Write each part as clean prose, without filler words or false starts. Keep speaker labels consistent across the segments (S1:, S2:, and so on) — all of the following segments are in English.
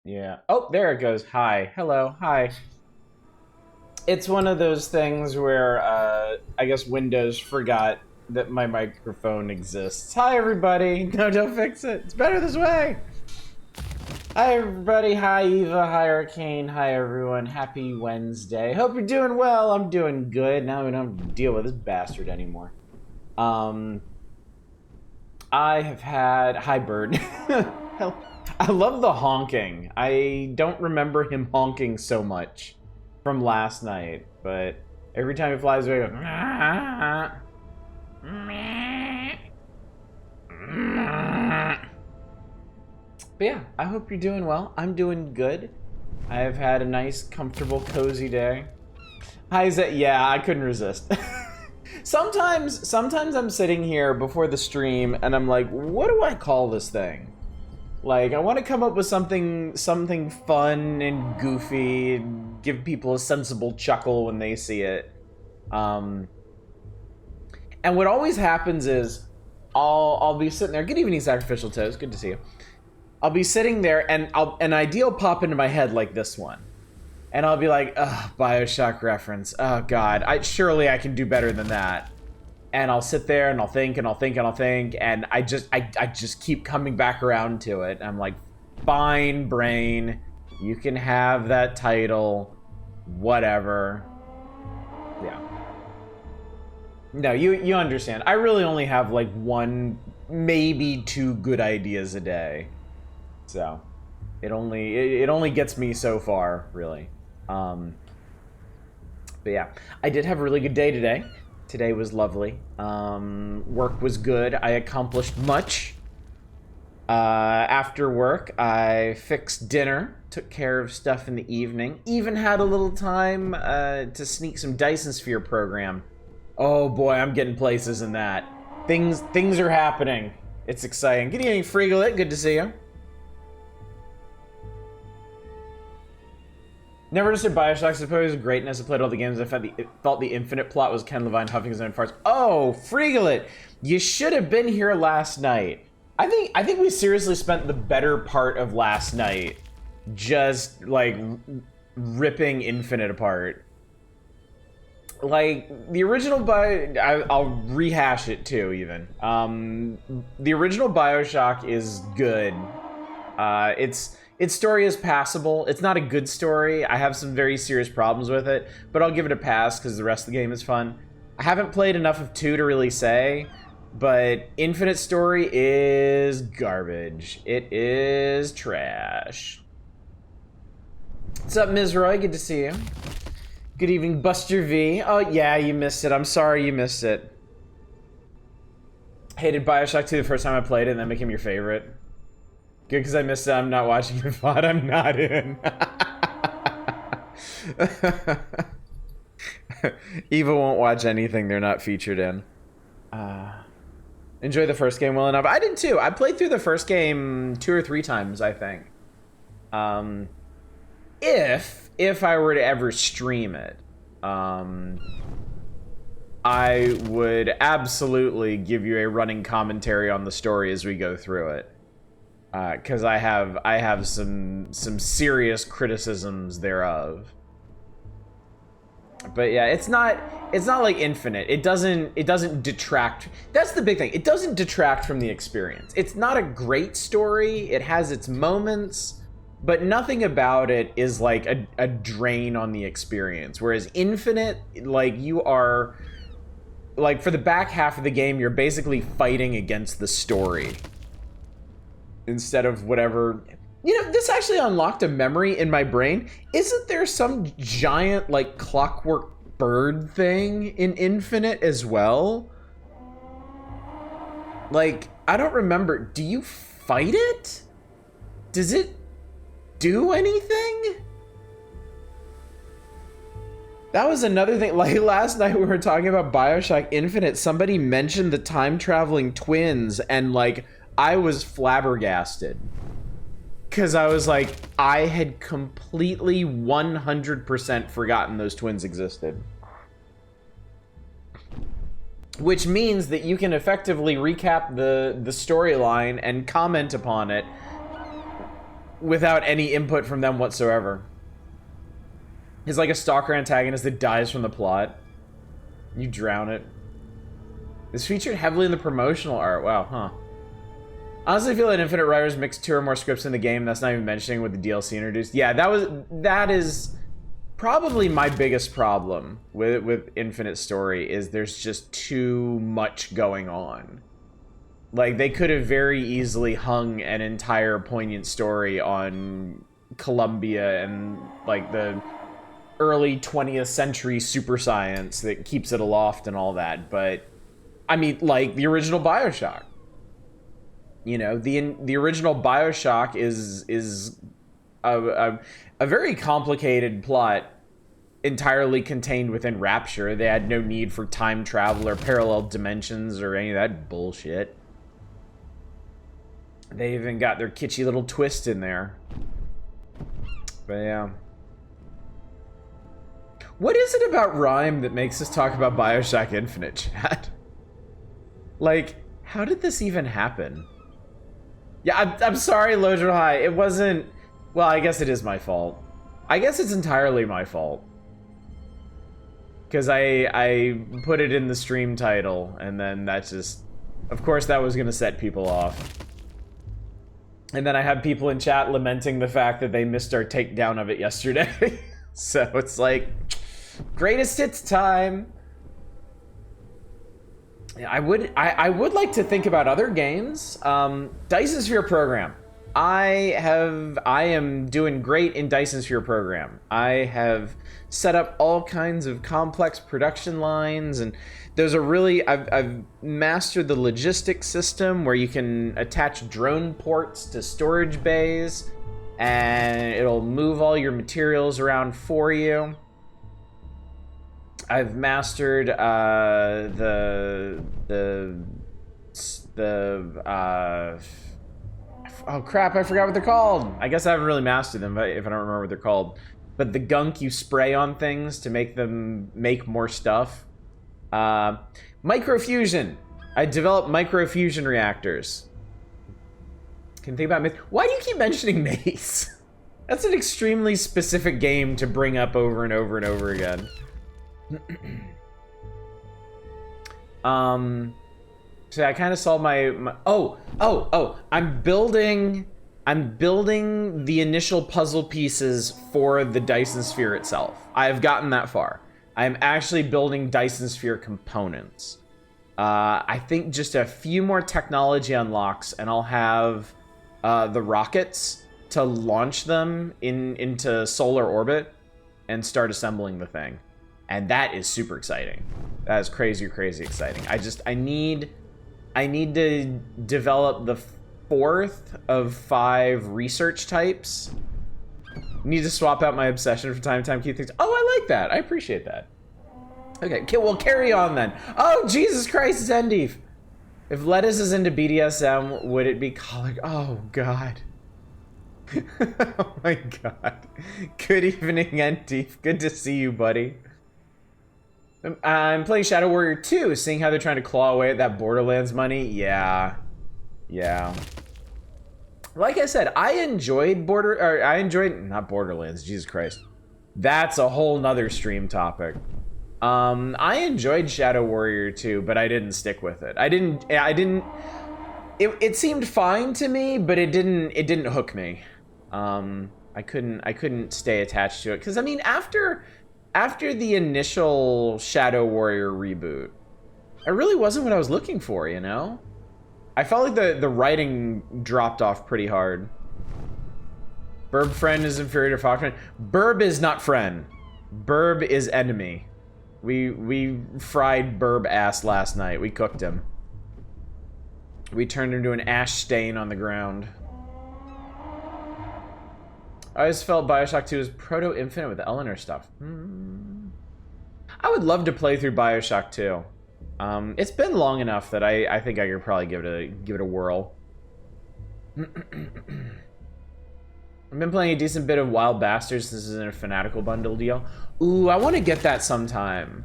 S1: Yeah. Oh, there it goes. Hi. Hello. Hi. It's one of those things where I guess Windows forgot that my microphone exists. Hi, everybody. No, don't fix it. It's better this way. Hi, everybody. Hi, Eva. Hi, Arcane. Hi, everyone. Happy Wednesday. Hope you're doing well. I'm doing good. Now we don't have to deal with this bastard anymore. I have had... Hi, Bird. Hell, I love the honking. I don't remember him honking so much from last night, but every time he flies away, he goes... But yeah, I hope you're doing well. I'm doing good. I have had a nice, comfortable, cozy day. Hi, is that? Yeah, I couldn't resist. Sometimes I'm sitting here before the stream and I'm like, what do I call this thing? Like, I want to come up with something fun and goofy and give people a sensible chuckle when they see it. And what always happens is I'll be sitting there. Good evening, Sacrificial Toes. Good to see you. I'll be sitting there and an idea will pop into my head like this one. And I'll be like, ugh, BioShock reference. Oh god, surely I can do better than that. And I'll sit there and I'll think and I'll think and I'll think, and I just keep coming back around to it. I'm like, fine, brain, you can have that title, whatever. Yeah. No, you understand. I really only have like one, maybe two good ideas a day. So it only gets me so far, really. But yeah, I did have a really good day today. Today was lovely. Work was good. I accomplished much. After work, I fixed dinner, took care of stuff in the evening, even had a little time to sneak some Dyson Sphere program. Oh boy, I'm getting places in that. Things are happening. It's exciting. Good evening, Freegalit. Good to see you. Never understood BioShock. Suppose greatness. I played all the games. I felt the infinite plot was Ken Levine huffing his own farts. Oh, Freegalit, you should have been here last night. I think we seriously spent the better part of last night just like ripping Infinite apart. Like the original I'll rehash it too. Even the original BioShock is good. Its story is passable. It's not a good story. I have some very serious problems with it, but I'll give it a pass because the rest of the game is fun. I haven't played enough of 2 to really say, but Infinite story is garbage. It is trash. What's up, Ms. Roy? Good to see you. Good evening, Buster V. Oh, yeah, you missed it. I'm sorry you missed it. Hated BioShock 2 the first time I played it, and that became your favorite. Good, because I missed it. I'm not watching the VOD. I'm not in. Eva won't watch anything they're not featured in. Enjoy the first game well enough. I did too. I played through the first game 2 or 3 times, I think. If I were to ever stream it, I would absolutely give you a running commentary on the story as we go through it. Because I have some serious criticisms thereof. But yeah, it's not like Infinite. It doesn't detract. That's the big thing. It doesn't detract from the experience. It's not a great story. It has its moments, but nothing about it is like a drain on the experience. Whereas Infinite, like, you are, like, for the back half of the game, you're basically fighting against the story instead of whatever. You know, this actually unlocked a memory in my brain. Isn't there some giant, like, clockwork bird thing in Infinite as well? Like, I don't remember. Do you fight it? Does it do anything? That was another thing. Like, last night we were talking about BioShock Infinite. Somebody mentioned the time-traveling twins, and, like, I was flabbergasted. Because I was like, I had completely 100% forgotten those twins existed. Which means that you can effectively recap the storyline and comment upon it without any input from them whatsoever. He's like a stalker antagonist that dies from the plot. You drown it. It's featured heavily in the promotional art. Wow, huh. Honestly, I feel that Infinite Riders mixed 2 or more scripts in the game. That's not even mentioning what the DLC introduced. Yeah, that is probably my biggest problem with Infinite Story, is there's just too much going on. Like, they could have very easily hung an entire poignant story on Columbia and, like, the early 20th century super science that keeps it aloft and all that. But, I mean, like, the original BioShock. You know, the original BioShock is a very complicated plot entirely contained within Rapture. They had no need for time travel or parallel dimensions or any of that bullshit. They even got their kitschy little twist in there. But yeah. What is it about RiME that makes us talk about BioShock Infinite, chat? Like, how did this even happen? Yeah, I'm sorry, Lojo High. It wasn't... Well, I guess it is my fault. I guess it's entirely my fault. Because I put it in the stream title, and then that's just... Of course, that was going to set people off. And then I had people in chat lamenting the fact that they missed our takedown of it yesterday. So it's like, greatest hits time. Yeah, I would like to think about other games. Dyson Sphere Program. I am doing great in Dyson Sphere Program. I have set up all kinds of complex production lines, and there's a really, I've mastered the logistics system where you can attach drone ports to storage bays, and it'll move all your materials around for you. I've mastered oh crap, I forgot what they're called. I guess I haven't really mastered them if I don't remember what they're called. But the gunk you spray on things to make them make more stuff. Microfusion. I developed microfusion reactors. Can think about Maze. Why do you keep mentioning Maze? That's an extremely specific game to bring up over and over and over again. So I kind of solved my I'm building the initial puzzle pieces for the Dyson Sphere itself. I have gotten that far. I am actually building Dyson Sphere components. I think just a few more technology unlocks and I'll have the rockets to launch them into solar orbit and start assembling the thing. And that is super exciting. That is crazy exciting. I need to develop the 4th of 5 research types. Need to swap out my obsession from time to time. Keep things. Oh, I like that. I appreciate that. Okay, well, carry on then. Oh, Jesus Christ, Zendeef. If lettuce is into BDSM, would it be colored? Oh, God. Oh, my God. Good evening, Zendeef. Good to see you, buddy. I'm playing Shadow Warrior 2, seeing how they're trying to claw away at that Borderlands money. Yeah. Like I said, I enjoyed not Borderlands, Jesus Christ. That's a whole nother stream topic. I enjoyed Shadow Warrior 2, but I didn't stick with it. It seemed fine to me, but it didn't hook me. I couldn't stay attached to it. 'Cause I mean, after the initial Shadow Warrior reboot, it really wasn't what I was looking for, you know? I felt like the writing dropped off pretty hard. Burb friend is inferior to Fox friend. Burb is not friend. Burb is enemy. We fried Burb ass last night. We cooked him. We turned him to an ash stain on the ground. I always felt Bioshock 2 was proto-infinite with the Eleanor stuff. I would love to play through Bioshock 2. It's been long enough that I think I could probably give it a whirl. I've been playing a decent bit of Wild Bastards. This is in a Fanatical bundle deal. Ooh, I want to get that sometime.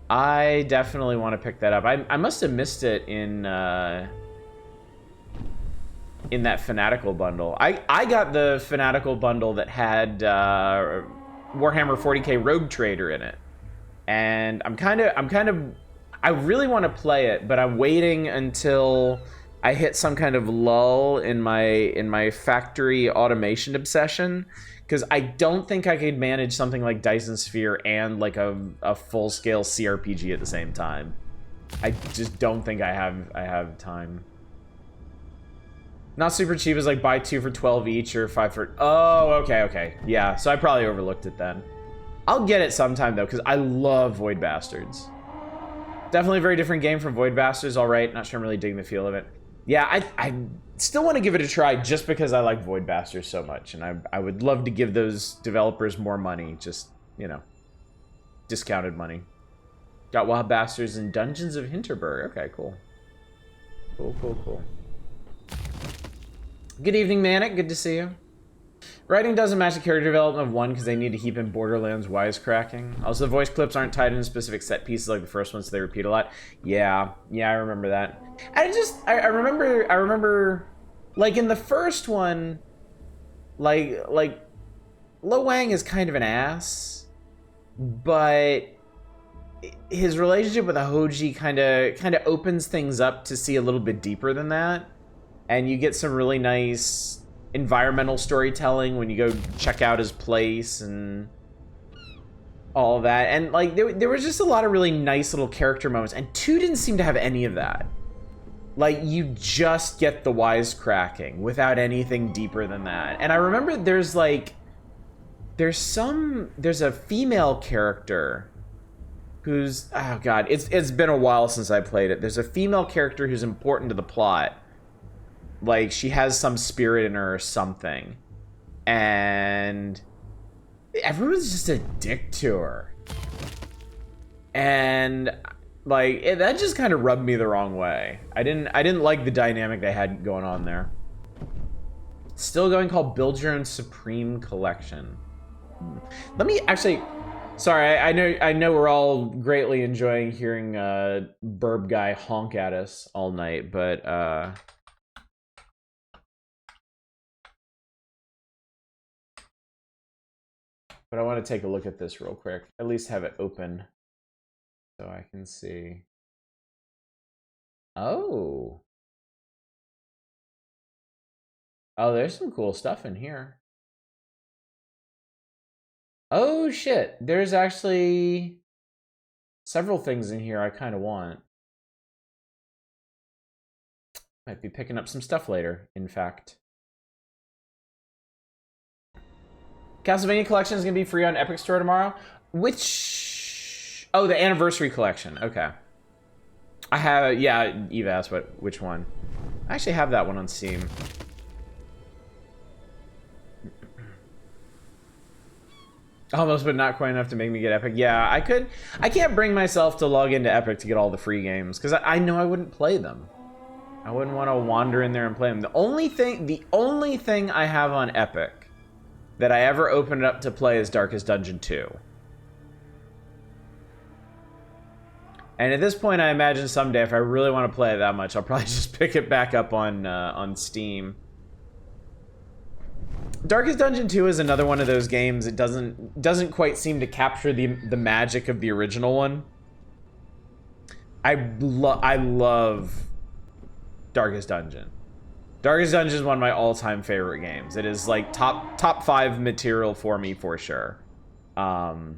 S1: I definitely want to pick that up. I must have missed it in in that Fanatical bundle. I got the Fanatical bundle that had Warhammer 40k Rogue Trader in it, and I really want to play it, but I'm waiting until I hit some kind of lull in my factory automation obsession, because I don't think I could manage something like Dyson Sphere and like a full-scale CRPG at the same time. I just don't think I have time. Not super cheap is like buy 2 for 12 each or 5 for... Oh, okay. Yeah, so I probably overlooked it then. I'll get it sometime though, because I love Void Bastards. Definitely a very different game from Void Bastards, alright. Not sure I'm really digging the feel of it. Yeah, I still want to give it a try just because I like Void Bastards so much, and I would love to give those developers more money, just, you know, discounted money. Got Wild Bastards in Dungeons of Hinterberg. Okay, cool. Cool. Good evening, Manic. Good to see you. Writing doesn't match the character development of 1 because they need to keep in Borderlands wisecracking. Also, the voice clips aren't tied into specific set pieces like the first one, so they repeat a lot. Yeah, I remember that. I remember, like in the first one, like Lo Wang is kind of an ass, but his relationship with Ahoji kind of opens things up to see a little bit deeper than that, and you get some really nice environmental storytelling when you go check out his place and all that. And like there was just a lot of really nice little character moments, and 2 didn't seem to have any of that. Like, you just get the wisecracking without anything deeper than that. And I remember there's a female character who's, oh god, it's been a while since I played it. There's a female character who's important to the plot. Like, she has some spirit in her or something. And everyone's just a dick to her. And like, that just kind of rubbed me the wrong way. I didn't like the dynamic they had going on there. Still going, called Build Your Own Supreme Collection. Let me actually... Sorry, I know we're all greatly enjoying hearing Burb Guy honk at us all night, but I want to take a look at this real quick. At least have it open so I can see. Oh, there's some cool stuff in here. Oh shit, there's actually several things in here I kind of want. Might be picking up some stuff later, in fact. Castlevania Collection is going to be free on Epic Store tomorrow. Which... Oh, the Anniversary Collection. Okay. I have... Yeah, Eva asked which one. I actually have that one on Steam. Almost, but not quite enough to make me get Epic. Yeah, I can't bring myself to log into Epic to get all the free games, because I know I wouldn't play them. I wouldn't want to wander in there and play them. The only thing I have on Epic that I ever opened up to play is Darkest Dungeon 2. And at this point, I imagine someday, if I really want to play it that much, I'll probably just pick it back up on Steam. Darkest Dungeon 2 is another one of those games. It doesn't quite seem to capture the magic of the original one. I love Darkest Dungeon. Darkest Dungeon is one of my all-time favorite games. It is like top 5 material for me for sure. But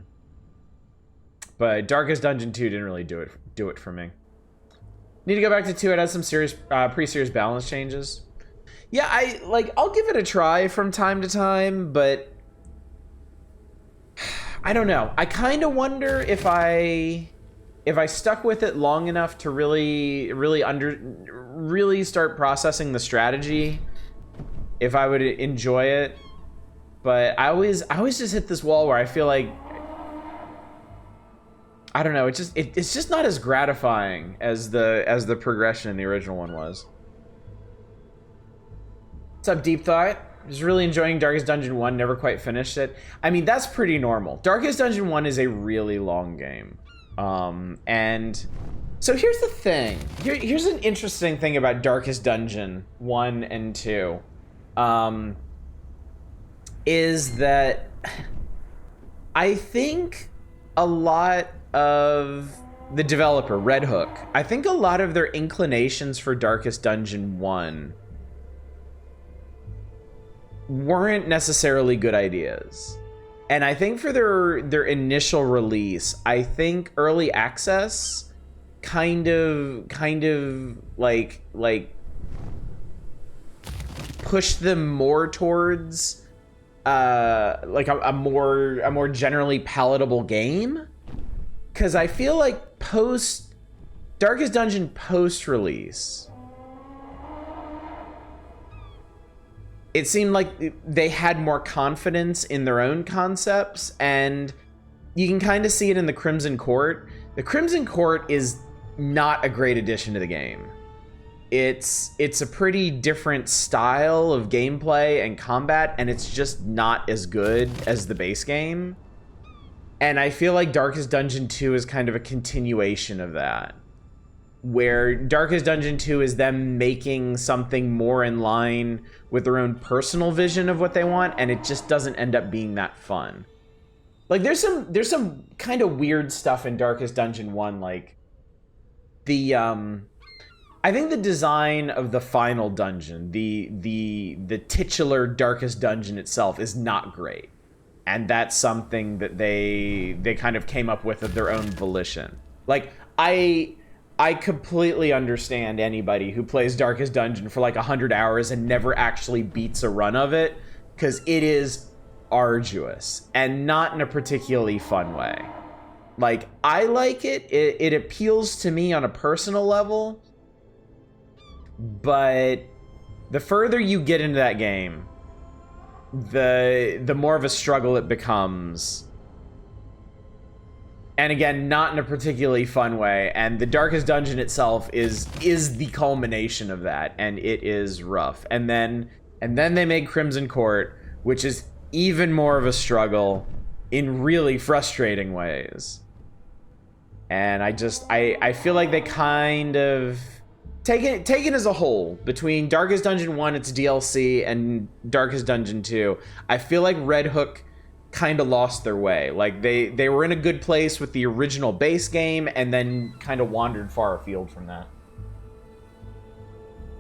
S1: Darkest Dungeon 2 didn't really do it for me. Need to go back to 2. It has some serious pretty serious balance changes. Yeah, I'll give it a try from time to time, but I don't know. I kind of wonder if I stuck with it long enough to really start processing the strategy, if I would enjoy it. But I always just hit this wall where I feel like, I don't know, it's just not as gratifying as the progression in the original one was. What's up, Deep Thought? Just really enjoying Darkest Dungeon 1, never quite finished it. I mean, that's pretty normal. Darkest Dungeon 1 is a really long game. And So here's the thing. Here's an interesting thing about Darkest Dungeon 1 and 2. Is that I think a lot of the developer, Red Hook, I think a lot of their inclinations for Darkest Dungeon 1 weren't necessarily good ideas. And I think for their initial release, I think early access kind of like pushed them more towards like a more generally palatable game. Cause I feel like Darkest Dungeon post-release, it seemed like they had more confidence in their own concepts, and you can kind of see it in the Crimson Court. The Crimson Court is not a great addition to the game. It's a pretty different style of gameplay and combat, and it's just not as good as the base game. And I feel like Darkest Dungeon 2 is kind of a continuation of that, where Darkest Dungeon 2 is them making something more in line with their own personal vision of what they want, and it just doesn't end up being that fun. Like there's some kind of weird stuff in Darkest Dungeon 1, like the I think the design of the final dungeon, the titular Darkest Dungeon itself, is not great. And that's something that they kind of came up with of their own volition. Like I completely understand anybody who plays Darkest Dungeon for like 100 hours and never actually beats a run of it, because it is arduous and not in a particularly fun way. Like, I like it. It appeals to me on a personal level, but the further you get into that game, the more of a struggle it becomes. And again, not in a particularly fun way. And the Darkest Dungeon itself is the culmination of that, and it is rough. And then they made Crimson Court, which is even more of a struggle in really frustrating ways. And I feel like they kind of taken as a whole, between Darkest Dungeon 1, its DLC, and Darkest Dungeon 2, I feel like Red Hook kind of lost their way. Like they were in a good place with the original base game and then kind of wandered far afield from that.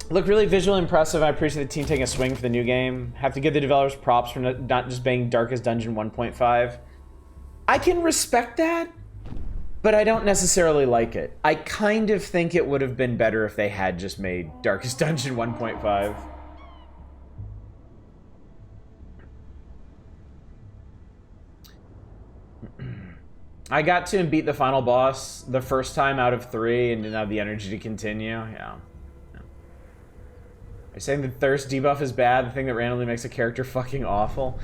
S1: Looked really visually impressive. I appreciate the team taking a swing for the new game. Have to give the developers props for not just being Darkest Dungeon 1.5. I can respect that, but I don't necessarily like it. I kind of think it would have been better if they had just made Darkest Dungeon 1.5. I got to and beat the final boss the first time out of 3 and didn't have the energy to continue. Yeah. Are you saying the thirst debuff is bad, the thing that randomly makes a character fucking awful?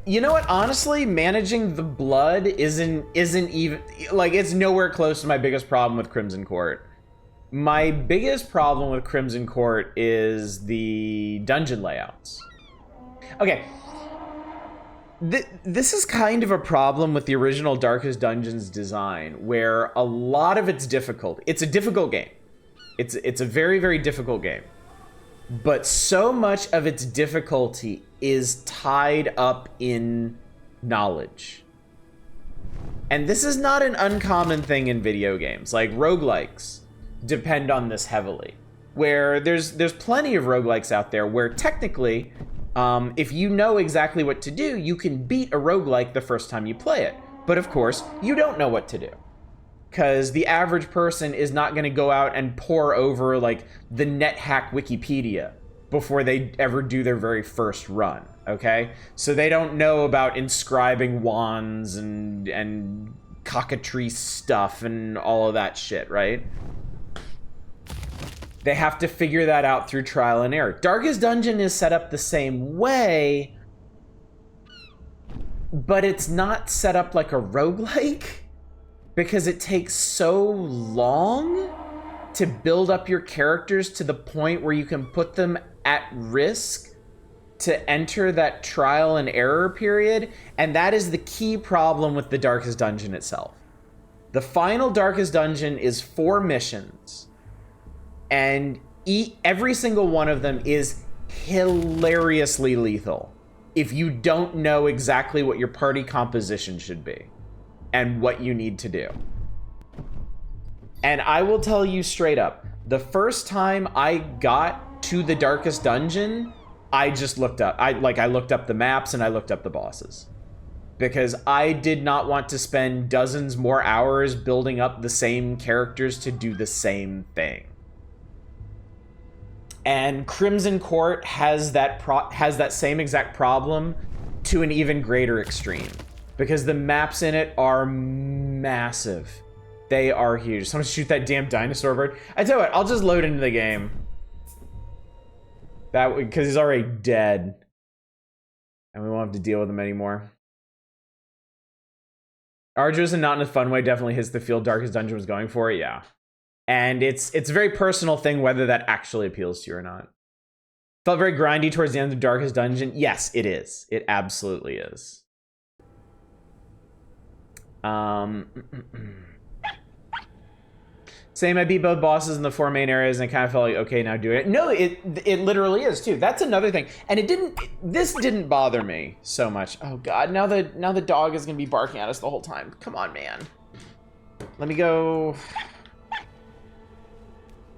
S1: You know what? Honestly, managing the blood isn't even, like, it's nowhere close to my biggest problem with Crimson Court. My biggest problem with Crimson Court is the dungeon layouts. Okay. This is kind of a problem with the original Darkest Dungeon's design, where a lot of its difficult. It's a difficult game. It's a very, very difficult game. But so much of its difficulty is tied up in knowledge. And this is not an uncommon thing in video games. Like, roguelikes depend on this heavily. Where there's plenty of roguelikes out there where technically, if you know exactly what to do, you can beat a roguelike the first time you play it. But of course, you don't know what to do. Because the average person is not going to go out and pore over, like, the NetHack Wikipedia before they ever do their very first run, okay? So they don't know about inscribing wands and cockatrice stuff and all of that shit, right? They have to figure that out through trial and error. Darkest Dungeon is set up the same way, but it's not set up like a roguelike, because it takes so long to build up your characters to the point where you can put them at risk to enter that trial and error period, and that is the key problem with the Darkest Dungeon itself. The final Darkest Dungeon is 4 missions, and every single one of them is hilariously lethal if you don't know exactly what your party composition should be and what you need to do. And I will tell you straight up, the first time I got to the Darkest Dungeon, I just looked up. I looked up the maps and I looked up the bosses. Because I did not want to spend dozens more hours building up the same characters to do the same thing. And Crimson Court has that same exact problem to an even greater extreme. Because the maps in it are massive. They are huge. Someone shoot that damn dinosaur bird. I tell you what, I'll just load into the game. Because he's already dead. And we won't have to deal with him anymore. Arduous and not in a fun way definitely hits the field Darkest Dungeon was going for, yeah. And it's a very personal thing whether that actually appeals to you or not. Felt very grindy towards the end of Darkest Dungeon. Yes, it is. It absolutely is. Same, I beat both bosses in the 4 main areas and I kind of felt like, okay, now do it. No, it literally is too. That's another thing. And this didn't bother me so much. Oh God, now the dog is gonna be barking at us the whole time. Come on, man. Let me go.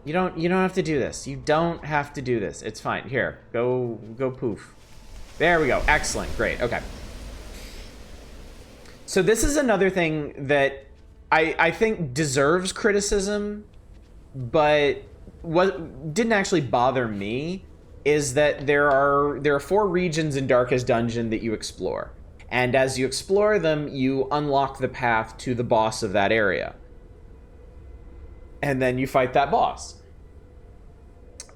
S1: You don't have to do this. You don't have to do this. It's fine. Here, go poof. There we go. Excellent. Great. Okay. So this is another thing that I think deserves criticism, but what didn't actually bother me is that there are 4 regions in Darkest Dungeon that you explore. And as you explore them, you unlock the path to the boss of that area. And then you fight that boss.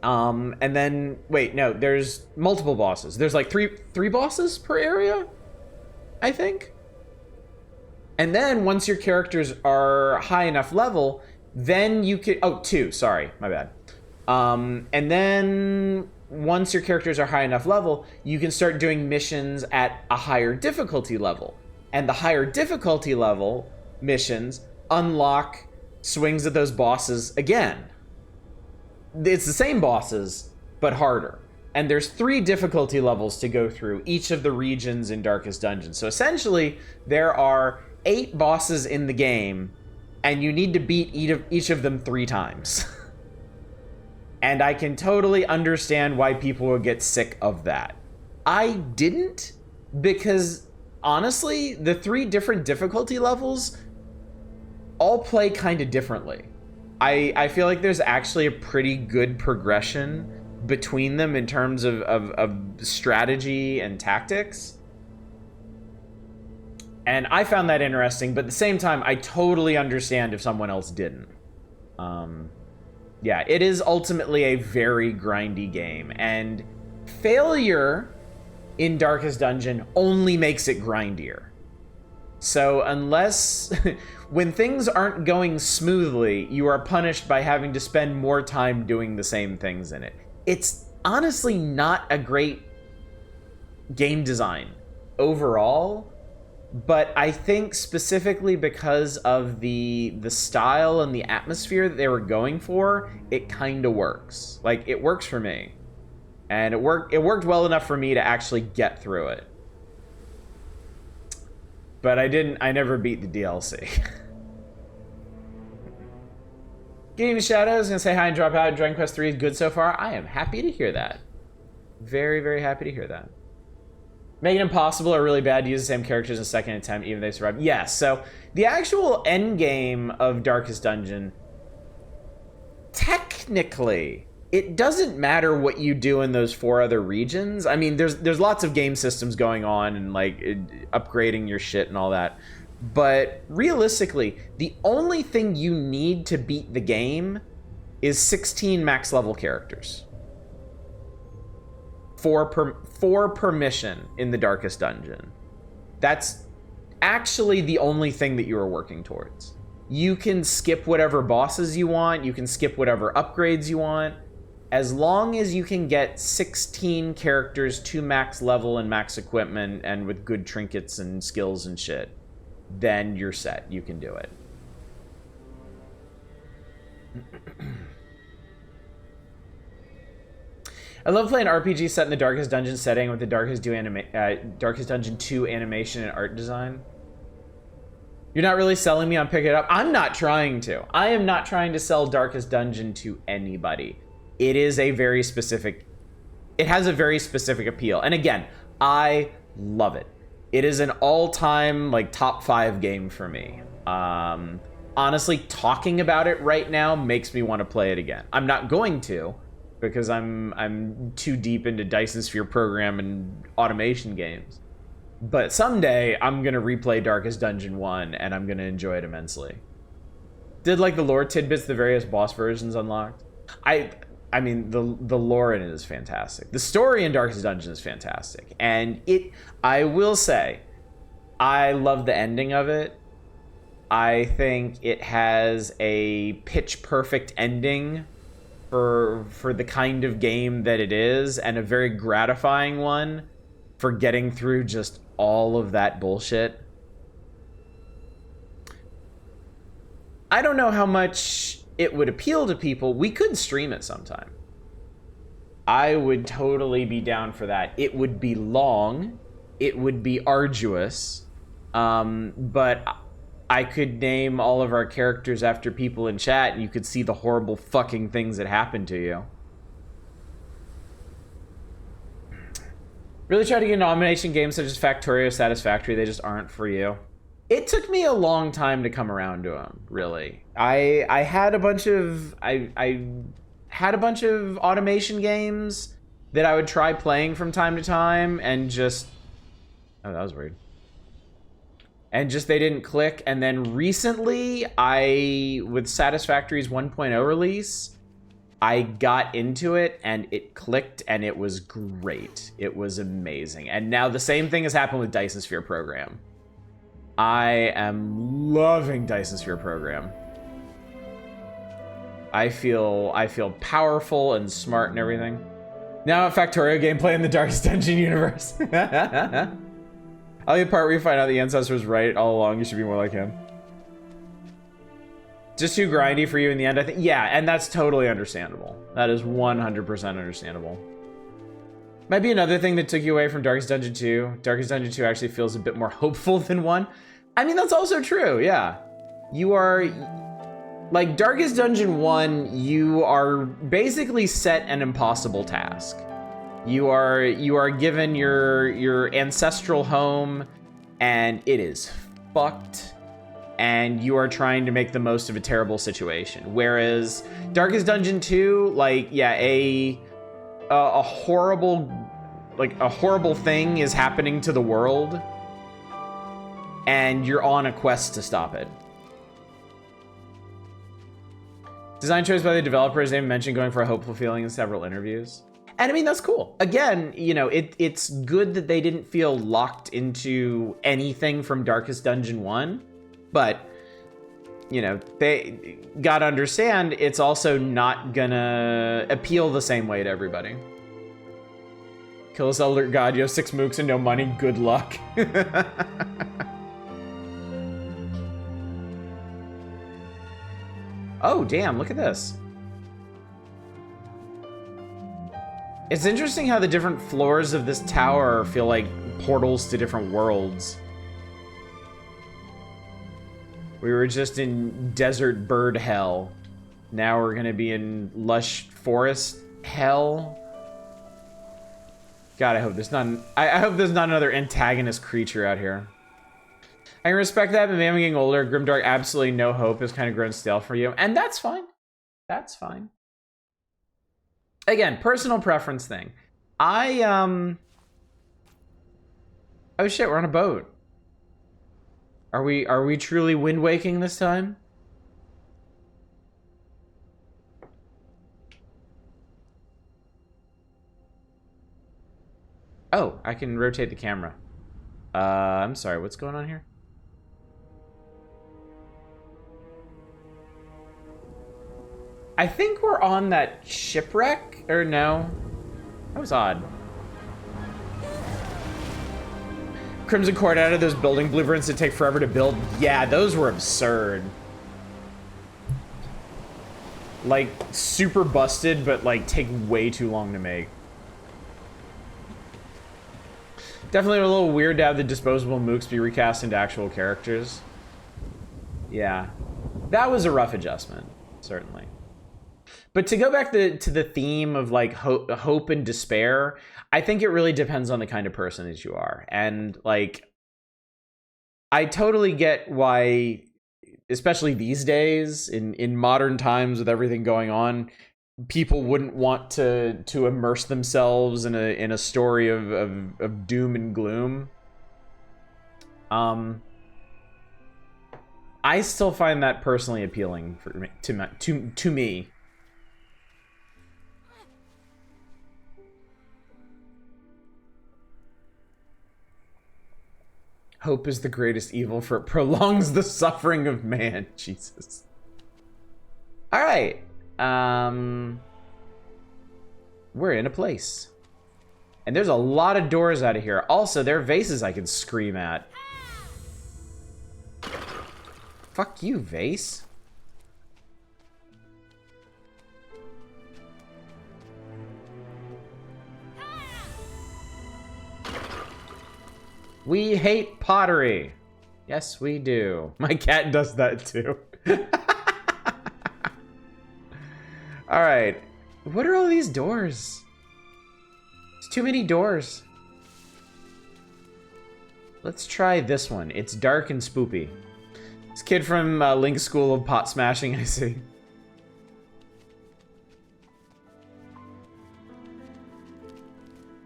S1: And then, wait, no, there's multiple bosses. There's like three bosses per area, I think. And then once your characters are high enough level, then you can, 2, sorry, my bad. And then once your characters are high enough level, you can start doing missions at a higher difficulty level. And the higher difficulty level missions unlock swings at those bosses again. It's the same bosses, but harder. And there's 3 difficulty levels to go through each of the regions in Darkest Dungeon. So essentially, there are 8 bosses in the game, and you need to beat each of them 3 times. And I can totally understand why people would get sick of that. I didn't, because honestly, the 3 different difficulty levels all play kind of differently. I feel like there's actually a pretty good progression between them in terms of strategy and tactics. And I found that interesting, but at the same time, I totally understand if someone else didn't. Yeah, it is ultimately a very grindy game, and failure in Darkest Dungeon only makes it grindier. So unless, when things aren't going smoothly, you are punished by having to spend more time doing the same things in it. It's honestly not a great game design overall, but I think specifically because of the style and the atmosphere that they were going for, it kind of works. Like, it works for me. And it worked well enough for me to actually get through it. But I never beat the DLC. Game Shadows gonna say hi and drop out. Dragon Quest 3 is good so far. I am happy to hear that. Very, very happy to hear that. Make it impossible or really bad to use the same characters in a second attempt, even if they survive. Yes, so the actual end game of Darkest Dungeon, technically, it doesn't matter what you do in those 4 other regions. I mean, there's lots of game systems going on and like upgrading your shit and all that. But realistically, the only thing you need to beat the game is 16 max level characters. 4 per mission in the Darkest Dungeon. That's actually the only thing that you are working towards. You can skip whatever bosses you want, you can skip whatever upgrades you want, as long as you can get 16 characters to max level and max equipment and with good trinkets and skills and shit, then you're set. You can do it. I love playing RPG set in the Darkest Dungeon setting with the Darkest Dungeon 2 animation and art design. You're not really selling me on pick it up. I'm not trying to. I am not trying to sell Darkest Dungeon to anybody. It is a very specific... It has a very specific appeal. And again, I love it. It is an all-time, like, top 5 game for me. Honestly, talking about it right now makes me want to play it again. I'm not going to, because I'm too deep into Dyson Sphere program and automation games. But someday, I'm going to replay Darkest Dungeon 1, and I'm going to enjoy it immensely. Did, like, the lore tidbits the various boss versions unlocked? I mean, the lore in it is fantastic. The story in Darkest Dungeon is fantastic. And I will say, I love the ending of it. I think it has a pitch-perfect ending for the kind of game that it is, and a very gratifying one for getting through just all of that bullshit. I don't know how much it would appeal to people. We could stream it sometime. I would totally be down for that. It would be long. It would be arduous. But I could name all of our characters after people in chat, and you could see the horrible fucking things that happen to you. Really try to get nomination games such as Factorio Satisfactory. They just aren't for you. It took me a long time to come around to them, really. I had a bunch of I had a bunch of automation games that I would try playing from time to time, and just... Oh, that was weird. And just they didn't click. And then recently, with Satisfactory's 1.0 release, I got into it and it clicked and it was great. It was amazing. And now the same thing has happened with Dyson Sphere Program. I am loving Dyson Sphere Program. I feel powerful and smart and everything. Now a Factorio gameplay in the Darkest Dungeon universe. I like the part where you find out the ancestor was right all along. You should be more like him. Just too grindy for you in the end, I think. Yeah, and that's totally understandable. That is 100% understandable. Might be another thing that took you away from Darkest Dungeon 2. Darkest Dungeon 2 actually feels a bit more hopeful than 1. I mean, that's also true, yeah. You are... Like, Darkest Dungeon 1, you are basically set an impossible task. You are given your ancestral home, and it is fucked, and you are trying to make the most of a terrible situation. Whereas Darkest Dungeon 2, like, yeah, a horrible thing is happening to the world, and you're on a quest to stop it. Design choice by the developers. They mentioned going for a hopeful feeling in several interviews. And I mean, that's cool. Again, you know, it's good that they didn't feel locked into anything from Darkest Dungeon 1. But, you know, they gotta understand it's also not gonna appeal the same way to everybody. Kill us Elder God, you have 6 mooks and no money, good luck. Oh, damn, look at this. It's interesting how the different floors of this tower feel like portals to different worlds. We were just in desert bird hell. Now we're gonna be in lush forest hell. God, I hope there's not I hope there's not another antagonist creature out here. I can respect that, but maybe I'm getting older. Grimdark, absolutely no hope, has kind of grown stale for you. And that's fine. That's fine. Again, personal preference thing. Oh shit, we're on a boat. Are we truly wind waking this time? Oh, I can rotate the camera. I'm sorry, what's going on here? I think we're on that shipwreck, or no? That was odd. Crimson Cord out of those building blueprints that take forever to build. Yeah, those were absurd. Like, super busted, but, like, take way too long to make. Definitely a little weird to have the disposable mooks be recast into actual characters. Yeah. That was a rough adjustment, certainly. But to go back to the theme of, like, hope and despair, I think it really depends on the kind of person that you are. And, like, I totally get why, especially these days, in modern times with everything going on, people wouldn't want to immerse themselves in a story of doom and gloom. I still find that personally appealing to me. Hope is the greatest evil, for it prolongs the suffering of man. Jesus. All right. We're in a place. And there's a lot of doors out of here. Also, there are vases I can scream at. Fuck you, vase. We hate pottery. Yes, we do. My cat does that too. All right. What are all these doors? There's too many doors. Let's try this one. It's dark and spoopy. This kid from Link's School of Pot Smashing, I see.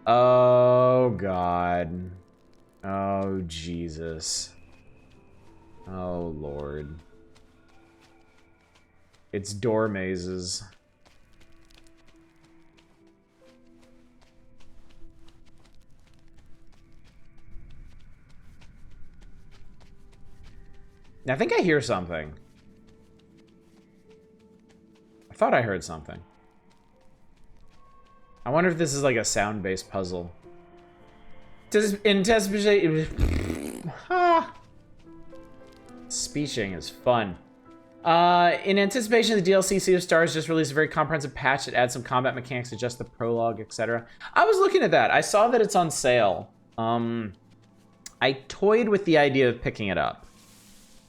S1: Oh, God. Oh, Jesus. Oh, Lord. It's door mazes. I think I hear something. I thought I heard something. I wonder if this is like a sound-based puzzle. Speeching is fun. In anticipation of the DLC, Sea of Stars just released a very comprehensive patch that adds some combat mechanics, adjust the prologue, etc. I was looking at that. I saw that it's on sale. I toyed with the idea of picking it up.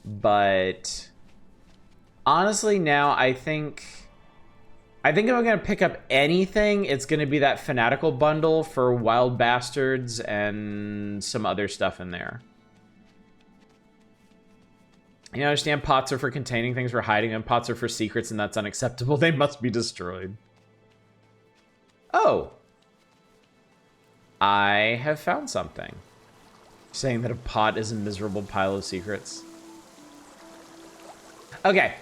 S1: But honestly, now I think if I'm gonna pick up anything, it's gonna be that Fanatical bundle for Wild Bastards and some other stuff in there. You understand, pots are for containing things, for hiding them. Pots are for secrets, and that's unacceptable. They must be destroyed. Oh. I have found something. Saying that a pot is a miserable pile of secrets. Okay.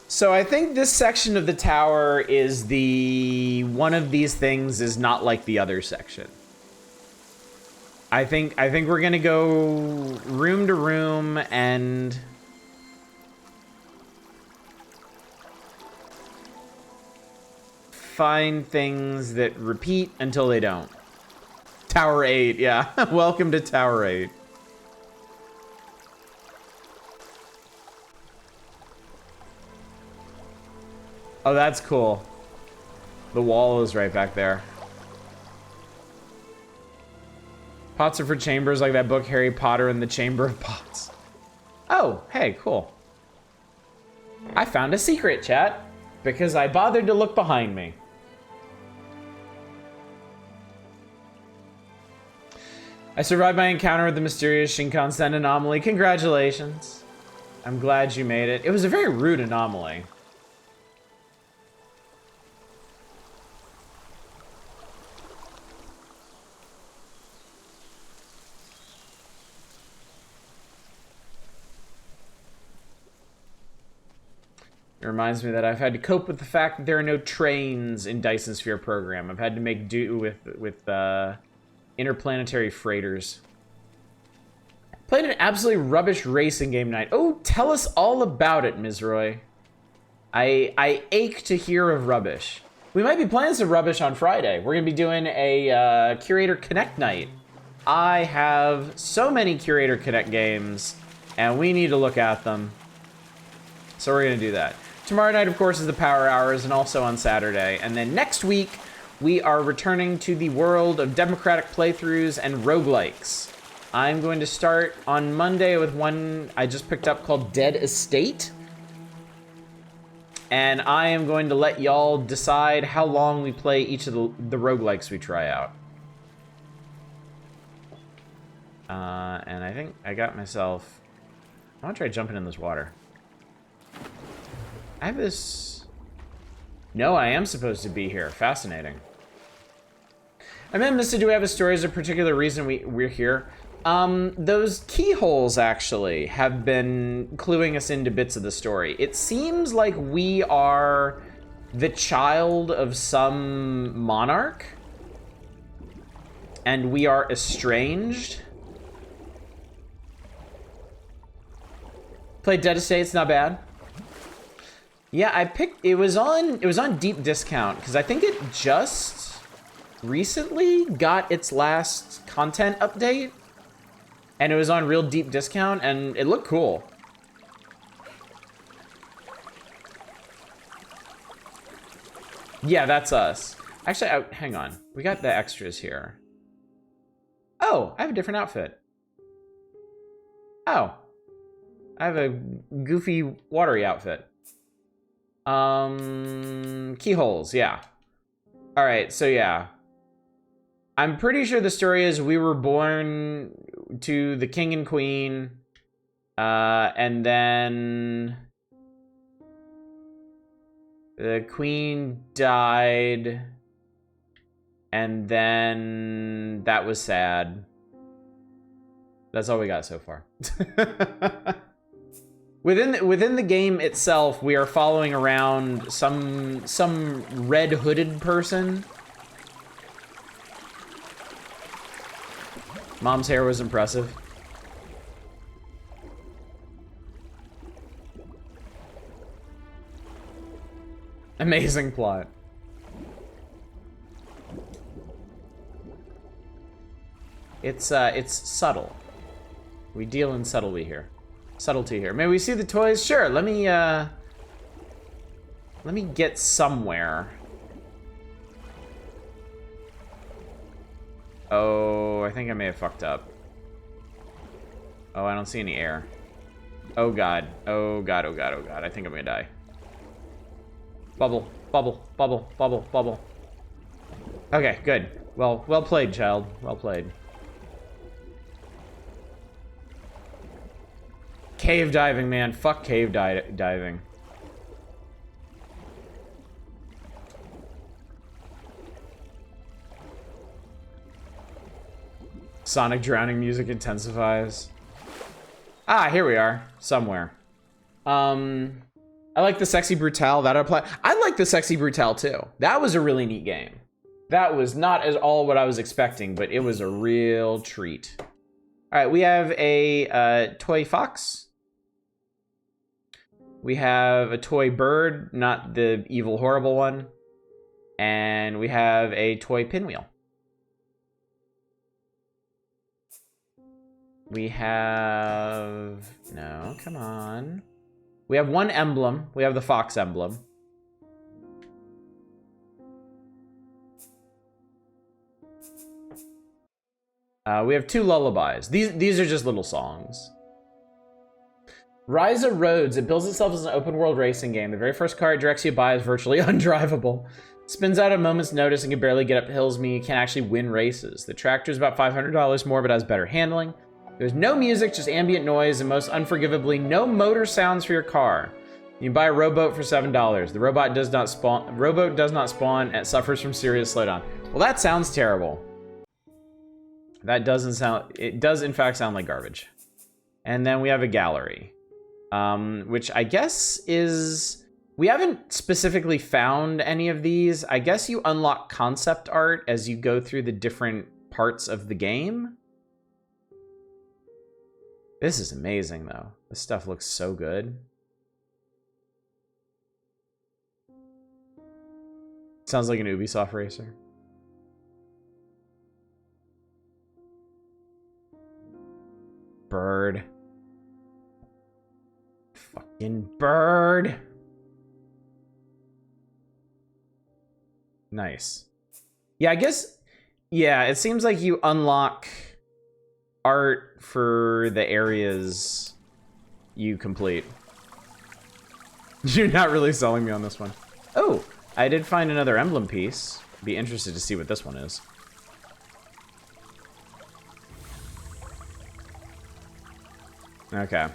S1: So I think this section of the tower is one of these things is not like the other section. I think we're gonna go room to room and find things that repeat until they don't. Tower 8, yeah. Welcome to Tower 8. Oh, that's cool. The wall is right back there. Pots are for chambers, like that book Harry Potter and the Chamber of Pots. Oh, hey, cool. I found a secret, chat, because I bothered to look behind me. I survived my encounter with the mysterious Shinkansen anomaly. Congratulations. I'm glad you made it. It was a very rude anomaly. It reminds me that I've had to cope with the fact that there are no trains in Dyson Sphere program. I've had to make do with interplanetary freighters. Played an absolutely rubbish racing game tonight. Oh, tell us all about it, Ms. Roy. I ache to hear of rubbish. We might be playing some rubbish on Friday. We're going to be doing a Curator Connect night. I have so many Curator Connect games, and we need to look at them. So we're going to do that. Tomorrow night, of course, is the Power Hours, and also on Saturday. And then next week, we are returning to the world of democratic playthroughs and roguelikes. I'm going to start on Monday with one I just picked up called Dead Estate. And I am going to let y'all decide how long we play each of the roguelikes we try out. And I think I got myself... I want to try jumping in this water. I have this... No, I am supposed to be here. Fascinating. I meant, Mr. Do we have a story? Is there a particular reason we're here? Those keyholes, actually, have been cluing us into bits of the story. It seems like we are the child of some monarch. And we are estranged. Played Dead Estate, it's not bad. Yeah, I picked, it was on deep discount, because I think it just recently got its last content update. And it was on real deep discount, and it looked cool. Yeah, that's us. Actually, hang on. We got the extras here. Oh, I have a different outfit. Oh. I have a goofy, watery outfit. Keyholes, yeah. Alright, so yeah. I'm pretty sure the story is we were born to the king and queen, and then the queen died, and then that was sad. That's all we got so far. Within the game itself, we are following around some red hooded person. Mom's hair was impressive. Amazing plot. It's subtle. We deal in subtlety here. Subtlety here. May we see the toys? Sure. Let me get somewhere. Oh, I think I may have fucked up. Oh, I don't see any air. Oh god. Oh god, oh god, oh god. I think I'm gonna die. Bubble, bubble, bubble, bubble, bubble. Okay, good. Well played, child. Well played. Cave diving, man. Fuck cave diving. Sonic drowning music intensifies. Ah, here we are. Somewhere. I like the Sexy Brutale. That apply. I like the Sexy Brutale too. That was a really neat game. That was not at all what I was expecting, but it was a real treat. All right, we have a toy fox. We have a toy bird, not the evil, horrible one. And we have a toy pinwheel. We have... No, come on. We have one emblem. We have the fox emblem. We have two lullabies. These are just little songs. Rise of Roads. It builds itself as an open world racing game. The very first car it directs you by is virtually undrivable. Spins out at a moment's notice and can barely get up hills, meaning you can't actually win races. The tractor is about $500 more, but has better handling. There's no music, just ambient noise, and most unforgivably, no motor sounds for your car. You can buy a rowboat for $7. The rowboat does not spawn and suffers from serious slowdown. Well, that sounds terrible. That doesn't sound... It does, in fact, sound like garbage. And then we have a gallery. Which I guess is... We haven't specifically found any of these. I guess you unlock concept art as you go through the different parts of the game. This is amazing, though. This stuff looks so good. Sounds like an Ubisoft racer. Bird. Fucking bird. Nice. Yeah, I guess, yeah, it seems like you unlock art for the areas you complete. You're not really selling me on this one. Oh, I did find another emblem piece. Be interested to see what this one is. Okay.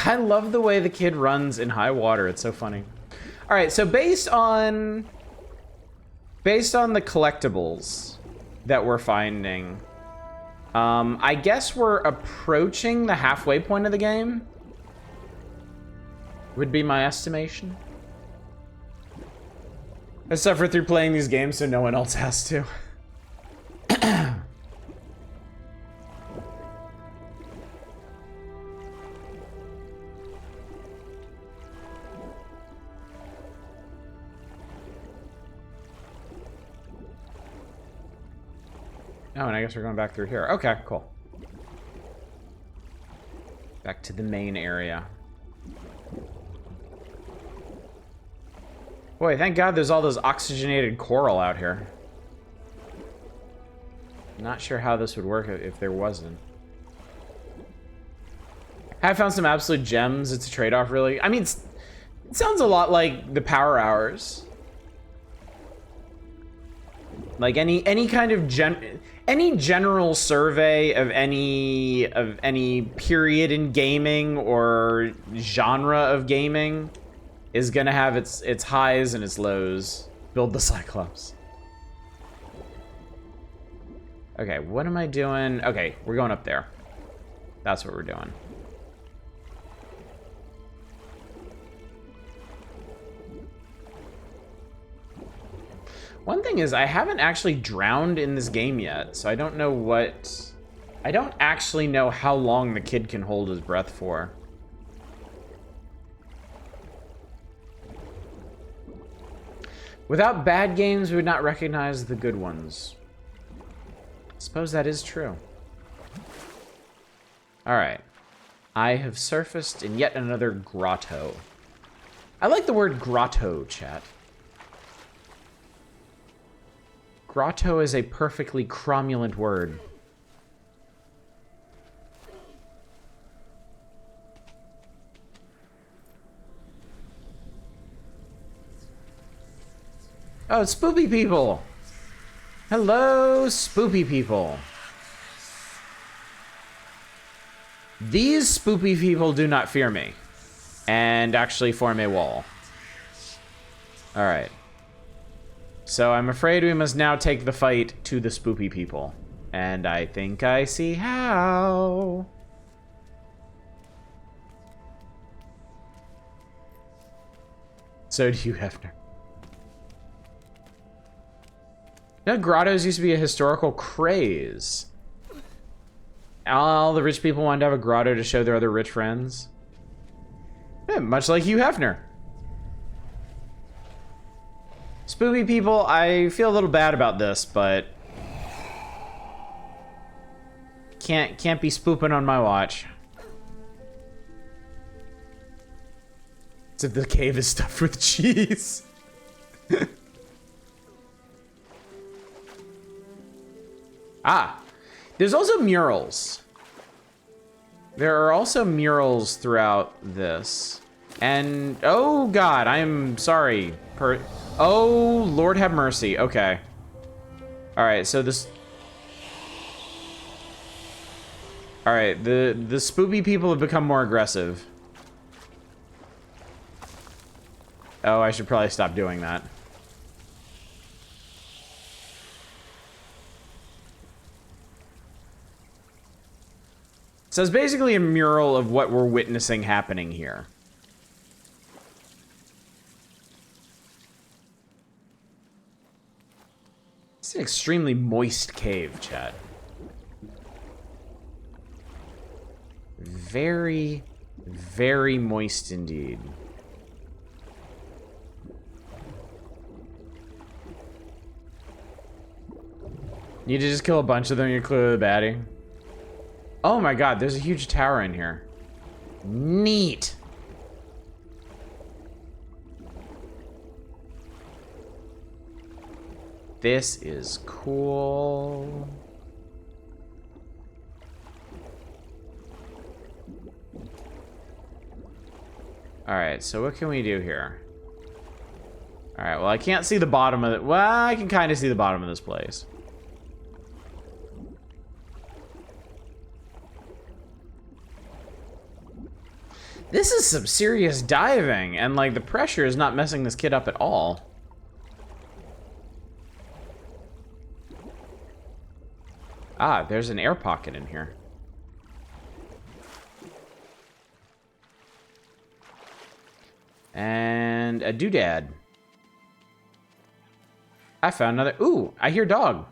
S1: I love the way the kid runs in high water. It's so funny. All right, so based on the collectibles that we're finding, I guess we're approaching the halfway point of the game. Would be my estimation. I suffer through playing these games so no one else has to. Oh, and I guess we're going back through here. Okay, cool. Back to the main area. Boy, thank God there's all those oxygenated coral out here. Not sure how this would work if there wasn't. I have found some absolute gems. It's a trade-off, really. I mean, it sounds a lot like the power hours. Like any kind of any general survey of any period in gaming or genre of gaming is gonna have its highs and its lows. Build the Cyclops. Okay, what am I doing? Okay, we're going up there. That's what we're doing. One thing is, I haven't actually drowned in this game yet, so I don't know what... I don't actually know how long the kid can hold his breath for. Without bad games, we would not recognize the good ones. I suppose that is true. Alright. I have surfaced in yet another grotto. I like the word grotto, chat. Grotto is a perfectly cromulent word. Oh, it's spoopy people. Hello, spoopy people. These spoopy people do not fear me and actually form a wall. All right. So I'm afraid we must now take the fight to the spoopy people. And I think I see how. So do you, Hefner. No, grottos used to be a historical craze. All the rich people wanted to have a grotto to show their other rich friends. Yeah, much like Hugh Hefner. Spoopy people, I feel a little bad about this, but can't be spooping on my watch. As if the cave is stuffed with cheese. Ah, there's also murals. There are also murals throughout this. And, oh god, I'm sorry. Oh, Lord have mercy. Okay. Alright, so this... Alright, the spoopy people have become more aggressive. Oh, I should probably stop doing that. So it's basically a mural of what we're witnessing happening here. It's an extremely moist cave, chat. Very, very moist indeed. You just kill a bunch of them, you're clearly the baddie. Oh my god, there's a huge tower in here. Neat. This is cool. Alright, so what can we do here? Alright, well, I can't see the bottom of it. Well, I can kind of see the bottom of this place. This is some serious diving, and, like, the pressure is not messing this kid up at all. Ah, there's an air pocket in here. And a doodad. I found another. Ooh, I hear dog.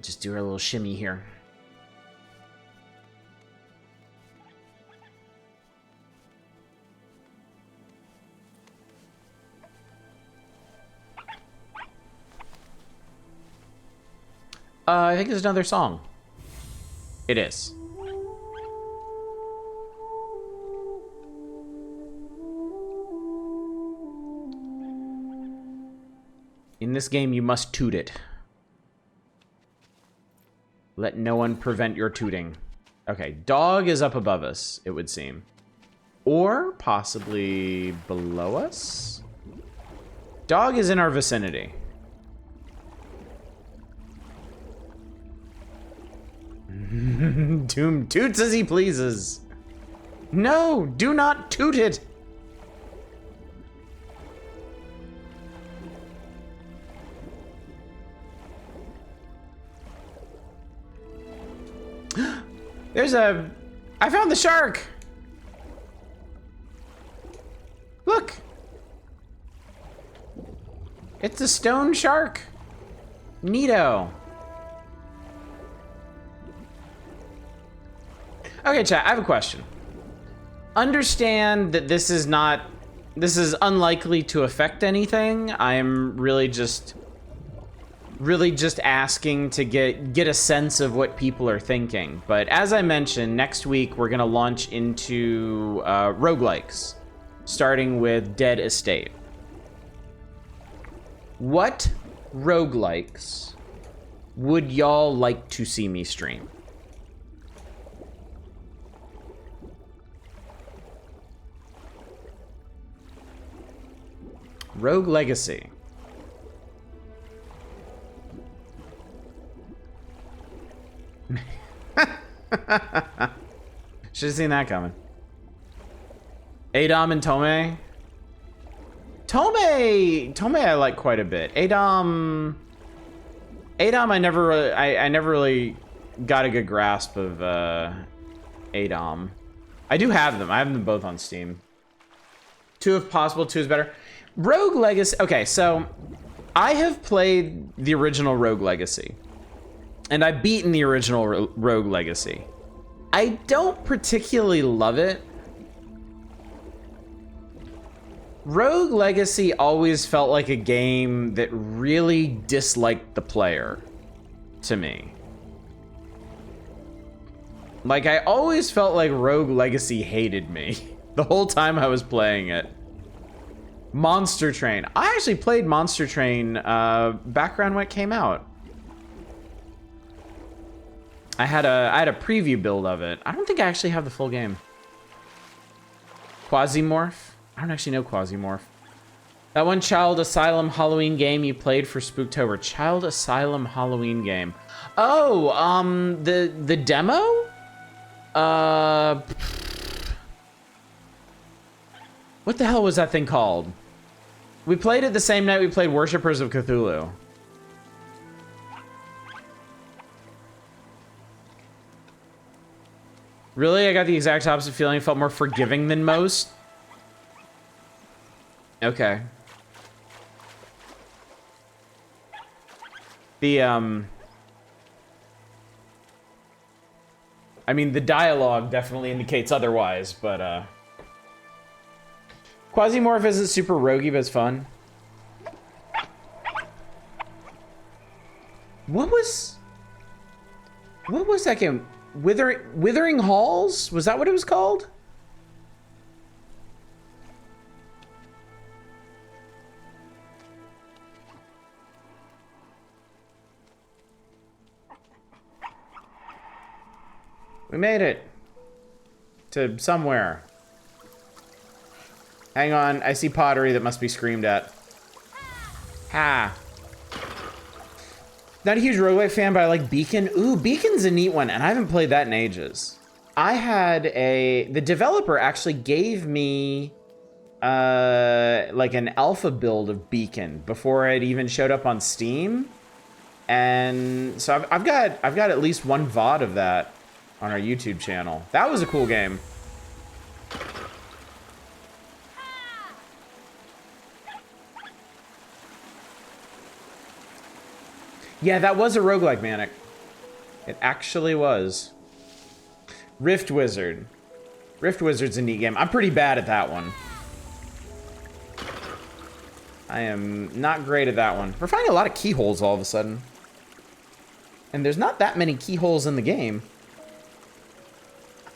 S1: Just do a little shimmy here. I think it's another song. It is. In this game, you must toot it. Let no one prevent your tooting. Okay, dog is up above us, it would seem. Or possibly below us? Dog is in our vicinity. Doom toots as he pleases. No, do not toot it. There's a... I found the shark! Look! It's a stone shark. Neato. Okay, chat, I have a question. Understand that this is not... This is unlikely to affect anything. I'm really just asking to get a sense of what people are thinking. But as I mentioned, next week we're gonna launch into roguelikes, starting with Dead Estate. What roguelikes would y'all like to see me stream? Rogue Legacy. Should have seen that coming. Adam and Tome. Tome I like quite a bit. Adam I never really got a good grasp of Adam. I do have them. I have them both on Steam. 2 if possible, 2 is better. Rogue Legacy. Okay, so I have played the original Rogue Legacy. And I've beaten the original Rogue Legacy. I don't particularly love it. Rogue Legacy always felt like a game that really disliked the player, to me. Like, I always felt like Rogue Legacy hated me the whole time I was playing it. Monster Train. I actually played Monster Train back around when it came out. I had a preview build of it. I don't think I actually have the full game. Quasimorph? I don't actually know Quasimorph. That one Child Asylum Halloween game you played for Spooktober. Child Asylum Halloween game. Oh, the demo? What the hell was that thing called? We played it the same night we played Worshippers of Cthulhu. Really? I got the exact opposite feeling. It felt more forgiving than most. Okay. I mean, the dialogue definitely indicates otherwise, but, Quasimorph isn't super roguey, but it's fun. What was that game? Withering Halls? Was that what it was called? We made it to somewhere. Hang on, I see pottery that must be screamed at. Ha. Not a huge roguelike fan, but I like Beacon. Ooh, Beacon's a neat one, and I haven't played that in ages. The developer actually gave me like an alpha build of Beacon before it even showed up on Steam. And so I've got at least one VOD of that on our YouTube channel. That was a cool game. Yeah, that was a roguelike, Manic. It actually was. Rift Wizard. Rift Wizard's a neat game. I'm pretty bad at that one. I am not great at that one. We're finding a lot of keyholes all of a sudden. And there's not that many keyholes in the game.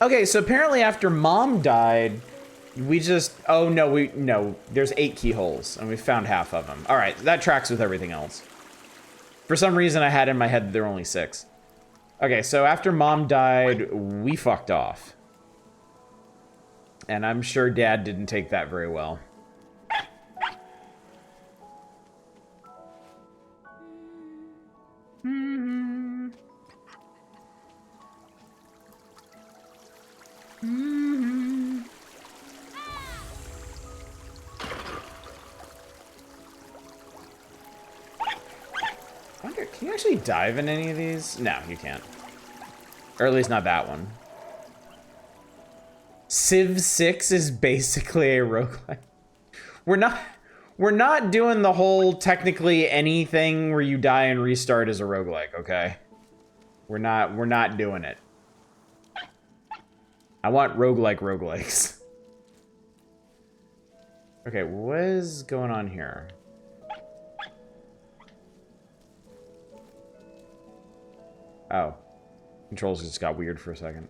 S1: Okay, so apparently after Mom died, we just... Oh, no, there's 8 keyholes, and we found half of them. All right, that tracks with everything else. For some reason, I had in my head that there were only 6. Okay, so after Mom died, we fucked off. And I'm sure Dad didn't take that very well. Can you actually dive in any of these? No, you can't. Or at least not that one. Civ 6 is basically a roguelike. We're not doing the whole technically anything where you die and restart as a roguelike, okay? We're not doing it. I want roguelikes. Okay, what is going on here? Oh. Controls just got weird for a second.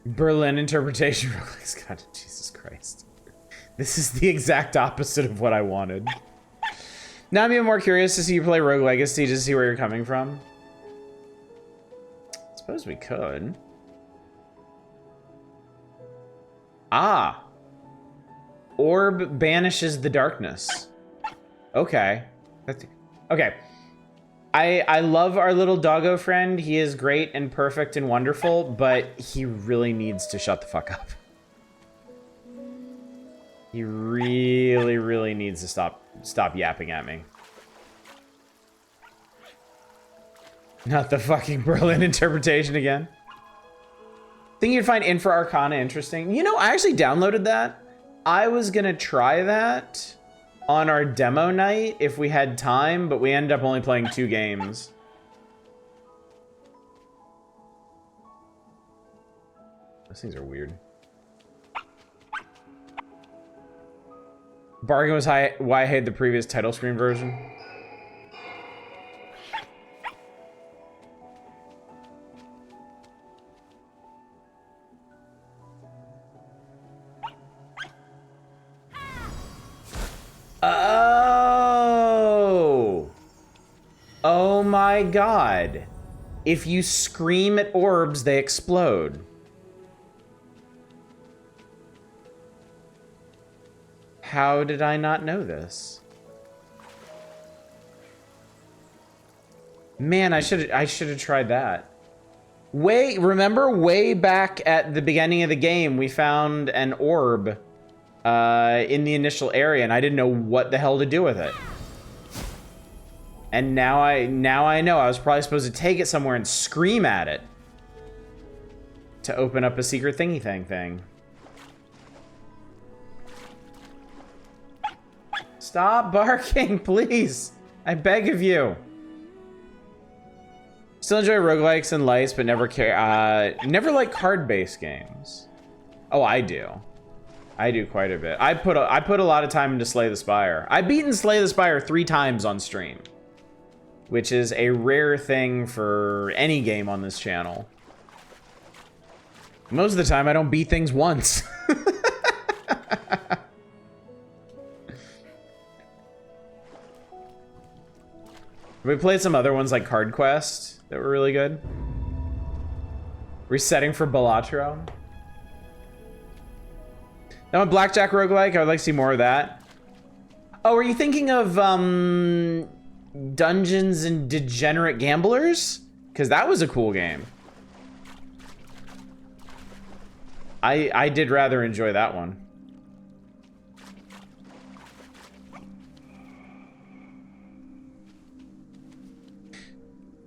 S1: Berlin interpretation. God, Jesus Christ. This is the exact opposite of what I wanted. Now I'm even more curious to see you play Rogue Legacy to see where you're coming from. I suppose we could. Ah. Orb banishes the darkness. Okay. Okay. I love our little doggo friend. He is great and perfect and wonderful, but he really needs to shut the fuck up. He really, really needs to stop yapping at me. Not the fucking Berlin interpretation again. Think you'd find Infra Arcana interesting? You know, I actually downloaded that. I was gonna try that on our demo night if we had time, but we ended up only playing 2 games. Those things are weird. Bargain was why I hated the previous title screen version. Oh my god. If you scream at orbs, they explode. How did I not know this? Man, I should have tried that. Remember way back at the beginning of the game, we found an orb in the initial area, and I didn't know what the hell to do with it. And now I know I was probably supposed to take it somewhere and scream at it to open up a secret thingy thing. Stop barking, please. I beg of you. Still enjoy roguelikes and lights, but never care. Never like card-based games. Oh, I do. I do quite a bit. I put a lot of time into Slay the Spire. I've beaten Slay the Spire 3 times on stream, which is a rare thing for any game on this channel. Most of the time, I don't beat things once. We played some other ones like Card Quest that were really good. Resetting for Balatro. Now a Blackjack roguelike, I would like to see more of that. Oh, are you thinking of Dungeons and Degenerate Gamblers? Because that was a cool game. I did rather enjoy that one.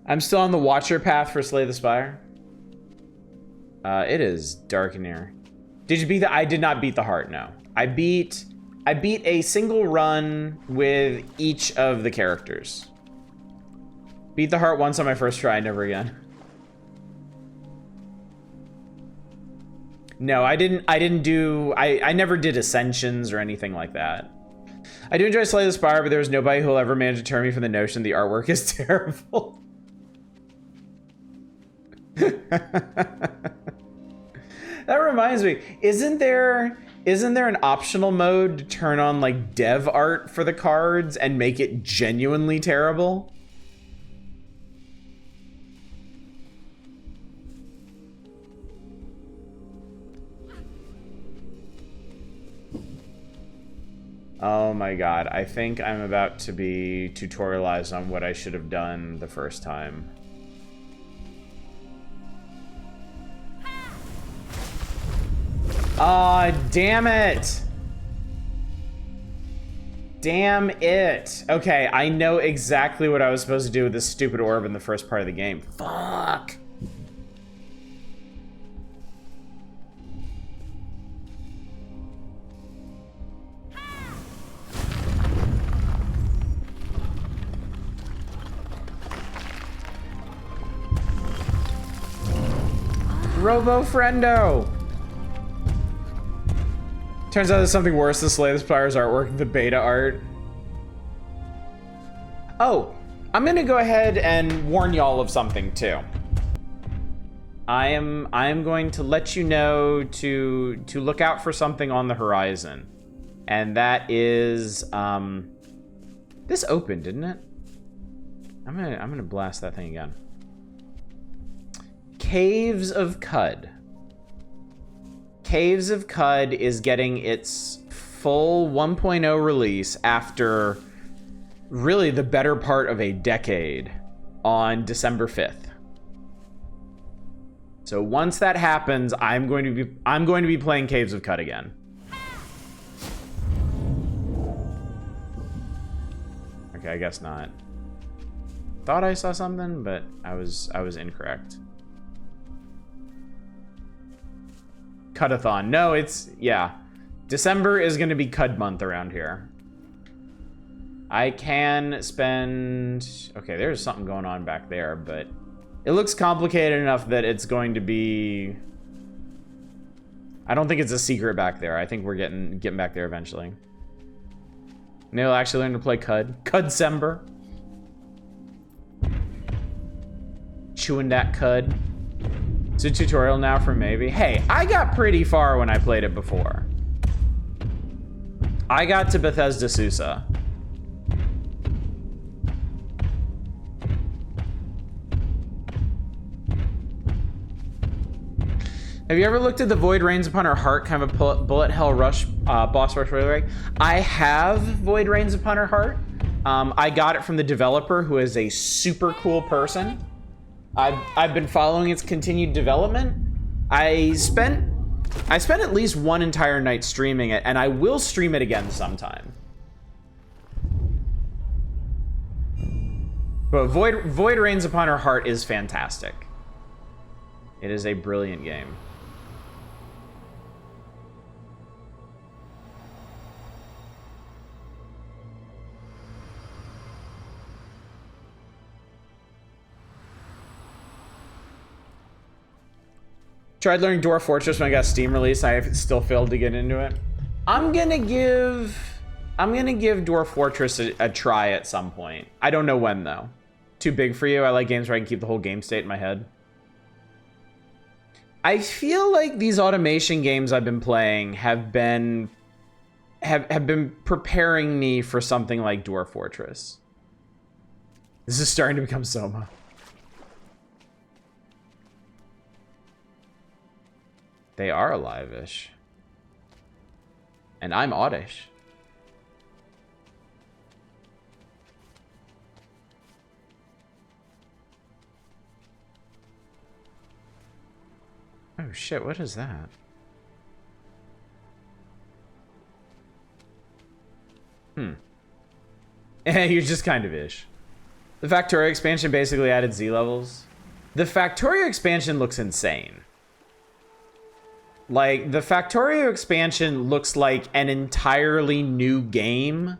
S1: I'm still on the Watcher path for Slay the Spire. It is dark in here. Did you beat the? I did not beat the heart. No, I beat a single run with each of the characters. Beat the heart once on my first try, never again. No, I never did Ascensions or anything like that. I do enjoy Slay the Spire, but there's nobody who'll ever manage to turn me from the notion the artwork is terrible. That reminds me, isn't there an optional mode to turn on like dev art for the cards and make it genuinely terrible? Oh my god, I think I'm about to be tutorialized on what I should have done the first time. Aw, damn it! Damn it! Okay, I know exactly what I was supposed to do with this stupid orb in the first part of the game. Fuck! Robo-friendo! Turns out there's something worse than Slay the Spire's artwork, the beta art. Oh, I'm gonna go ahead and warn y'all of something too. I am going to let you know to look out for something on the horizon. And that is this opened, didn't it? I'm gonna blast that thing again. Caves of Cud. Caves of Cud is getting its full 1.0 release after really the better part of a decade on December 5th. So once that happens, I'm going to be playing Caves of Cud again. Okay, I guess not. Thought I saw something, but I was incorrect. Cudathon. No, yeah. December is going to be Cud month around here. I can spend... Okay, there's something going on back there, but it looks complicated enough that it's going to be... I don't think it's a secret back there. I think we're getting back there eventually. Maybe I'll actually learn to play Cud. Cud-sember. Chewing that Cud. It's a tutorial now for maybe. Hey, I got pretty far when I played it before. I got to Bethesda Susa. Have you ever looked at the Void Rains Upon Her Heart kind of a bullet hell rush boss rush roguelike? I have Void Rains Upon Her Heart. I got it from the developer, who is a super cool person. I've been following its continued development. I spent at least one entire night streaming it, and I will stream it again sometime. But Void Rains Upon Her Heart is fantastic. It is a brilliant game. Tried learning Dwarf Fortress when I got Steam release. I still failed to get into it. I'm gonna give Dwarf Fortress a try at some point. I don't know when though. Too big for you? I like games where I can keep the whole game state in my head. I feel like these automation games I've been playing have been preparing me for something like Dwarf Fortress. This is starting to become Soma. They are alive-ish. And I'm oddish. Oh shit, what is that? You're just kind of ish. The Factorio expansion basically added Z levels. The Factorio expansion looks insane. Like, the Factorio expansion looks like an entirely new game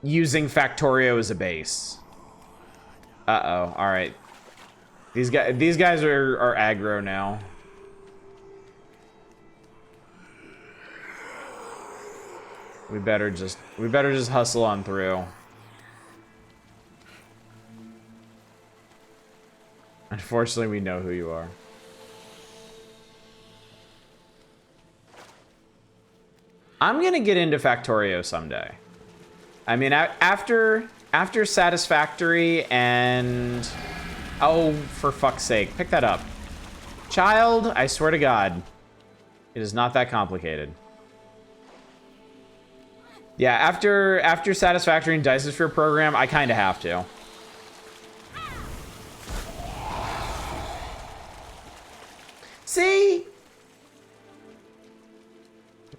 S1: using Factorio as a base. Uh-oh, alright. These guys are aggro now. We better just hustle on through. Unfortunately, we know who you are. I'm gonna get into Factorio someday. I mean, after Satisfactory and... Oh, for fuck's sake, pick that up. Child, I swear to God, it is not that complicated. Yeah, after Satisfactory and Dice-Sphere program, I kind of have to. See?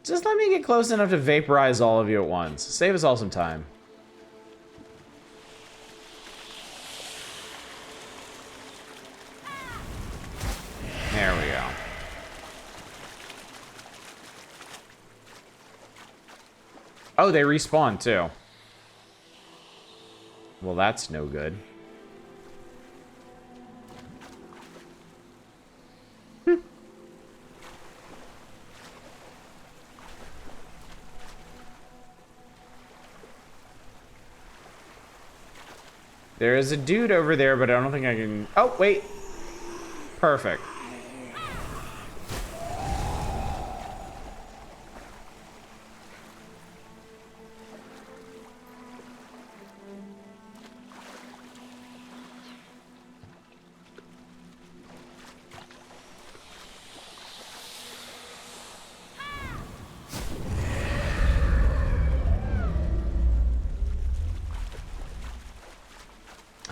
S1: Just let me get close enough to vaporize all of you at once. Save us all some time. There we go. Oh, they respawn too. Well, that's no good. There is a dude over there, but I don't think I can... Oh, wait. Perfect.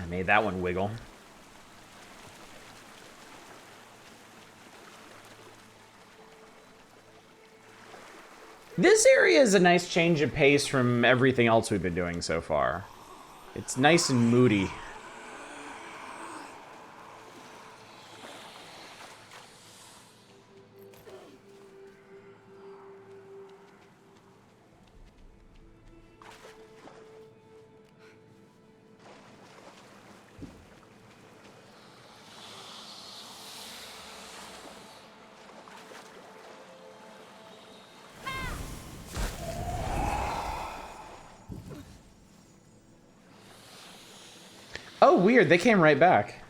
S1: Made that one wiggle. This area is a nice change of pace from everything else we've been doing so far. It's nice and moody. Oh, weird. They came right back.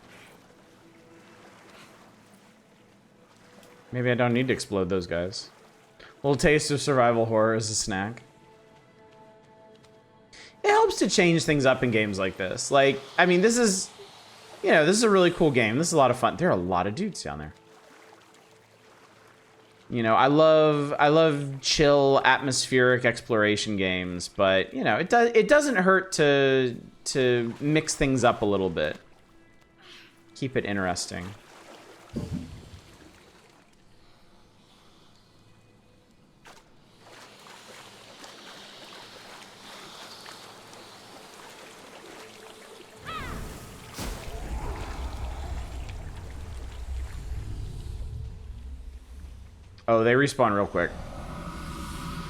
S1: Maybe I don't need to explode those guys. A little taste of survival horror as a snack. It helps to change things up in games like this. Like, I mean, this is, you know, this is a really cool game. This is a lot of fun. There are a lot of dudes down there. You know, I love chill, atmospheric exploration games, but you know, it doesn't hurt to mix things up a little bit. Keep it interesting. Oh, they respawn real quick.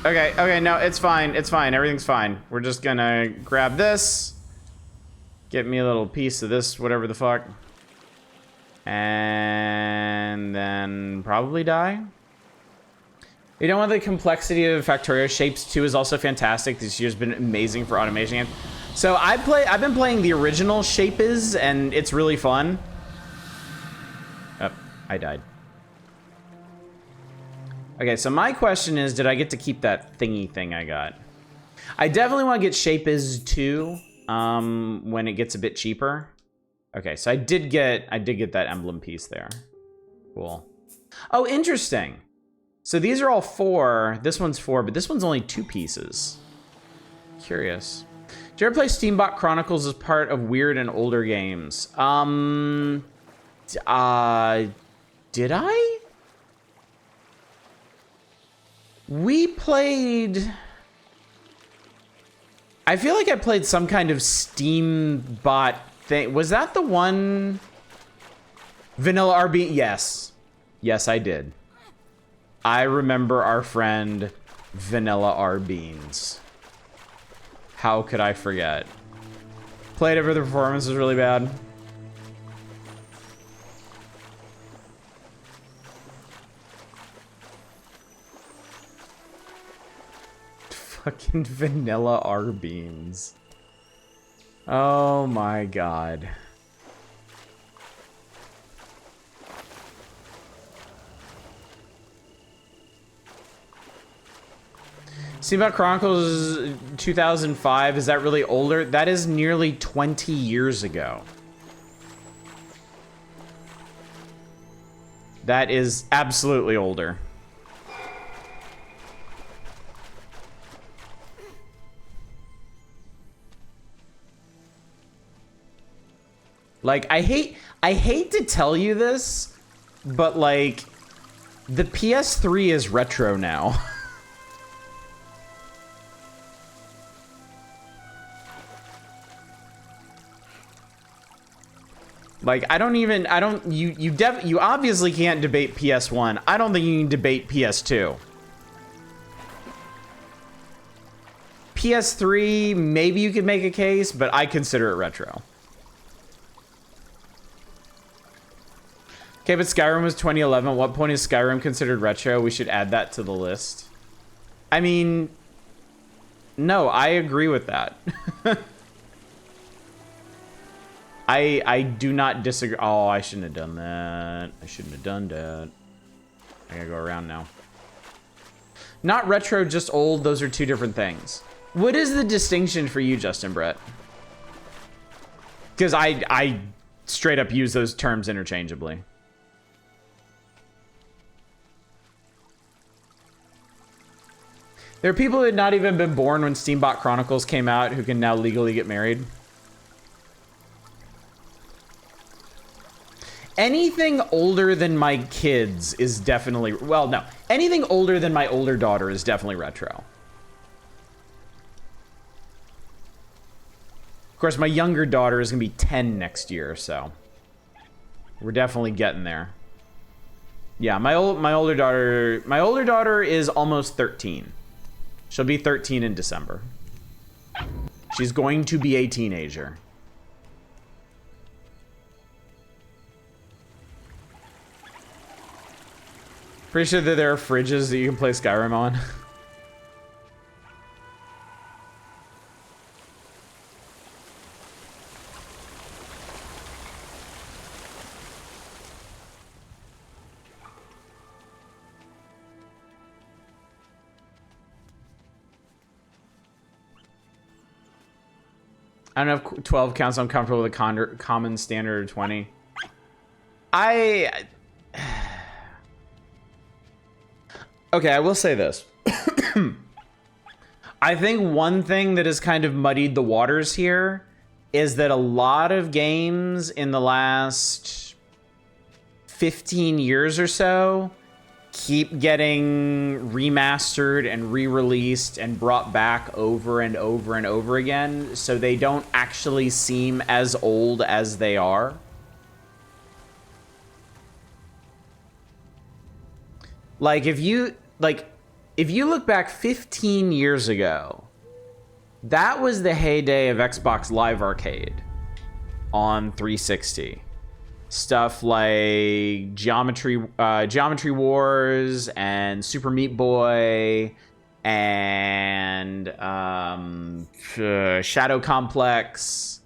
S1: Okay, no, it's fine, everything's fine. We're just gonna grab this. Get me a little piece of this, whatever the fuck. And and probably die. You know, the complexity of Factorio, Shapes 2 is also fantastic. This year's been amazing for automation. So I've been playing the original Shapes, and it's really fun. Oh, I died. Okay, so my question is, did I get to keep that thingy thing I got? I definitely want to get Shapes 2 when it gets a bit cheaper. Okay, so I did get that emblem piece there. Cool. Oh, interesting. So these are all 4. This one's 4, but this one's only 2 pieces. Curious. Did you ever play Steambot Chronicles as part of weird and older games? Did I? We played... I feel like I played some kind of Steambot thing. Was that the one? Vanilla RB? Yes. Yes, I did. I remember our friend Vanilla R Beans. How could I forget? Played it for the performance was really bad. Fucking Vanilla R Beans. Oh my god. Steambot Chronicles 2005, is that really older? That is nearly 20 years ago. That is absolutely older. Like, I hate to tell you this, but like, the PS3 is retro now. Like, you obviously can't debate PS1. I don't think you can debate PS2. PS3, maybe you could make a case, but I consider it retro. Okay, but Skyrim was 2011. At what point is Skyrim considered retro? We should add that to the list. I mean, no, I agree with that. I do not disagree. Oh, I shouldn't have done that. I shouldn't have done that. I gotta go around now. Not retro, just old. Those are 2 different things. What is the distinction for you, Justin Brett? Because I straight up use those terms interchangeably. There are people who had not even been born when Steambot Chronicles came out who can now legally get married. Anything older than my kids is definitely... Well, no. Anything older than my older daughter is definitely retro. Of course, my younger daughter is going to be 10 next year, so... We're definitely getting there. Yeah, my older daughter is almost 13. She'll be 13 in December. She's going to be a teenager. Pretty sure that there are fridges that you can play Skyrim on. I don't know if 12 counts. I'm comfortable with a common standard of 20. Okay, I will say this. I think one thing that has kind of muddied the waters here is that a lot of games in the last 15 years or so keep getting remastered and re-released and brought back over and over and over again, so they don't actually seem as old as they are. Like, if you look back 15 years ago, that was the heyday of Xbox Live Arcade on 360. Stuff like Geometry Wars and Super Meat Boy and Shadow Complex.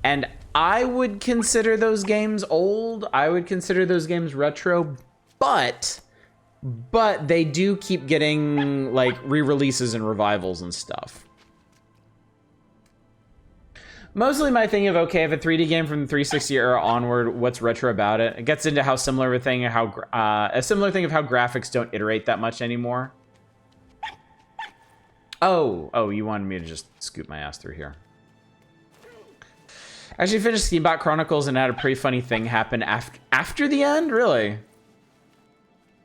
S1: And I would consider those games old. I would consider those games retro, but they do keep getting like re-releases and revivals and stuff. Mostly my thing of, okay, if a 3D game from the 360 era onward, what's retro about it? It gets into how similar a thing, a similar thing of how graphics don't iterate that much anymore. Oh, you wanted me to just scoop my ass through here. I actually finished Steambot Chronicles and had a pretty funny thing happen after the end, really.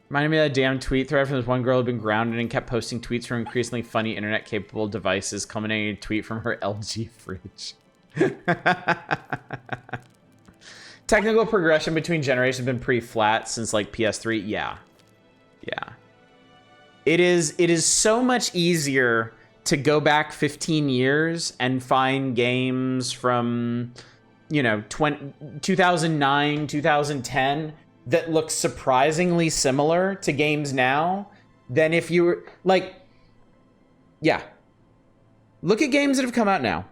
S1: Reminded me of that damn tweet thread from this one girl who had been grounded and kept posting tweets from increasingly funny internet-capable devices, culminating in a tweet from her LG fridge. Technical progression between generations has been pretty flat since like PS3. Yeah. It is so much easier to go back 15 years and find games from, you know, 2009, 2010 that look surprisingly similar to games now than if you were like, yeah. Look at games that have come out now.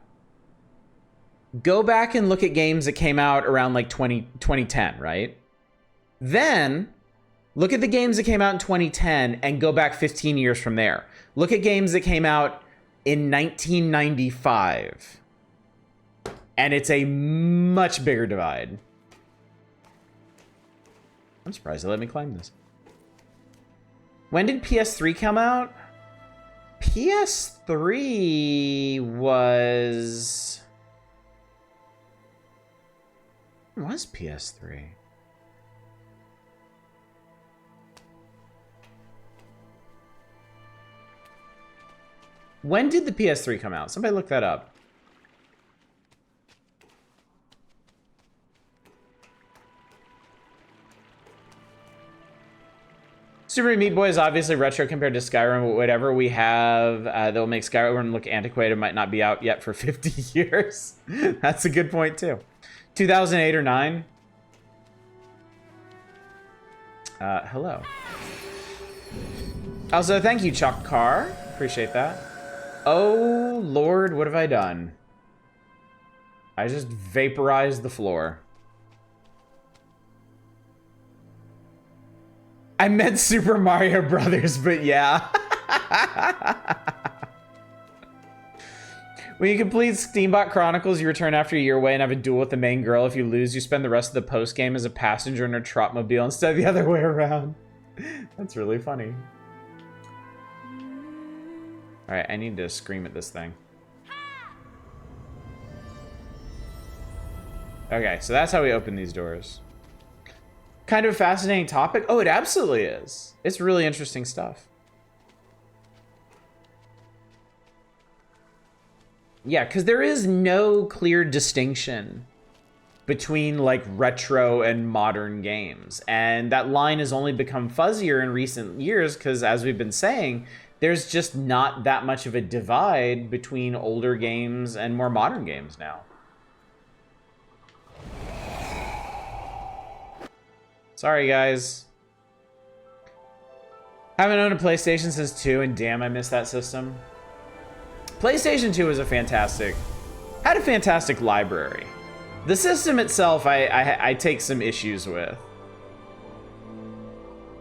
S1: Go back and look at games that came out around like 2010, right? Then look at the games that came out in 2010 and go back 15 years from there. Look at games that came out in 1995. And it's a much bigger divide. I'm surprised they let me climb this. When did PS3 come out? PS3 was... When was PS3? When did the PS3 come out? Somebody look that up. Super Meat Boy is obviously retro compared to Skyrim, but whatever we have that'll make Skyrim look antiquated might not be out yet for 50 years. That's a good point, too. 2008 or 9? Hello. Also, thank you, Chalk Car. Appreciate that. Oh, Lord, what have I done? I just vaporized the floor. I meant Super Mario Brothers, but yeah. When you complete Steambot Chronicles, you return after a year away and have a duel with the main girl. If you lose, you spend the rest of the post-game as a passenger in her Trotmobile instead of the other way around. That's really funny. Alright, I need to scream at this thing. Okay, so that's how we open these doors. Kind of a fascinating topic. Oh, it absolutely is. It's really interesting stuff. Yeah, because there is no clear distinction between like retro and modern games. And that line has only become fuzzier in recent years because, as we've been saying, there's just not that much of a divide between older games and more modern games now. Sorry, guys. Haven't owned a PlayStation since 2, and damn, I miss that system. PlayStation 2 was had a fantastic library. The system itself, I take some issues with.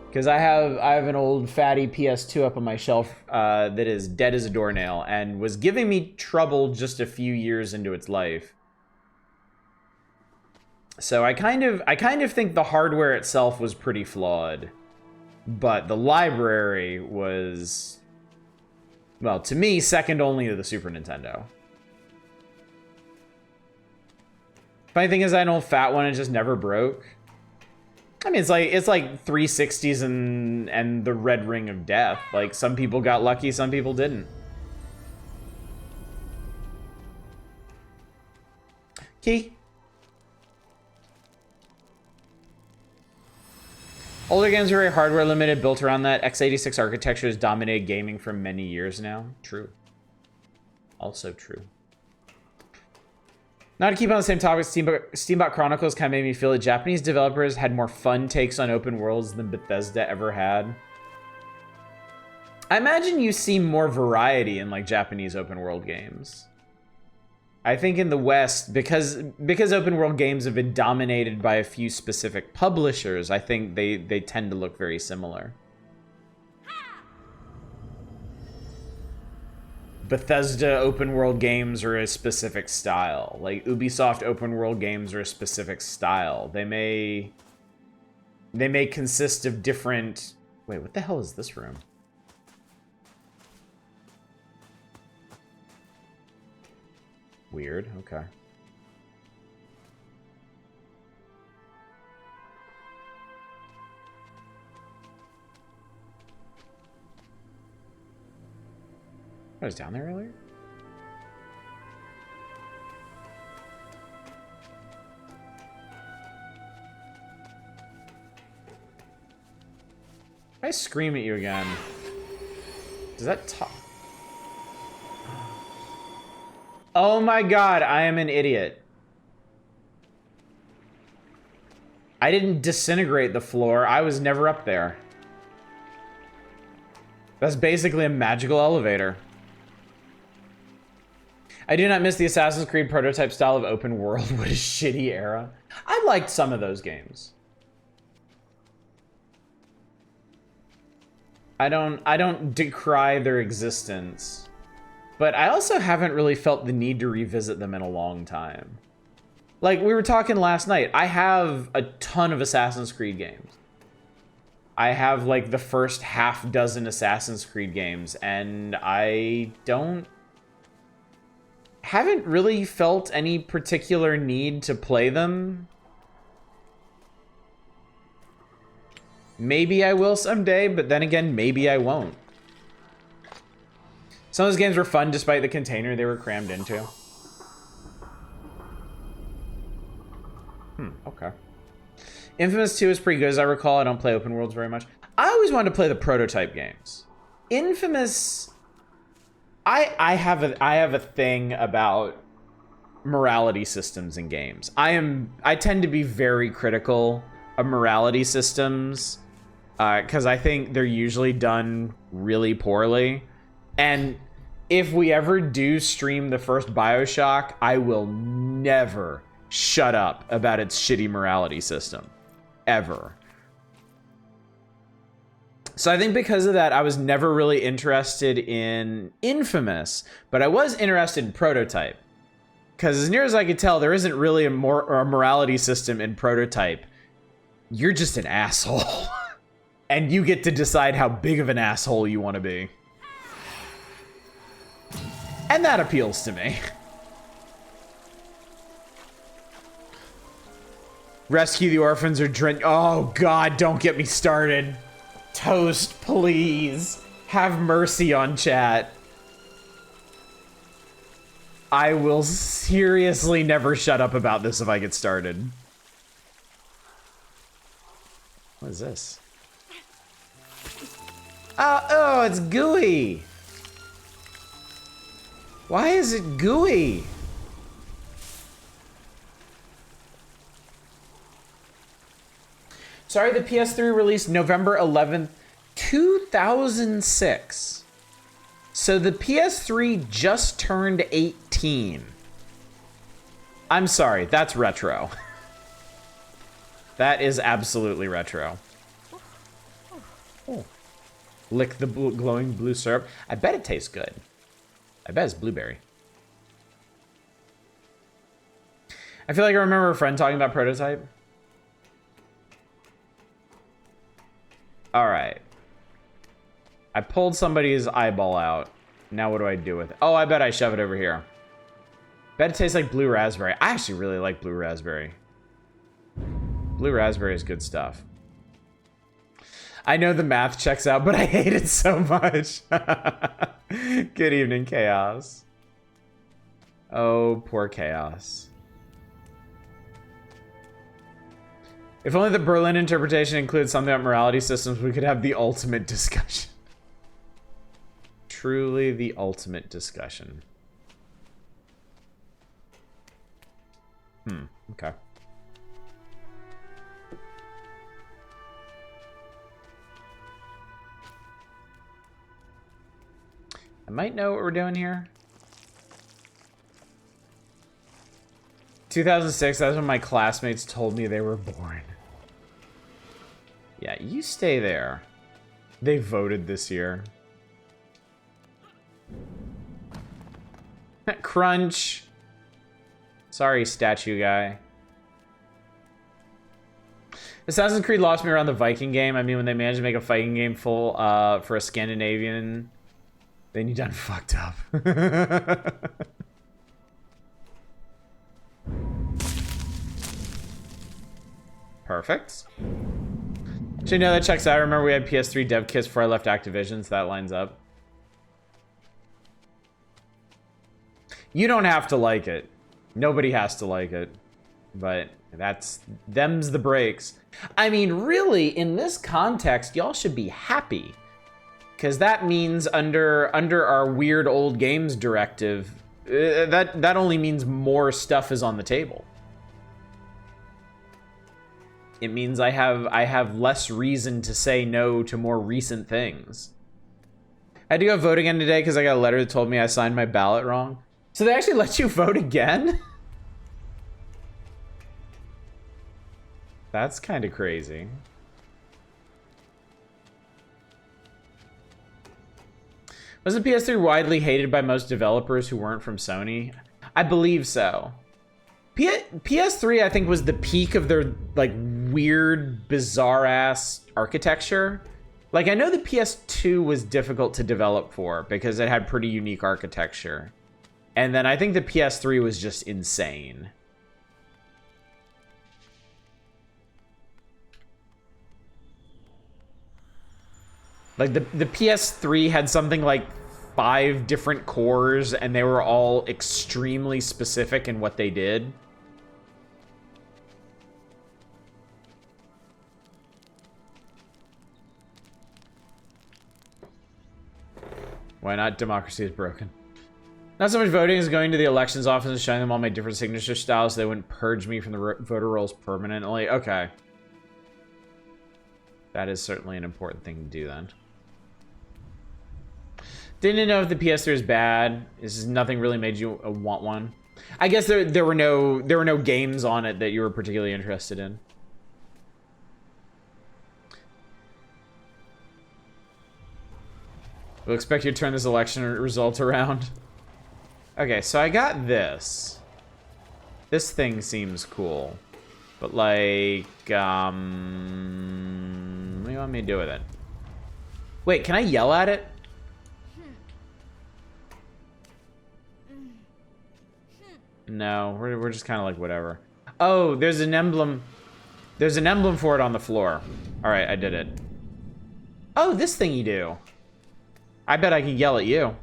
S1: Because I have an old fatty PS2 up on my shelf that is dead as a doornail and was giving me trouble just a few years into its life. So I kind of think the hardware itself was pretty flawed, but the library was, well, to me, second only to the Super Nintendo. Funny thing is, I had an old fat one and it just never broke. I mean, it's like 360s and the Red Ring of Death. Like, some people got lucky, some people didn't. Key. Older games are very hardware limited, built around that. x86 architecture has dominated gaming for many years now. True. Also true. Not to keep on the same topic, Steambot Chronicles kind of made me feel that Japanese developers had more fun takes on open worlds than Bethesda ever had. I imagine you see more variety in like Japanese open world games. I think in the West, because open world games have been dominated by a few specific publishers, I think they tend to look very similar. Bethesda open world games are a specific style. Like Ubisoft open world games are a specific style. They may consist of different... Wait, what the hell is this room? Weird, okay. I was down there earlier? If I scream at you again, does that talk? Oh my god, I am an idiot. I didn't disintegrate the floor. I was never up there. That's basically a magical elevator. I do not miss the Assassin's Creed prototype style of open world. What a shitty era. I liked some of those games. I don't decry their existence. But I also haven't really felt the need to revisit them in a long time. Like, we were talking last night. I have a ton of Assassin's Creed games. I have, like, the first half dozen Assassin's Creed games, and I haven't really felt any particular need to play them. Maybe I will someday, but then again, maybe I won't. Some of those games were fun despite the container they were crammed into. Okay. Infamous 2 is pretty good, as I recall. I don't play open worlds very much. I always wanted to play the prototype games. Infamous... I have a thing about morality systems in games. I tend to be very critical of morality systems, because I think they're usually done really poorly. And if we ever do stream the first BioShock, I will never shut up about its shitty morality system. Ever. So I think because of that, I was never really interested in Infamous, but I was interested in Prototype. Because as near as I could tell, there isn't really a morality system in Prototype. You're just an asshole. And you get to decide how big of an asshole you want to be. And that appeals to me. Rescue the orphans or drink. Oh god, don't get me started. Toast, please. Have mercy on chat. I will seriously never shut up about this if I get started. What is this? Oh, it's gooey. Why is it gooey? Sorry, the PS3 released November 11th, 2006. So the PS3 just turned 18. I'm sorry, that's retro. That is absolutely retro. Oh. Lick the glowing blue syrup. I bet it tastes good. I bet it's blueberry. I feel like I remember a friend talking about Prototype. All right. I pulled somebody's eyeball out. Now what do I do with it? Oh, I bet I shove it over here. Bet it tastes like blue raspberry. I actually really like blue raspberry. Blue raspberry is good stuff. I know the math checks out, but I hate it so much. Good evening, Chaos. Oh, poor Chaos. If only the Berlin interpretation includes something about morality systems, we could have the ultimate discussion. Truly the ultimate discussion. Okay. I might know what we're doing here. 2006, that's when my classmates told me they were born. Yeah, you stay there. They voted this year. Crunch. Sorry, statue guy. Assassin's Creed lost me around the Viking game. I mean, when they managed to make a fighting game full for a Scandinavian, then you done fucked up. Perfect. Actually, no, that checks out. I remember we had PS3 dev kits before I left Activision, so that lines up. You don't have to like it. Nobody has to like it. But them's the breaks. I mean, really, in this context, y'all should be happy. Because that means under our weird old games directive, that only means more stuff is on the table. It means I have less reason to say no to more recent things. I had to go vote again today because I got a letter that told me I signed my ballot wrong. So they actually let you vote again? That's kind of crazy. Was the PS3 widely hated by most developers who weren't from Sony? I believe so. PS3, I think, was the peak of their, like, weird, bizarre-ass architecture. Like, I know the PS2 was difficult to develop for because it had pretty unique architecture. And then I think the PS3 was just insane. Like, the PS3 had something like 5 different cores, and they were all extremely specific in what they did. Why not? Democracy is broken. Not so much voting as going to the elections office and showing them all my different signature styles so they wouldn't purge me from the voter rolls permanently. Okay. That is certainly an important thing to do then. Didn't know if the PS3 is bad. This is nothing really made you want one. I guess there were no games on it that you were particularly interested in. We'll expect you to turn this election result around. Okay, so I got this. This thing seems cool. But like, what do you want me to do with it? Wait, can I yell at it? No, we're just kind of like whatever. Oh, there's an emblem. There's an emblem for it on the floor. All right, I did it. Oh, this thing you do. I bet I can yell at you.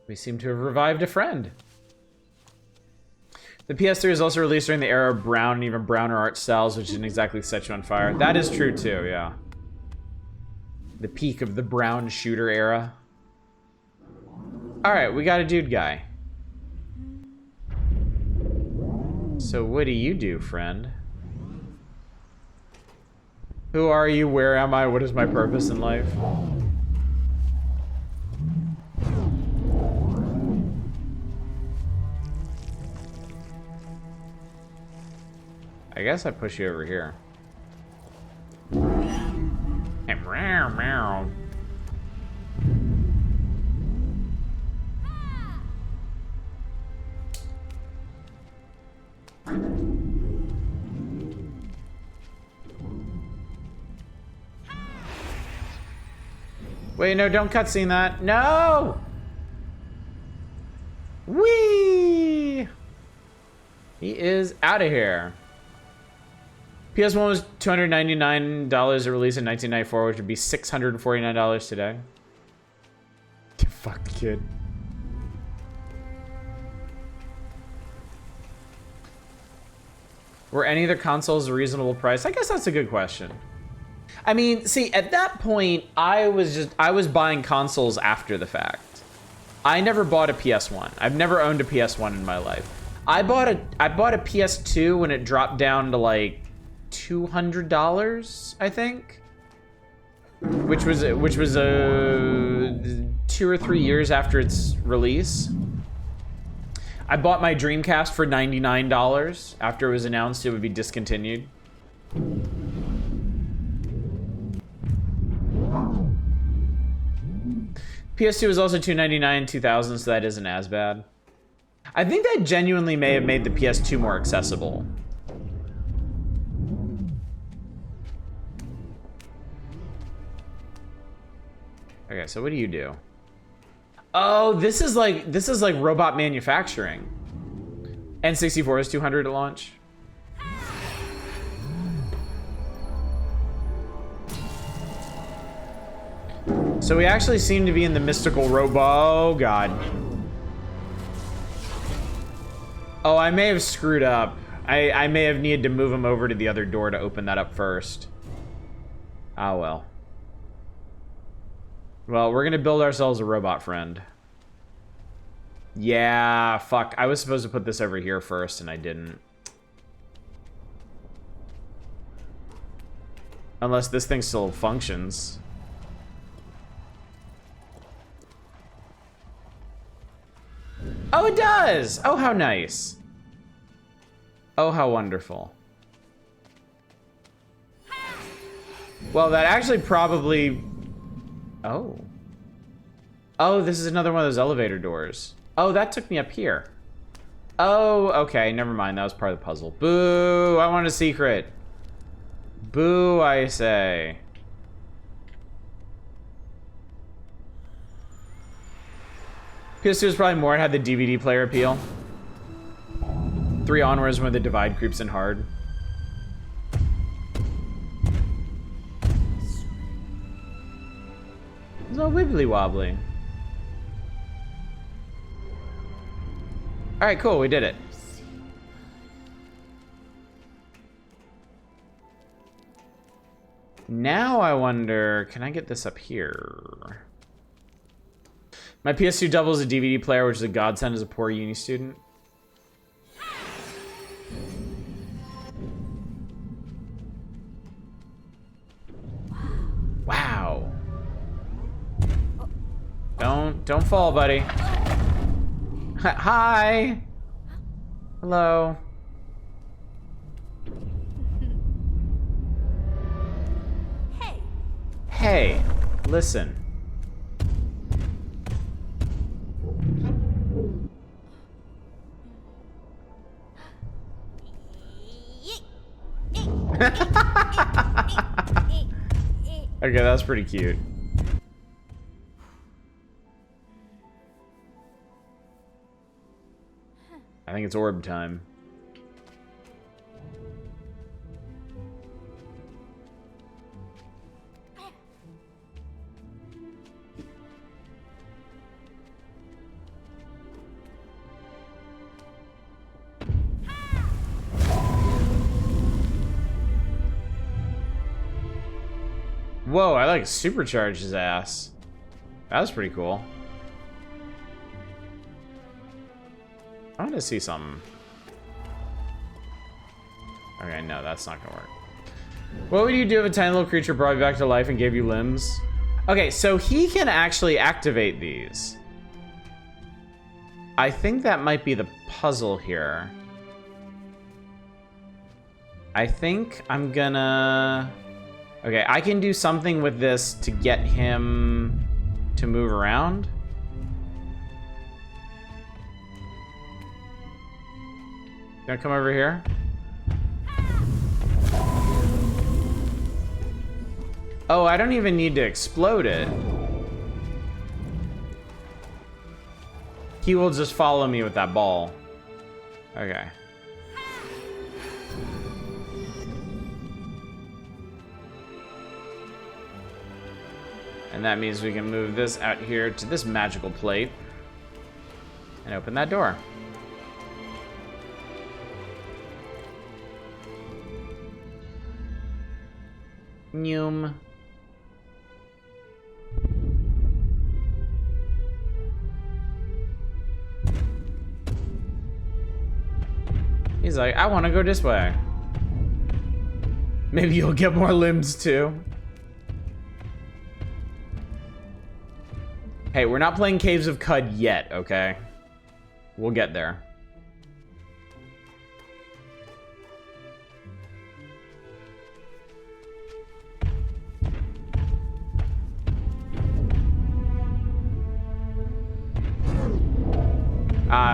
S1: We seem to have revived a friend. The PS3 was also released during the era of brown and even browner art styles, which didn't exactly set you on fire. That is true too, yeah. The peak of the brown shooter era. Alright, we got a dude guy. So what do you do, friend? Who are you? Where am I? What is my purpose in life? I guess I push you over here. Meow, meow. Wait, no, don't cutscene that. No! Whee! He is out of here. PS1 was $299 at release in 1994, which would be $649 today. You fucked kid. Were any of the consoles a reasonable price? I guess that's a good question. I mean, see, at that point, I was buying consoles after the fact. I never bought a PS1. I've never owned a PS1 in my life. I bought a PS2 when it dropped down to like $200, I think. Which was 2 or 3 years after its release. I bought my Dreamcast for $99 after it was announced it would be discontinued. PS2 was also $299 in 2000, so that isn't as bad. I think that genuinely may have made the PS2 more accessible. Okay, so what do you do? Oh, this is like robot manufacturing. N64 is 200 at launch. So we actually seem to be in the mystical robot. Oh god. Oh, I may have screwed up. I may have needed to move him over to the other door to open that up first. Ah, well. Well, we're gonna build ourselves a robot friend. Yeah, fuck. I was supposed to put this over here first, and I didn't. Unless this thing still functions. Oh, it does! Oh, how nice. Oh, how wonderful. Well, that actually probably... Oh. Oh, this is another one of those elevator doors. Oh, that took me up here. Oh, okay, never mind. That was part of the puzzle. Boo! I want a secret. Boo, I say. PS2 was probably more. It had the DVD player appeal. 3 onwards when the divide creeps in hard. It's all wibbly wobbly. Alright, cool, we did it. Now I wonder, can I get this up here? My PS2 doubles a DVD player, which is a godsend as a poor uni student. Wow. Don't fall, buddy. Hi. Hello. Hey, listen. Okay, that's pretty cute. I think it's orb time. Whoa, I like supercharged his ass. That was pretty cool. I want to see something. Okay, no, that's not gonna work. What would you do if a tiny little creature brought you back to life and gave you limbs? Okay, so he can actually activate these. I think that might be the puzzle here. I think I'm gonna... Okay, I can do something with this to get him to move around. Gonna come over here. Oh, I don't even need to explode it. He will just follow me with that ball. Okay. And that means we can move this out here to this magical plate and open that door. Noom. He's like, I want to go this way. Maybe you'll get more limbs too. Hey, we're not playing Caves of Cud yet, okay? We'll get there.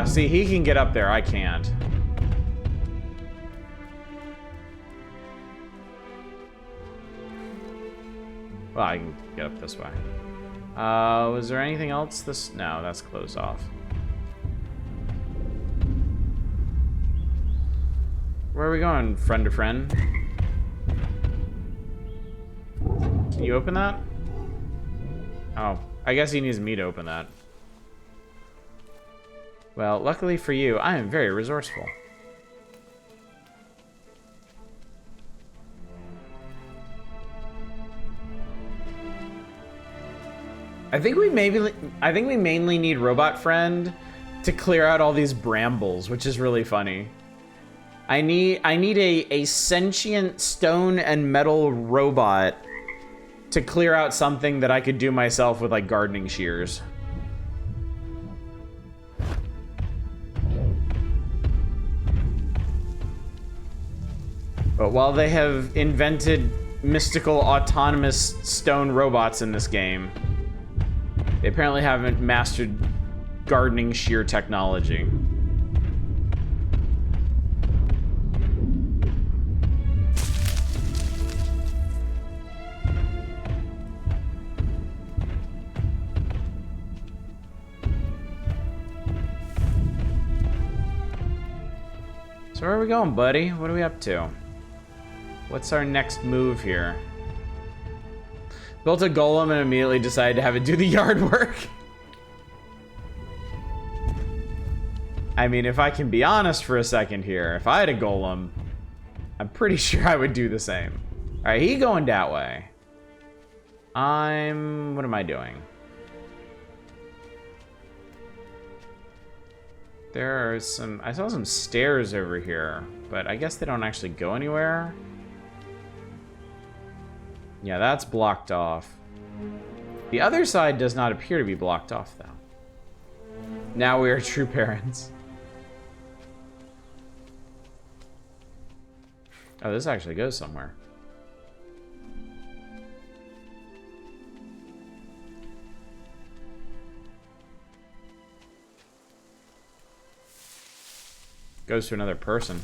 S1: See, he can get up there, I can't. Well, I can get up this way. Was there anything else? No, that's closed off. Where are we going, friend to friend? Can you open that? Oh, I guess he needs me to open that. Well, luckily for you, I am very resourceful. I think we mainly need Robot Friend to clear out all these brambles, which is really funny. I need a sentient stone and metal robot to clear out something that I could do myself with like gardening shears. But while they have invented mystical autonomous stone robots in this game, they apparently haven't mastered gardening shear technology. So where are we going, buddy? What are we up to? What's our next move here? Built a golem and immediately decided to have it do the yard work. I mean, if I can be honest for a second here, if I had a golem, I'm pretty sure I would do the same. All right, he going that way. What am I doing? There are I saw some stairs over here, but I guess they don't actually go anywhere. Yeah, that's blocked off. The other side does not appear to be blocked off, though. Now we are true parents. Oh, this actually goes somewhere. Goes to another person.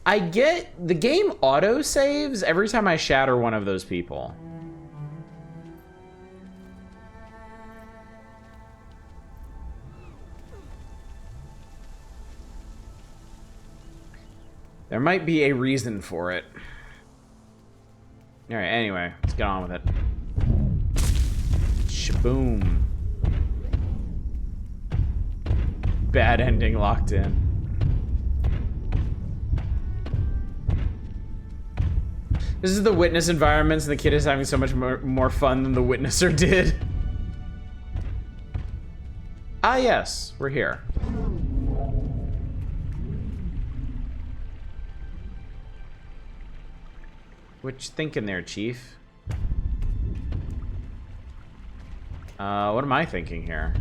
S1: I get the game auto saves every time I shatter one of those people. There might be a reason for it. All right, anyway, let's get on with it. Shaboom. Bad ending locked in. This is the witness environments, and the kid is having so much more fun than the witnesser did. Ah, yes, we're here. What you thinking there, Chief? What am I thinking here?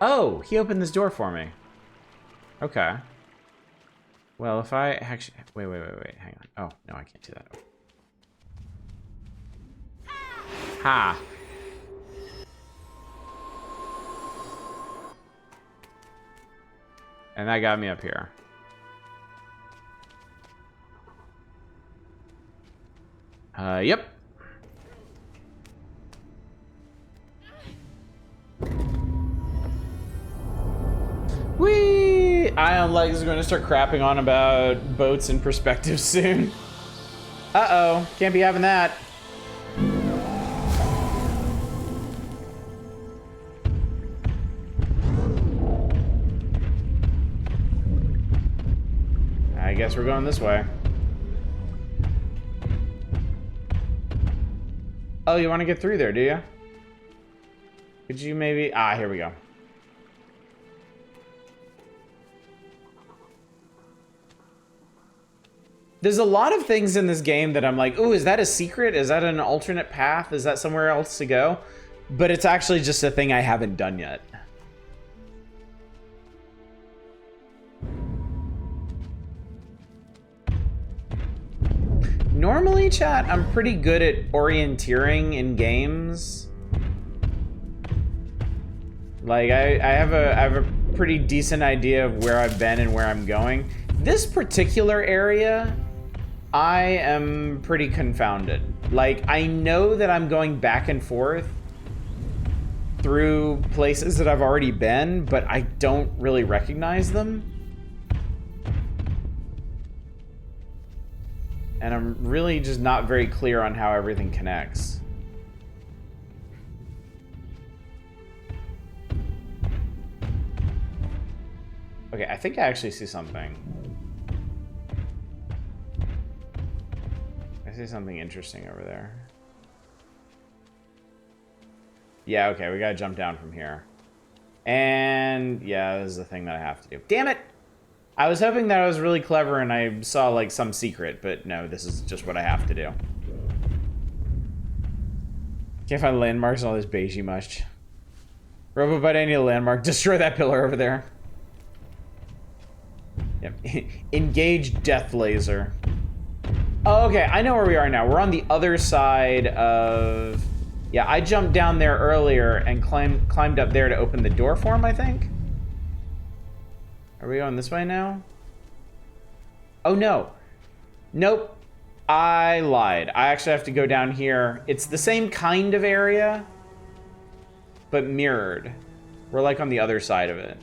S1: Oh, he opened this door for me. Okay. Well, if I actually... Wait, hang on. Oh, no, I can't do that. Ha! And that got me up here. Yep. Whee! Ion Leg is going to start crapping on about boats in perspective soon. Uh-oh, can't be having that. I guess we're going this way. Oh, you want to get through there, do you? Could you maybe... Ah, here we go. There's a lot of things in this game that I'm like, ooh, is that a secret? Is that an alternate path? Is that somewhere else to go? But it's actually just a thing I haven't done yet. Normally, chat, I'm pretty good at orienteering in games. Like, I have a pretty decent idea of where I've been and where I'm going. This particular area, I am pretty confounded. Like, I know that I'm going back and forth through places that I've already been, but I don't really recognize them. And I'm really just not very clear on how everything connects. Okay, I think I actually see something. I see something interesting over there. Yeah, okay, we gotta jump down from here. And yeah, this is the thing that I have to do. Damn it! I was hoping that I was really clever and I saw like some secret, but no, this is just what I have to do. Can't find landmarks and all this beigey mush. Robobot, I need a landmark. Destroy that pillar over there. Yep. Engage death laser. Oh, okay, I know where we are now. We're on the other side of... Yeah, I jumped down there earlier and climbed up there to open the door for him, I think. Are we going this way now? Oh, no. Nope. I lied. I actually have to go down here. It's the same kind of area, but mirrored. We're like on the other side of it.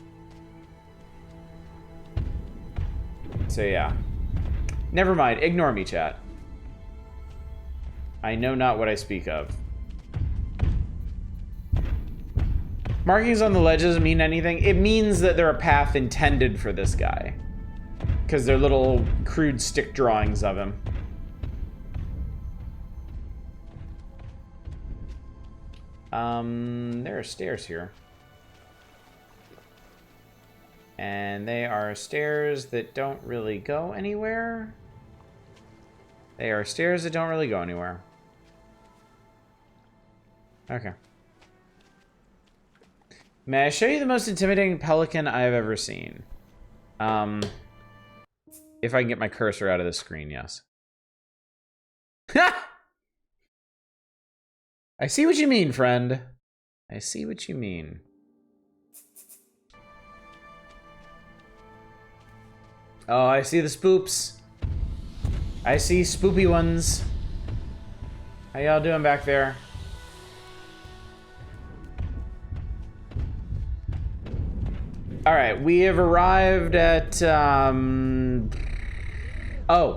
S1: So yeah. Never mind. Ignore me, chat. I know not what I speak of. Markings on the ledge doesn't mean anything. It means that they're a path intended for this guy. Because they're little crude stick drawings of him. There are stairs here. And they are stairs that don't really go anywhere. They are stairs that don't really go anywhere. Okay. May I show you the most intimidating pelican I have ever seen? If I can get my cursor out of the screen, yes. Ha! I see what you mean, friend. I see what you mean. Oh, I see the spoops. I see spoopy ones. How y'all doing back there? All right, we have arrived at, oh,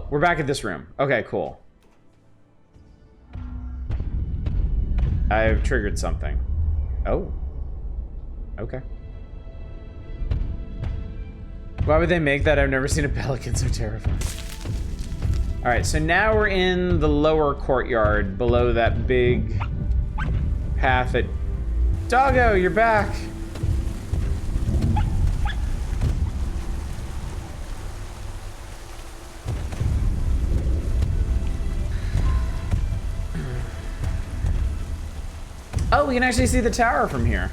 S1: we're back at this room. Okay, cool. I've triggered something. Oh. Okay. Why would they make that? I've never seen a pelican so terrifying. All right, so now we're in the lower courtyard below that big path at... Doggo, you're back. Oh, we can actually see the tower from here.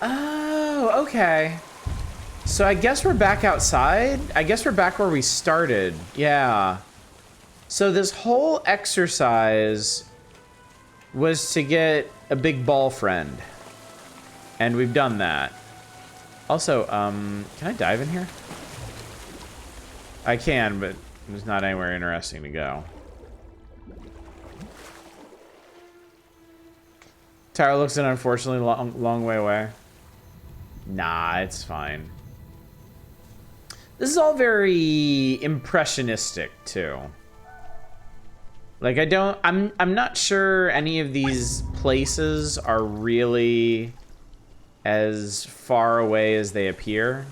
S1: Oh, okay. So I guess we're back outside. I guess we're back where we started. Yeah. So this whole exercise was to get a big ball friend. And we've done that. Also, can I dive in here? I can, but there's not anywhere interesting to go. Tower looks an unfortunately long way away. Nah, it's fine. This is all very impressionistic too. Like I'm not sure any of these places are really as far away as they appear.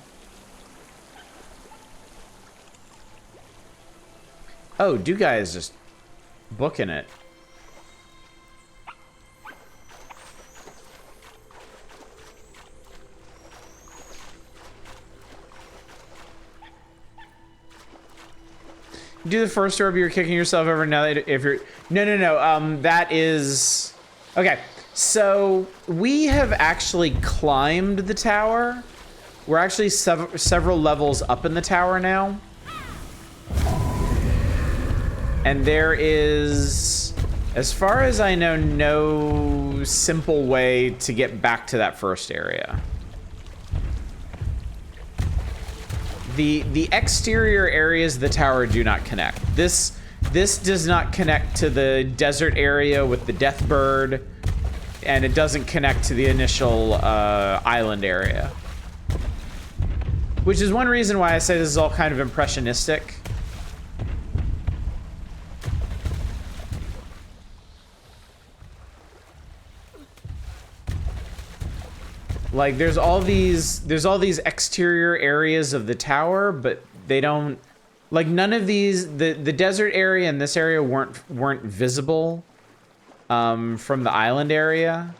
S1: Oh, Dugai is just booking it. Do the first orb, you're kicking yourself over now that if you're... No. That is... Okay, so we have actually climbed the tower. We're actually several levels up in the tower now. And there is, as far as I know, no simple way to get back to that first area. The exterior areas of the tower do not connect. This does not connect to the desert area with the death bird, and it doesn't connect to the initial island area. Which is one reason why I say this is all kind of impressionistic. Like there's all these exterior areas of the tower, but they don't, like none of these, the desert area and this area weren't visible from the island area.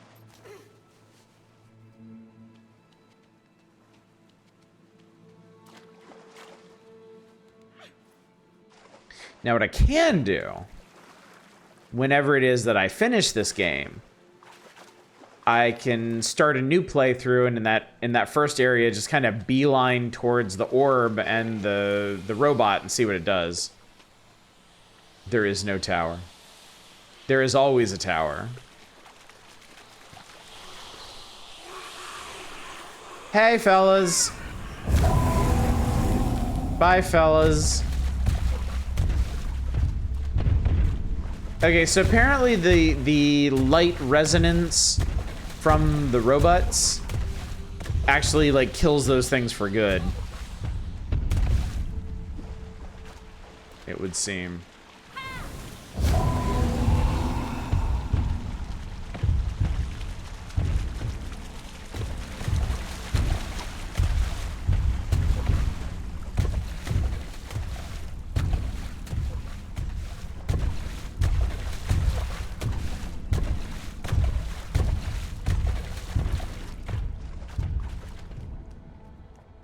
S1: Now what I can do, whenever it is that I finish this game, I can start a new playthrough, and in that first area, just kind of beeline towards the orb and the robot and see what it does. There is no tower. There is always a tower. Hey, fellas. Bye, fellas. Okay, so apparently the light resonance from the robots actually like kills those things for good. It would seem.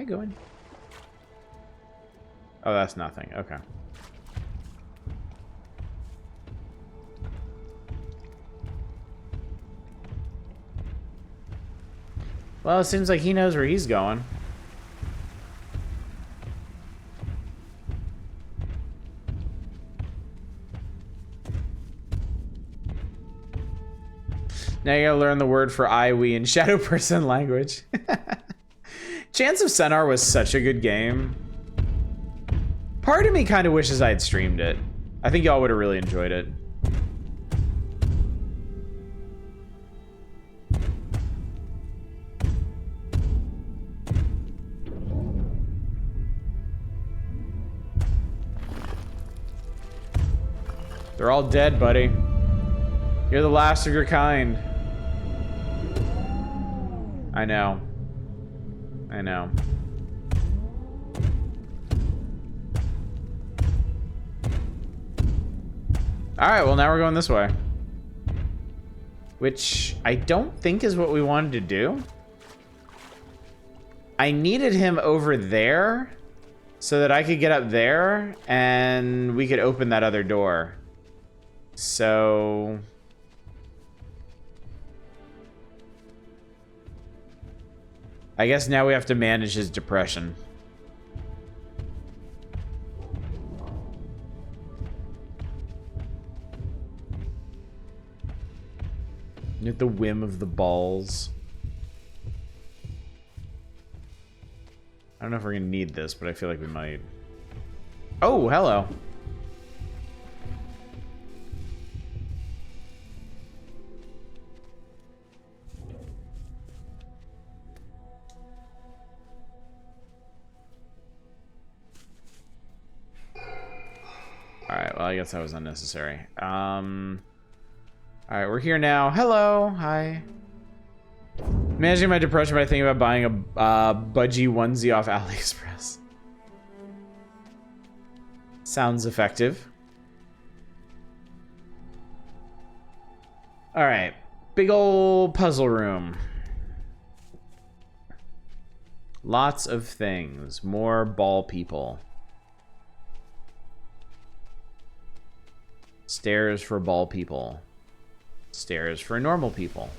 S1: Going? Oh, that's nothing. Okay. Well, it seems like he knows where he's going. Now you gotta learn the word for I, we, and shadow person language. Chance of Senar was such a good game. Part of me kind of wishes I had streamed it. I think y'all would have really enjoyed it. They're all dead, buddy. You're the last of your kind. I know. I know. Alright, well now we're going this way. Which I don't think is what we wanted to do. I needed him over there so that I could get up there and we could open that other door. So... I guess now we have to manage his depression. At the whim of the balls. I don't know if we're gonna need this, but I feel like we might. Oh, hello. I guess that was unnecessary. All right, we're here now. Hello, hi. Managing my depression by thinking about buying a budgie onesie off AliExpress. Sounds effective. All right, big old puzzle room. Lots of things. More ball people. Stairs for ball people. Stairs for normal people.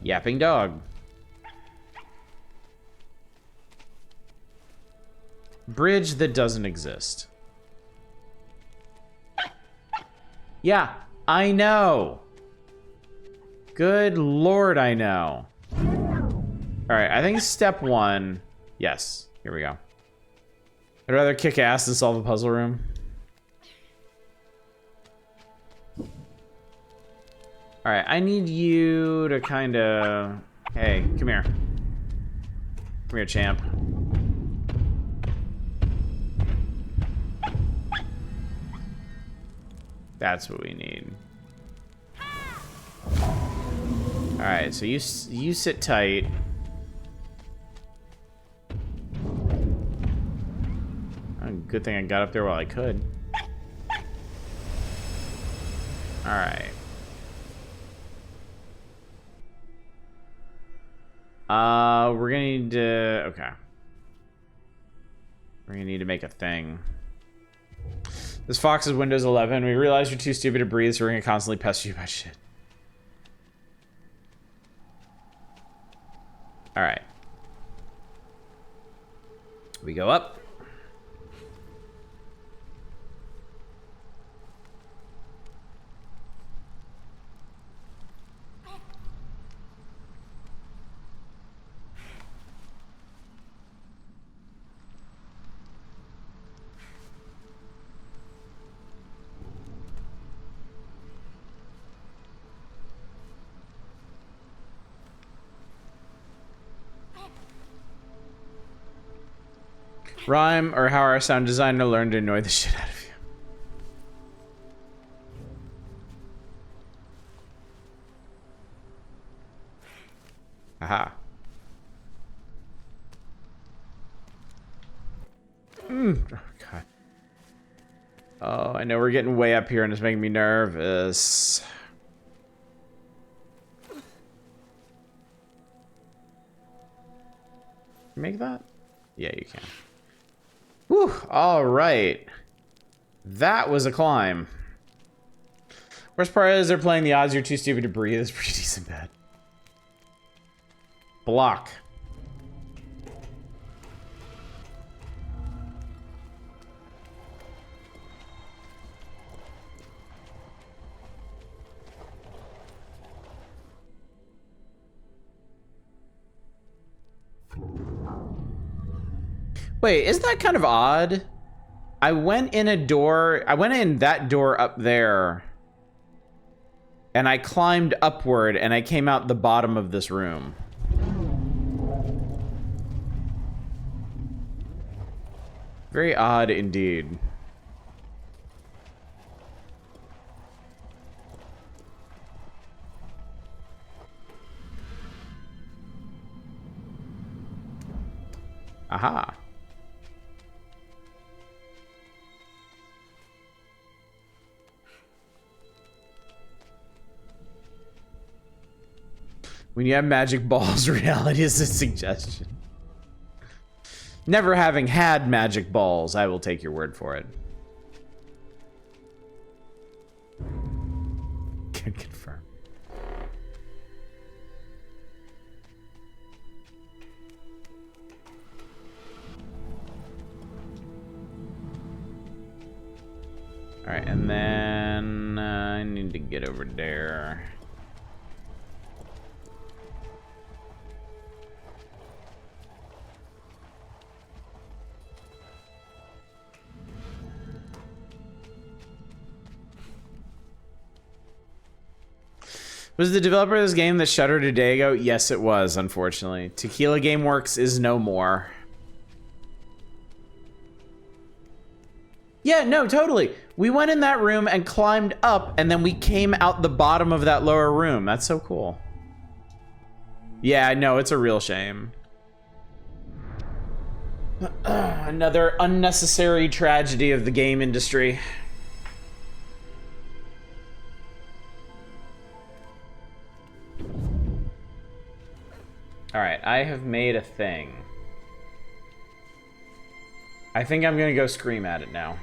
S1: Yapping dog. Bridge that doesn't exist. Yeah, I know. Good Lord, I know. All right, I think step one. Yes, here we go. I'd rather kick ass than solve a puzzle room. All right, I need you to kind of... Hey, come here. Come here, champ. That's what we need. All right, so you sit tight. Good thing I got up there while I could. All right. We're gonna need to... Okay. We're gonna need to make a thing. This Fox is Windows 11. We realize you're too stupid to breathe, so we're gonna constantly pester you about shit. All right. We go up. RiME, or how our sound designer learned to annoy the shit out of you. Aha. Oh, God. Oh, I know we're getting way up here and it's making me nervous. Make that? Yeah, you can. Whew, all right. That was a climb. Worst part is they're playing the odds you're too stupid to breathe. It's pretty decent bet. Block. Wait, isn't that kind of odd? I went in that door up there, and I climbed upward, and I came out the bottom of this room. Very odd indeed. Aha. When you have magic balls, reality is a suggestion. Never having had magic balls, I will take your word for it. Can confirm. All right, and then I need to get over there. Was the developer of this game that shuttered a day ago? Yes, it was, unfortunately. Tequila Gameworks is no more. Yeah, no, totally. We went in that room and climbed up, and then we came out the bottom of that lower room. That's so cool. Yeah, no, it's a real shame. Another unnecessary tragedy of the game industry. All right, I have made a thing. I think I'm gonna go scream at it now.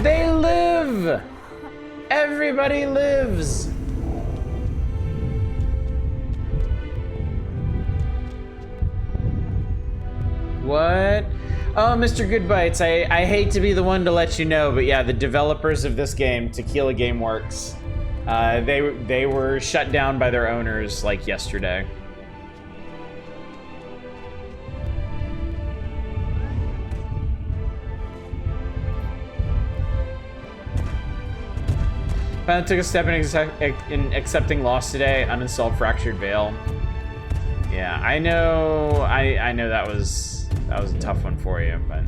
S1: They live! Everybody lives! What? Oh, Mr. Goodbites, I hate to be the one to let you know, but yeah, the developers of this game, Tequila Gameworks, they were shut down by their owners, like, yesterday. Finally took a step in accepting loss today. Uninstalled Fractured Veil. Yeah, I know. I know that was a tough one for you, but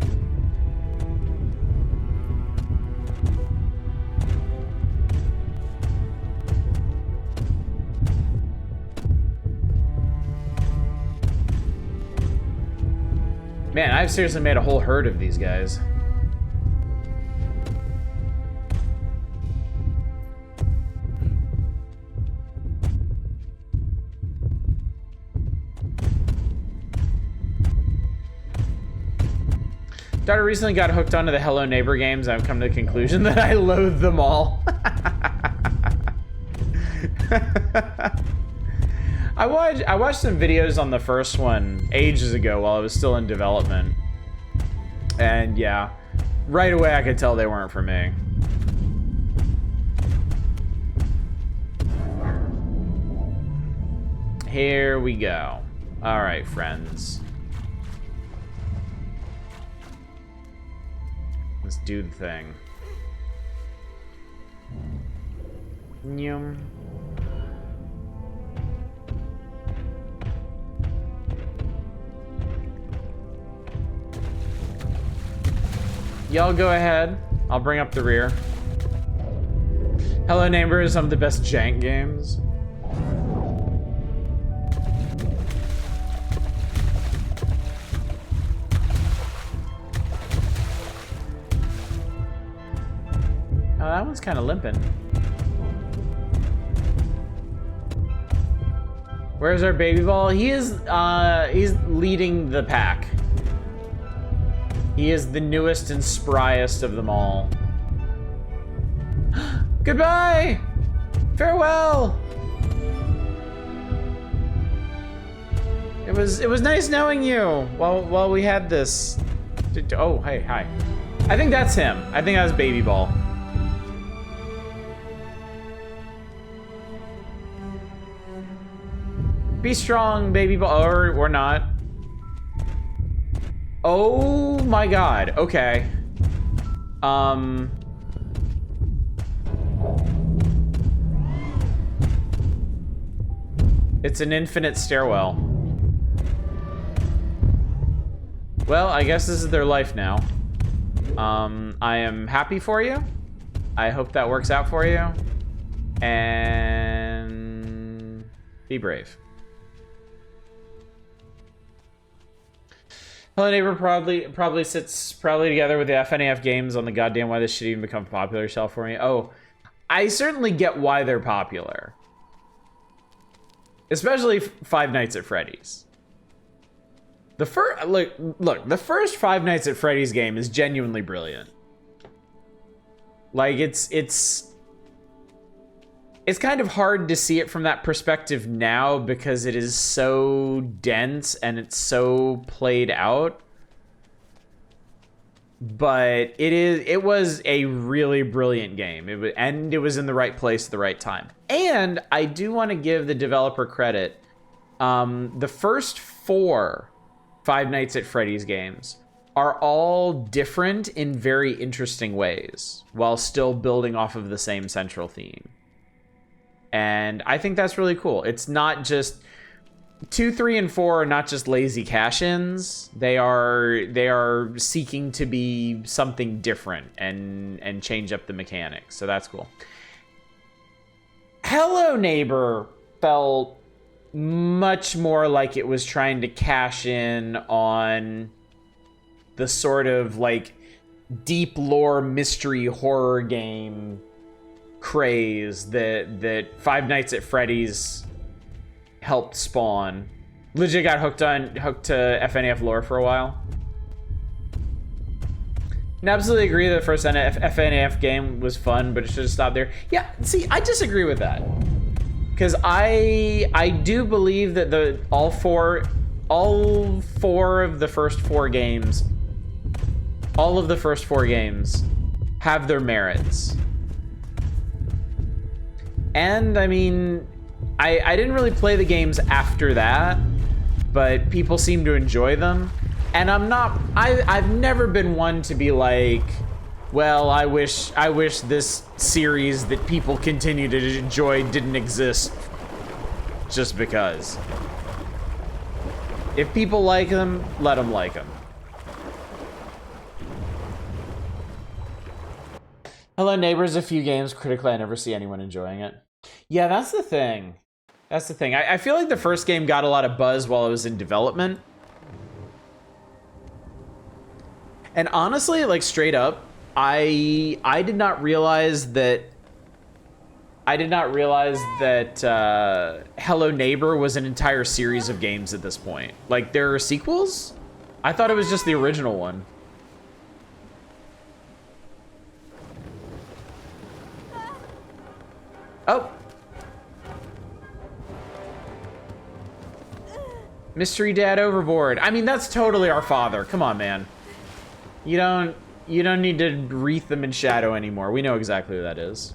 S1: man, I've seriously made a whole herd of these guys. Daughter recently got hooked onto the Hello Neighbor games. I've come to the conclusion that I loathe them all. I watched some videos on the first one ages ago while it was still in development. And yeah, right away I could tell they weren't for me. Here we go. All right, friends. Let's do the thing. Nyum. Y'all go ahead. I'll bring up the rear. Hello Neighbor is some of the best jank games. Oh, that one's kind of limping. Where's our baby ball? He's leading the pack. He is the newest and spryest of them all. Goodbye! Farewell! It was nice knowing you while we had this. Oh, hey, hi. I think that's him. I think that was Baby Ball. Be strong, Baby Ball, or not. Oh my god, okay. It's an infinite stairwell. Well, I guess this is their life now. I am happy for you. I hope that works out for you. And be brave. Hello Neighbor probably sits proudly together with the FNAF games on the goddamn why this should even become popular shelf for me. Oh, I certainly get why they're popular. Especially Five Nights at Freddy's. The first look, the first Five Nights at Freddy's game is genuinely brilliant. Like it's kind of hard to see it from that perspective now because it is so dense and it's so played out. But it was a really brilliant game. It was in the right place at the right time. And I do want to give the developer credit. The first 4 Five Nights at Freddy's games are all different in very interesting ways while still building off of the same central theme. And I think that's really cool. It's not just 2, 3, and 4 are not just lazy cash-ins. They are seeking to be something different and change up the mechanics. So that's cool. Hello Neighbor felt much more like it was trying to cash in on the sort of like deep lore mystery horror game craze that Five Nights at Freddy's helped spawn. Legit got hooked to FNAF lore for a while. And absolutely agree that the first FNAF game was fun, but it should have stopped there. Yeah, see, I disagree with that. Because I do believe that all four of the first 4 games, all of the first 4 games have their merits. And I mean, I didn't really play the games after that, but people seem to enjoy them. And I've never been one to be like, well, I wish this series that people continue to enjoy didn't exist just because. If people like them, let them like them. Hello Neighbors, a few games. Critically, I never see anyone enjoying it. Yeah, that's the thing. That's the thing. I feel like the first game got a lot of buzz while it was in development. And honestly, like straight up, I did not realize that Hello Neighbor was an entire series of games at this point. Like, there are sequels? I thought it was just the original one. Oh. Mystery Dad overboard. I mean, that's totally our father. Come on, man. You don't need to wreath them in shadow anymore. We know exactly who that is.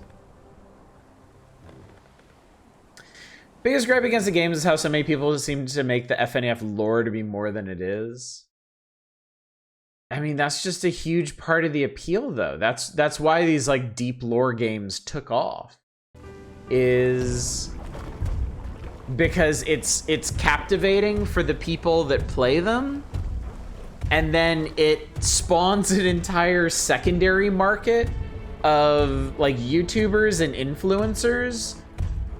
S1: Biggest gripe against the games is how so many people seem to make the FNAF lore to be more than it is. I mean, that's just a huge part of the appeal, though. That's why these like deep lore games took off. Is because it's captivating for the people that play them, and then it spawns an entire secondary market of like YouTubers and influencers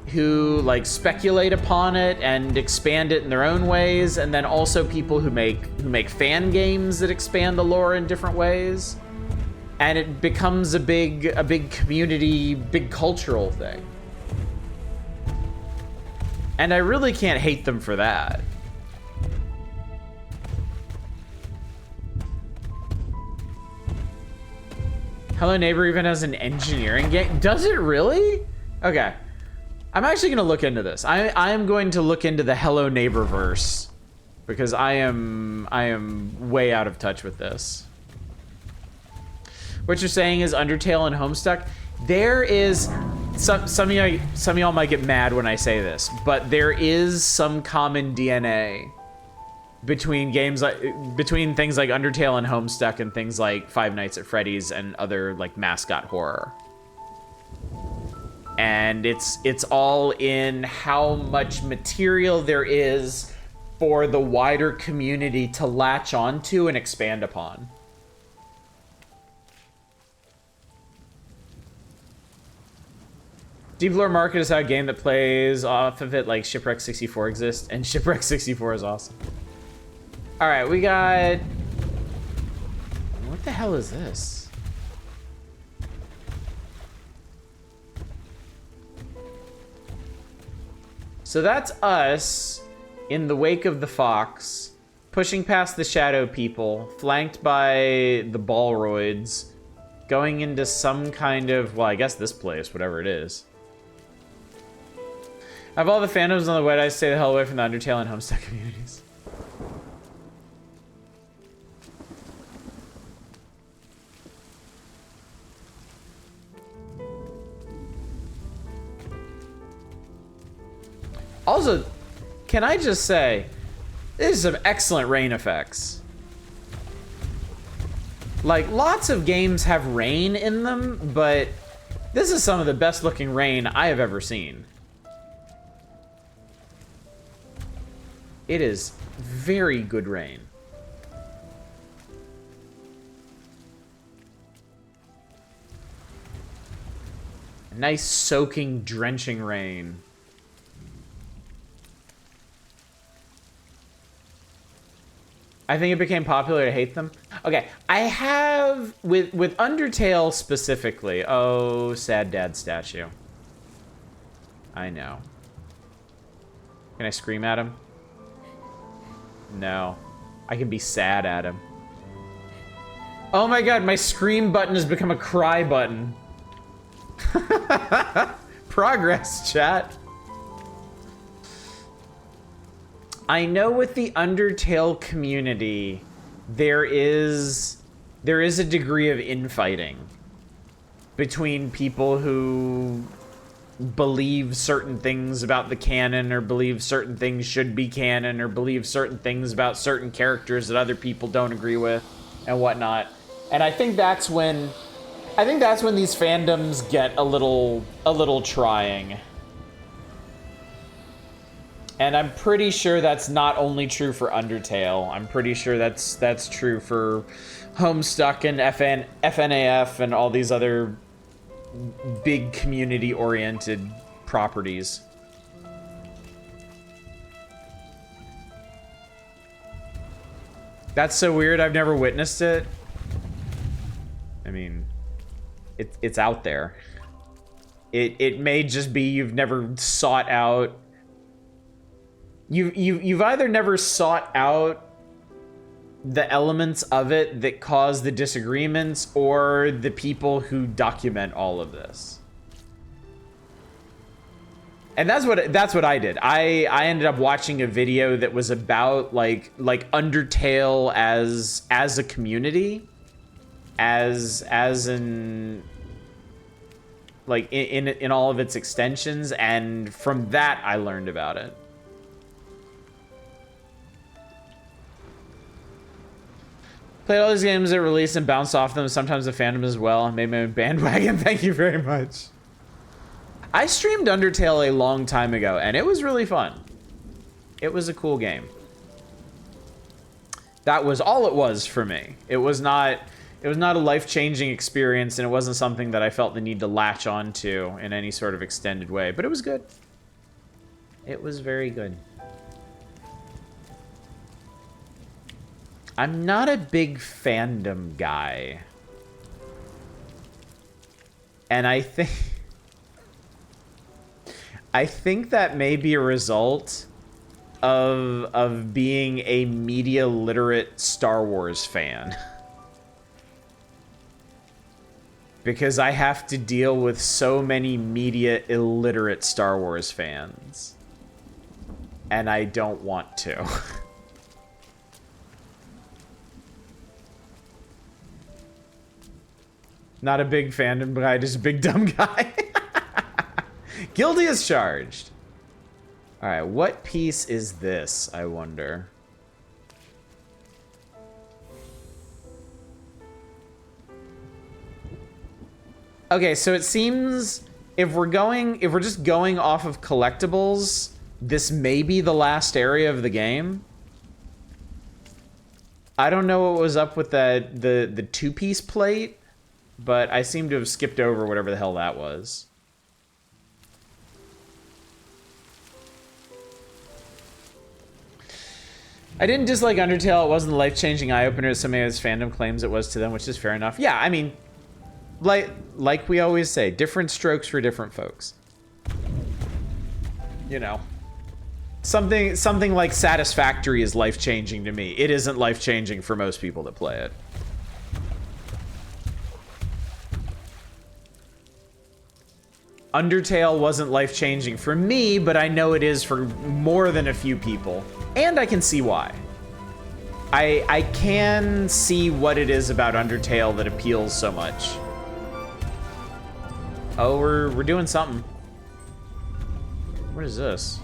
S1: who like speculate upon it and expand it in their own ways, and then also people who make fan games that expand the lore in different ways, and it becomes a big community, big cultural thing. And I really can't hate them for that. Hello Neighbor even has an engineering game. Does it really? Okay. I'm actually gonna look into this. I am going to look into the Hello Neighbor verse, because I am way out of touch with this. What you're saying is Undertale and Homestuck. There is some of y'all might get mad when I say this, but there is some common DNA between things like Undertale and Homestuck and things like Five Nights at Freddy's and other like mascot horror. And it's all in how much material there is for the wider community to latch onto and expand upon. Deep Lore Market is how a game that plays off of it like Shipwreck 64 exists, and Shipwreck 64 is awesome. All right, we got... What the hell is this? So that's us in the wake of the fox, pushing past the shadow people, flanked by the Ballroids, going into some kind of, well, I guess this place, whatever it is. I have all the fandoms on the website. I stay the hell away from the Undertale and Homestuck communities. Also, can I just say, this is some excellent rain effects. Like, lots of games have rain in them, but this is some of the best looking rain I have ever seen. It is very good rain. Nice soaking, drenching rain. I think it became popular to hate them. Okay, I have, with Undertale specifically, oh, sad dad statue. I know. Can I scream at him? No. I can be sad at him. Oh my god, my scream button has become a cry button. Progress, chat. I know with the Undertale community, there is a degree of infighting between people who believe certain things about the canon, or believe certain things should be canon, or believe certain things about certain characters that other people don't agree with, and whatnot. And I think that's when these fandoms get a little trying. And I'm pretty sure that's not only true for Undertale. I'm pretty sure that's true for Homestuck and FNAF and all these other big community-oriented properties. That's so weird. I've never witnessed it. I mean, it's out there. It may just be you've never sought out. You've either never sought out the elements of it that cause the disagreements, or the people who document all of this. And that's what I did. I ended up watching a video that was about like Undertale as a community, as in like in all of its extensions, and from that I learned about it. Played all these games that released and bounced off them, sometimes the fandom as well. Made my own bandwagon. Thank you very much. I streamed Undertale a long time ago, and it was really fun. It was a cool game. That was all it was for me. It was not a life-changing experience, and it wasn't something that I felt the need to latch onto in any sort of extended way, but it was good. It was very good. I'm not a big fandom guy. And I think that may be a result of being a media literate Star Wars fan. Because I have to deal with so many media illiterate Star Wars fans. And I don't want to. Not a big fandom guy, just a big dumb guy. Guilty as charged. All right, what piece is this, I wonder? Okay, so it seems if we're just going off of collectibles, this may be the last area of the game. I don't know what was up with the two-piece plate, but I seem to have skipped over whatever the hell that was. I didn't dislike Undertale. It wasn't the life-changing eye-opener as so many of its fandom claims it was to them, which is fair enough. Yeah, I mean, like we always say, different strokes for different folks. You know. Something like Satisfactory is life-changing to me. It isn't life-changing for most people that play it. Undertale wasn't life-changing for me, but I know it is for more than a few people. And I can see why. I can see what it is about Undertale that appeals so much. Oh, we're doing something. What is this?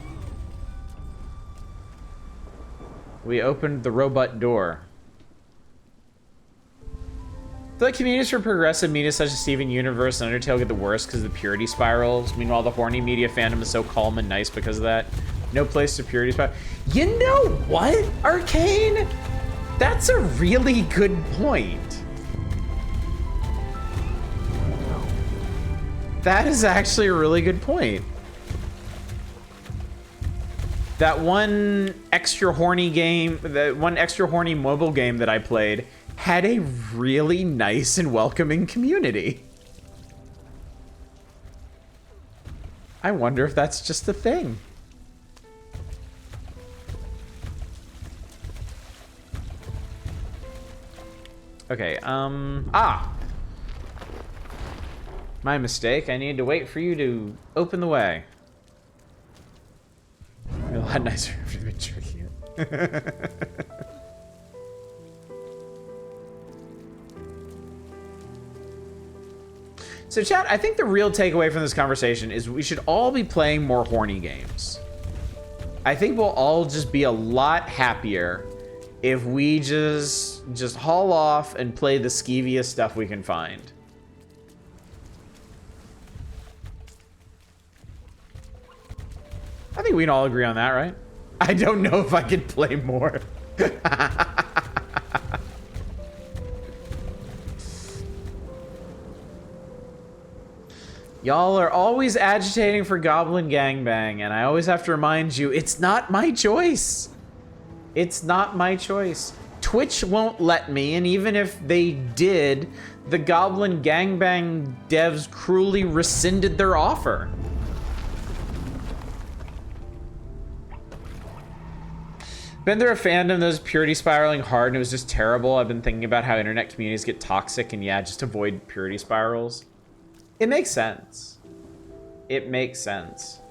S1: We opened the robot door. feel like communities for progressive media such as Steven Universe and Undertale get the worst because of the purity spirals. Meanwhile, the horny media fandom is so calm and nice because of that. No place to purity spiral. You know what, Arcane? That's a really good point. That is actually a really good point. That one extra horny game, that one extra horny mobile game that I played had a really nice and welcoming community. I wonder if that's just a thing. Okay, my mistake. I need to wait for you to open the way. It'd be a lot nicer if you've been tricking it. So chat, I think the real takeaway from this conversation is we should all be playing more horny games. I think we'll all just be a lot happier if we just haul off and play the skeeviest stuff we can find. I think we can all agree on that, right? I don't know if I could play more. Y'all are always agitating for Goblin Gangbang, and I always have to remind you, it's not my choice. It's not my choice. Twitch won't let me, and even if they did, the Goblin Gangbang devs cruelly rescinded their offer. Been there a fandom that was purity spiraling hard and it was just terrible. I've been thinking about how internet communities get toxic and yeah, just avoid purity spirals. It makes sense. It makes sense.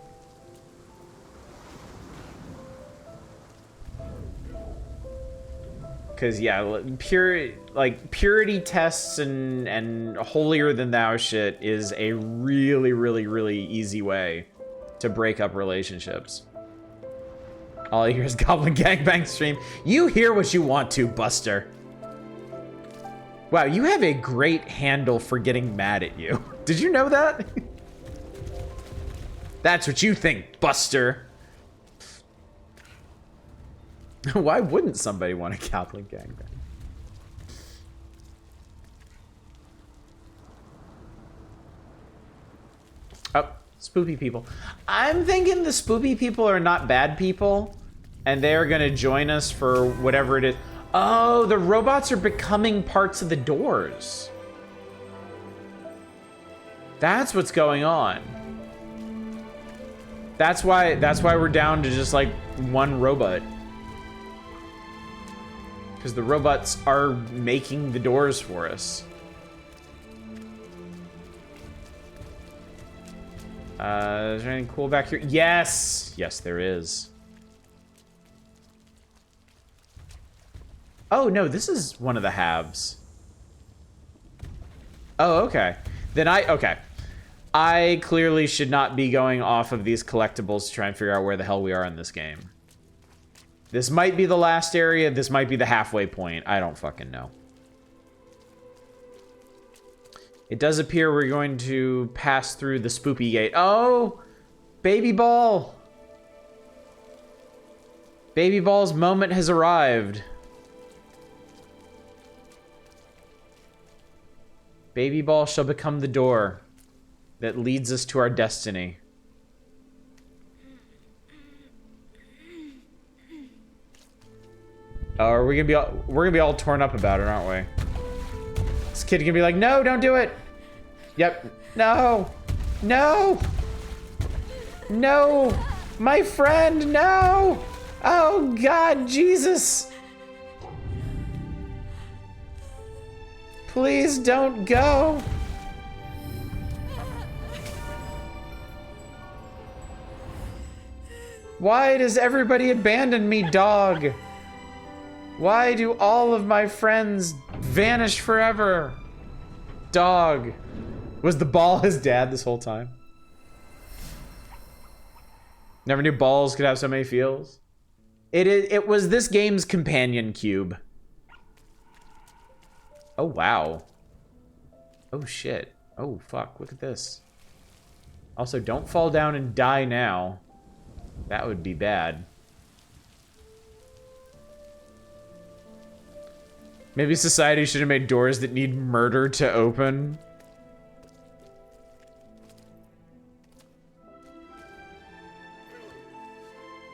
S1: Cause yeah, purity tests and holier than thou shit is a really easy way to break up relationships. All I hear is Goblin Gangbang stream. You hear what you want to, Buster. Wow, you have a great handle for getting mad at you. Did you know that? That's what you think, Buster. Why wouldn't somebody want a Goblin Gangbang? Oh, spoopy people. I'm thinking the spoopy people are not bad people, and they are gonna join us for whatever it is. Oh, the robots are becoming parts of the doors. That's what's going on. That's why we're down to just like one robot. Because the robots are making the doors for us. Is there anything cool back here? Yes! Yes, there is. Oh, no, this is one of the halves. Oh, okay. Then okay. I clearly should not be going off of these collectibles to try and figure out where the hell we are in this game. This might be the last area. This might be the halfway point. I don't fucking know. It does appear we're going to pass through the spoopy gate. Oh! Baby Ball! Baby Ball's moment has arrived. Baby Ball shall become the door that leads us to our destiny. Oh, are we gonna be all, we're gonna be all torn up about it, aren't we? This kid gonna be like, no, don't do it. Yep. No. No. No. My friend, no. Oh, God, Jesus. Please don't go. Why does everybody abandon me, dog? Why do all of my friends vanish forever? Dog. Was the ball his dad this whole time? Never knew balls could have so many feels. It was this game's companion cube. Oh, wow. Oh, shit. Oh, fuck. Look at this. Also, don't fall down and die now. That would be bad. Maybe society should have made doors that need murder to open.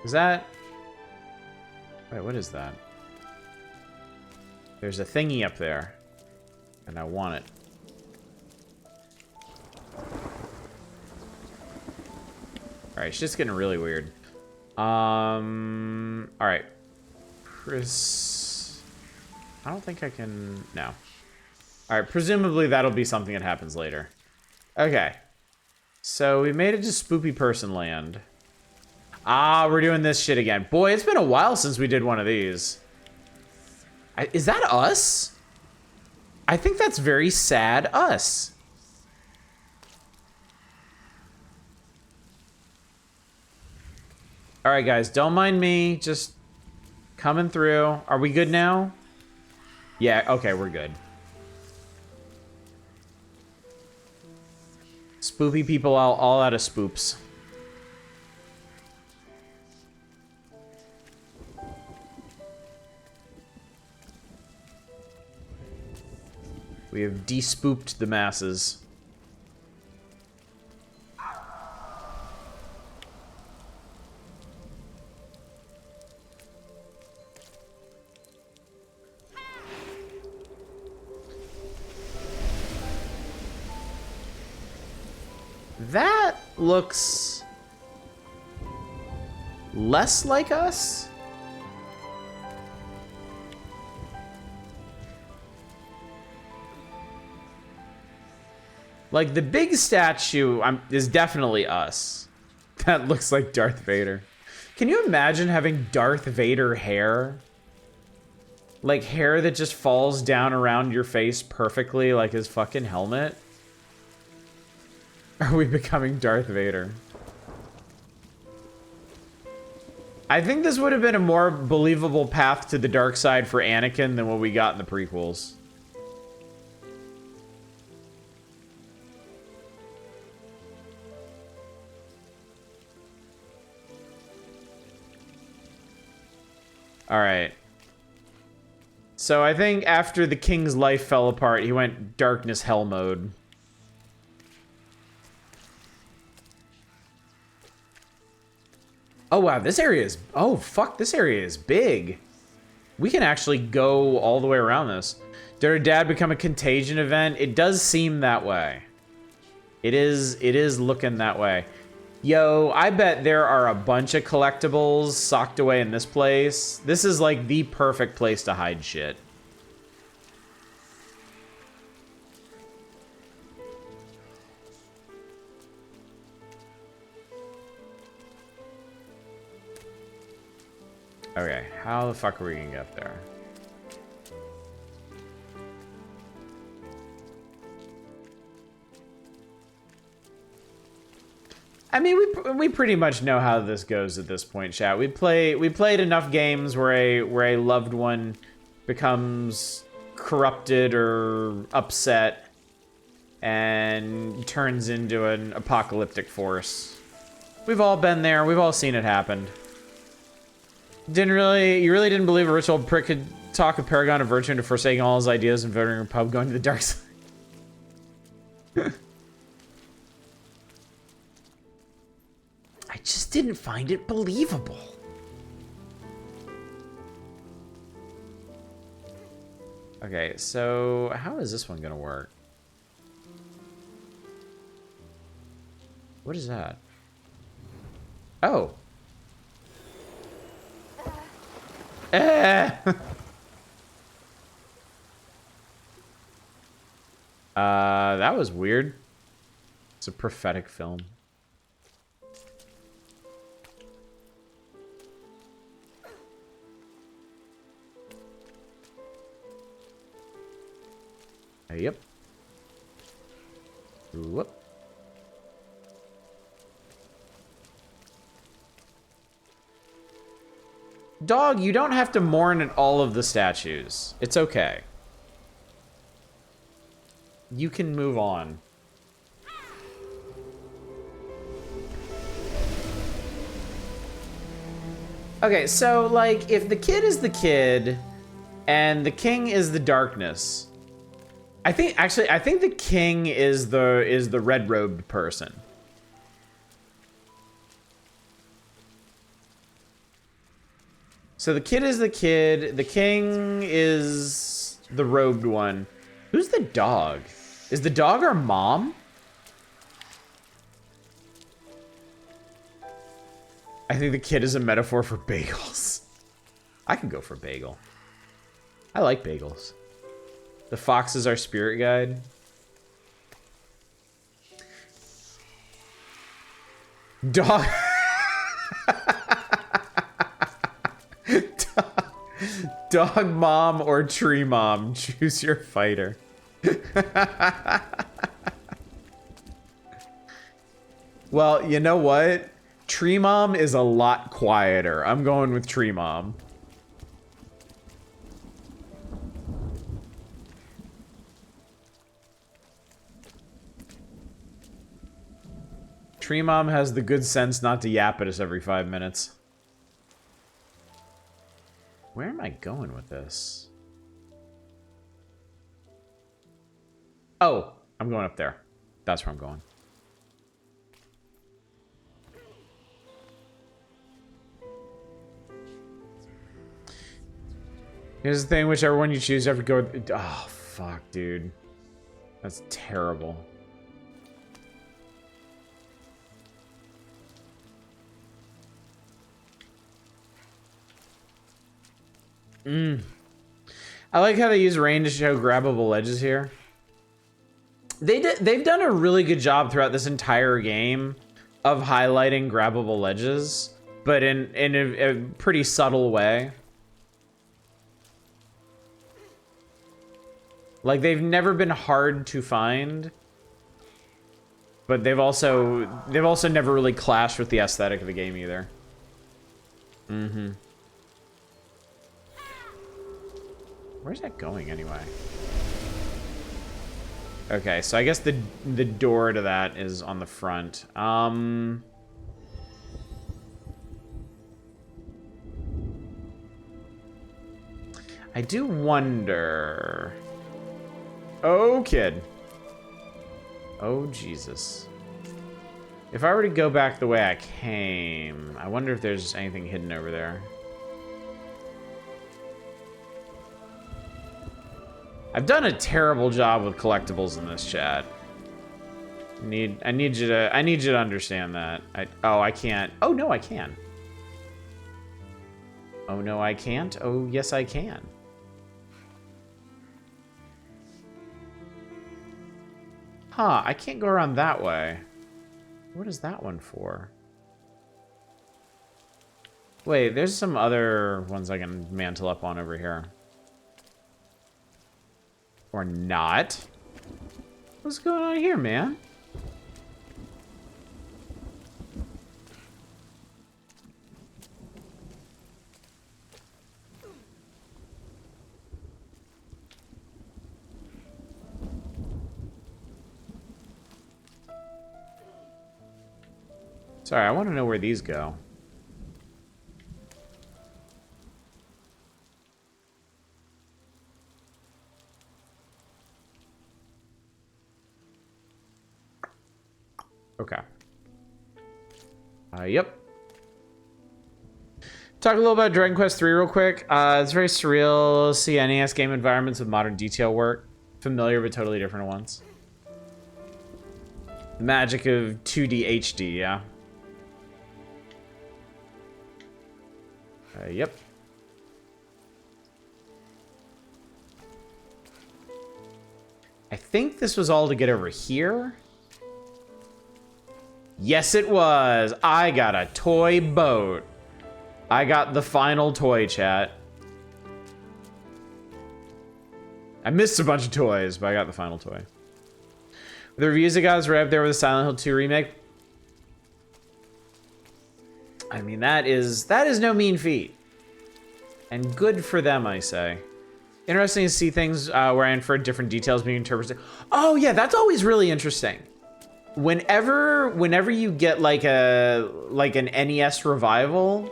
S1: Is that... Wait, what is that? There's a thingy up there. And I want it. Alright, it's just getting really weird. Alright. Chris... I don't think I can... No. Alright, presumably that'll be something that happens later. Okay. So we made it to Spoopy Person Land. Ah, we're doing this shit again. Boy, it's been a while since we did one of these. Is that us? I think that's very sad us. Alright, guys, don't mind me. Just coming through. Are we good now? Yeah, okay, we're good. Spoopy people all out of spoops. We have de-spooped the masses. That looks less like us. Like, the big statue is definitely us. That looks like Darth Vader. Can you imagine having Darth Vader hair? Like, hair that just falls down around your face perfectly like his fucking helmet? Are we becoming Darth Vader? I think this would have been a more believable path to the dark side for Anakin than what we got in the prequels. Alright. So I think after the king's life fell apart, he went darkness hell mode. Oh wow, this area is... Oh fuck, this area is big. We can actually go all the way around this. Did our dad become a contagion event? It does seem that way. It is looking that way. Yo, I bet there are a bunch of collectibles socked away in this place. This is like the perfect place to hide shit. Okay, how the fuck are we gonna get up there? I mean, we pretty much know how this goes at this point, chat. We played enough games where a loved one becomes corrupted or upset and turns into an apocalyptic force. We've all been there. We've all seen it happen. You really didn't believe a rich old prick could talk a paragon of virtue into forsaking all his ideas and voting a pub, going to the dark side. I just didn't find it believable. Okay, so how is this one gonna work? What is that? Oh. That was weird. It's a prophetic film. Yep. Whoop. Dog, you don't have to mourn at all of the statues. It's okay. You can move on. Okay, so, like, if the kid is the kid and the king is the darkness, I think the king is the red-robed person. So the kid is the kid, the king is the robed one. Who's the dog? Is the dog our mom? I think the kid is a metaphor for bagels. I can go for bagel. I like bagels. The fox is our spirit guide. Dog. Dog mom or tree mom. Choose your fighter. Well, you know what? Tree mom is a lot quieter. I'm going with tree mom. Tree mom has the good sense not to yap at us every 5 minutes. Where am I going with this? Oh, I'm going up there. That's where I'm going. Here's the thing, whichever one you choose, you have to go with... Oh, fuck, dude. That's terrible. I like how they use rain to show grabbable ledges here. They've done a really good job throughout this entire game of highlighting grabbable ledges, but in a pretty subtle way. Like, they've never been hard to find, but they've also never really clashed with the aesthetic of the game either. Mm-hmm. Where's that going anyway? Okay, so I guess the door to that is on the front. I do wonder. Oh, kid. Oh, Jesus. If I were to go back the way I came, I wonder if there's anything hidden over there. I've done a terrible job with collectibles in this chat. I need you to understand that. I can't. Oh no, I can. Oh no, I can't. Oh yes, I can. Huh, I can't go around that way. What is that one for? Wait, there's some other ones I can mantle up on over here. Or not. What's going on here, man? Sorry, I want to know where these go. Okay. Yep. Talk a little about Dragon Quest III real quick. It's very surreal. See NES game environments with modern detail work. Familiar but totally different ones. The magic of 2D HD, yeah. Yep. I think this was all to get over here. Yes, it was. I got a toy boat. I got the final toy, chat. I missed a bunch of toys, but I got the final toy. The reviews I got is right up there with the Silent Hill 2 remake. I mean, that is no mean feat. And good for them, I say. Interesting to see things where I inferred different details being interpreted. Oh yeah, that's always really interesting. Whenever you get like an NES revival,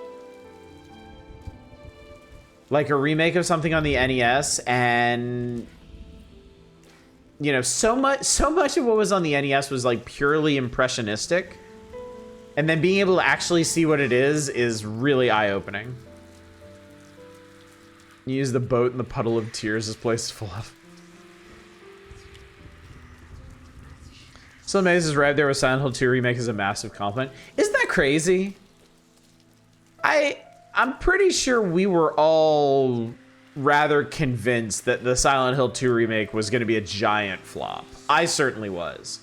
S1: like a remake of something on the NES, and you know, so much of what was on the NES was like purely impressionistic, and then being able to actually see what it is really eye-opening. You use the boat in the puddle of tears this place is full of. So amazed is right there with Silent Hill 2 remake is a massive compliment. Isn't that crazy? I'm pretty sure we were all rather convinced that the Silent Hill 2 remake was going to be a giant flop. I certainly was.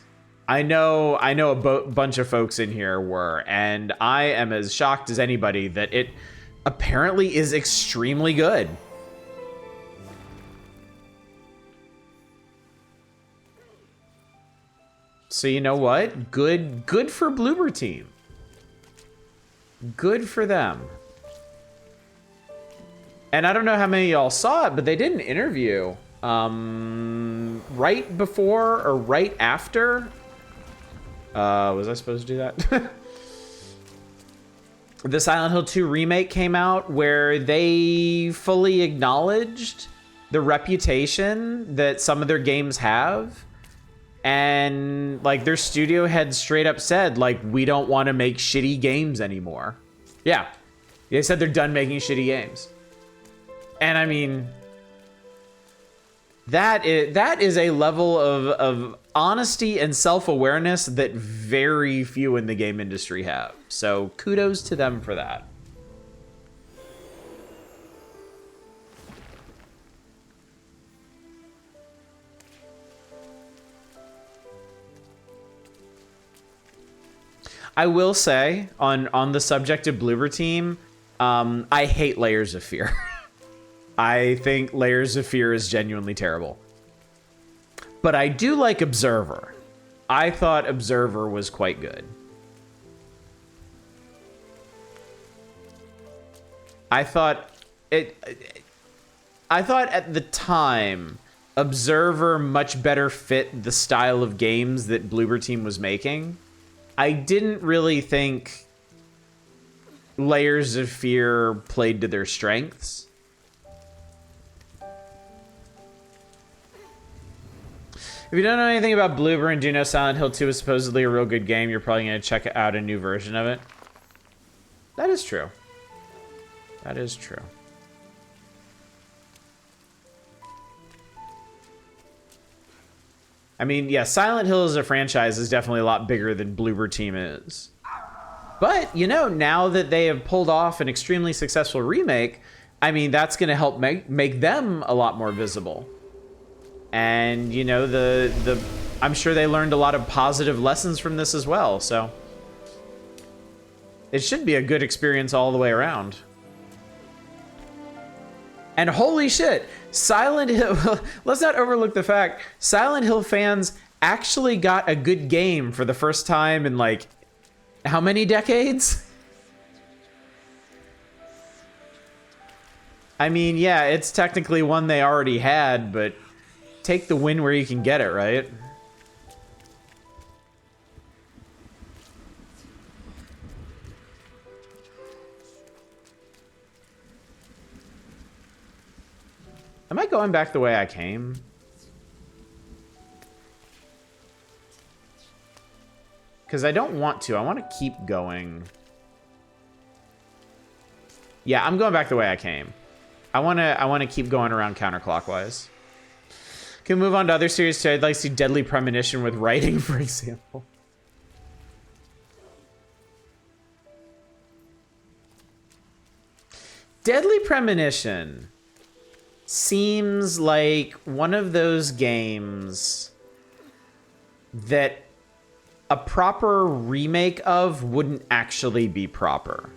S1: I know a bunch of folks in here were, and I am as shocked as anybody that it apparently is extremely good. So you know what? Good for Bloober Team. Good for them. And I don't know how many of y'all saw it, but they did an interview right before or right after. Was I supposed to do that? The Silent Hill 2 remake came out, where they fully acknowledged the reputation that some of their games have. And like their studio head straight up said, like, we don't want to make shitty games anymore. Yeah. They said they're done making shitty games. And I mean, that is a level of honesty and self-awareness that very few in the game industry have. So kudos to them for that. I will say, on the subject of Bloober Team, I hate Layers of Fear. I think Layers of Fear is genuinely terrible. But I do like Observer. I thought Observer was quite good. I thought at the time, Observer much better fit the style of games that Bloober Team was making. I didn't really think Layers of Fear played to their strengths. If you don't know anything about Bloober and do know Silent Hill 2 is supposedly a real good game, you're probably going to check out a new version of it. That is true. That is true. I mean, yeah, Silent Hill as a franchise is definitely a lot bigger than Bloober Team is. But, you know, now that they have pulled off an extremely successful remake, I mean, that's going to help make them a lot more visible. And, you know, I'm sure they learned a lot of positive lessons from this as well, so it should be a good experience all the way around. And holy shit, Silent Hill, let's not overlook the fact, Silent Hill fans actually got a good game for the first time in like, how many decades? I mean, yeah, it's technically one they already had, but take the win where you can get it, right? Am I going back the way I came? Because I don't want to. I want to keep going. Yeah, I'm going back the way I came. I want to keep going around counterclockwise. Can we move on to other series too? I'd like to see Deadly Premonition with writing, for example. Deadly Premonition seems like one of those games that a proper remake of wouldn't actually be proper.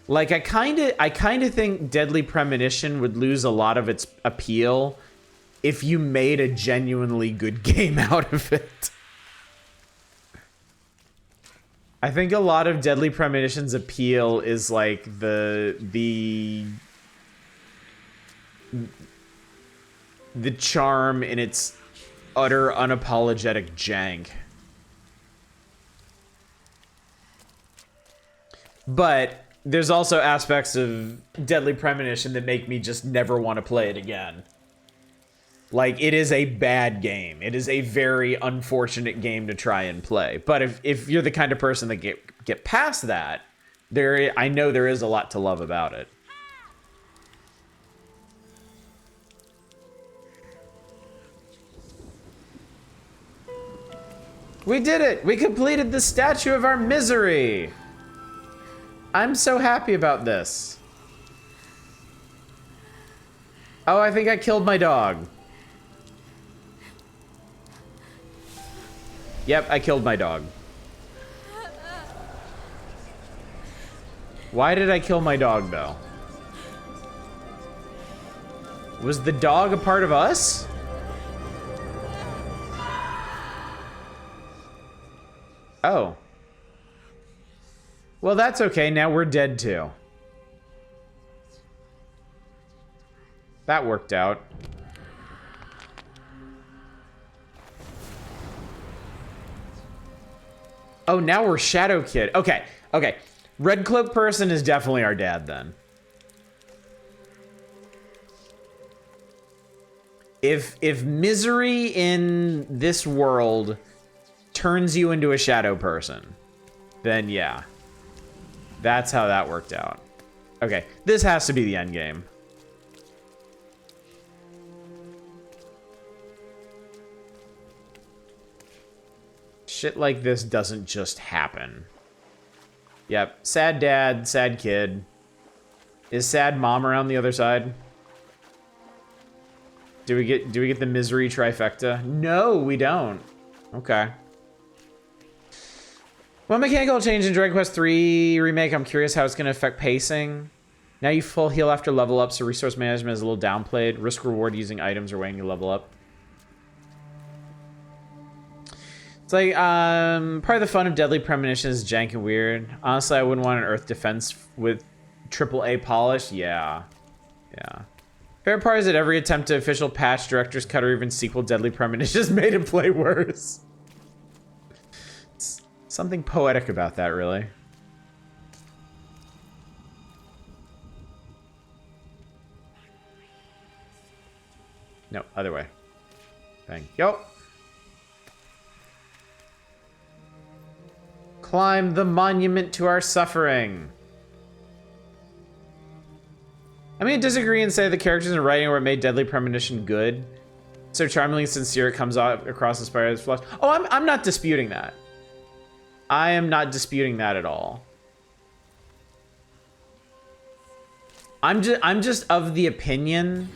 S1: Like I kind of think Deadly Premonition would lose a lot of its appeal if you made a genuinely good game out of it. I think a lot of Deadly Premonition's appeal is like the the charm in its utter unapologetic jank. But there's also aspects of Deadly Premonition that make me just never want to play it again. Like, it is a bad game. It is a very unfortunate game to try and play. But if you're the kind of person that get past that, I know there is a lot to love about it. We did it! We completed the statue of our misery! I'm so happy about this. Oh, I think I killed my dog. Yep, I killed my dog. Why did I kill my dog, though? Was the dog a part of us? Oh. Well, that's okay. Now we're dead, too. That worked out. Oh, now we're Shadow Kid. Okay, okay. Red Cloak person is definitely our dad, then. If misery in this world turns you into a shadow person, then yeah. That's how that worked out. Okay, this has to be the end game. Shit like this doesn't just happen. Yep, sad dad, sad kid. Is sad mom around the other side? Do we get the misery trifecta? No, we don't. Okay. One mechanical change in Dragon Quest III Remake. I'm curious how it's going to affect pacing. Now you full heal after level up, so resource management is a little downplayed. Risk reward using items or waiting to level up. It's like, part of the fun of Deadly Premonition is jank and weird. Honestly, I wouldn't want an Earth Defense with AAA polish. Yeah. Yeah. Favorite part is that every attempt to official patch, director's cut, or even sequel Deadly Premonition has made it play worse. It's something poetic about that, really. No, other way. Thank you. Climb the monument to our suffering. I'm gonna disagree and say the characters and writing were what made Deadly Premonition good. So charmingly sincere, it comes out across the spider as flaws. Oh, I'm not disputing that. I am not disputing that at all. I'm just of the opinion.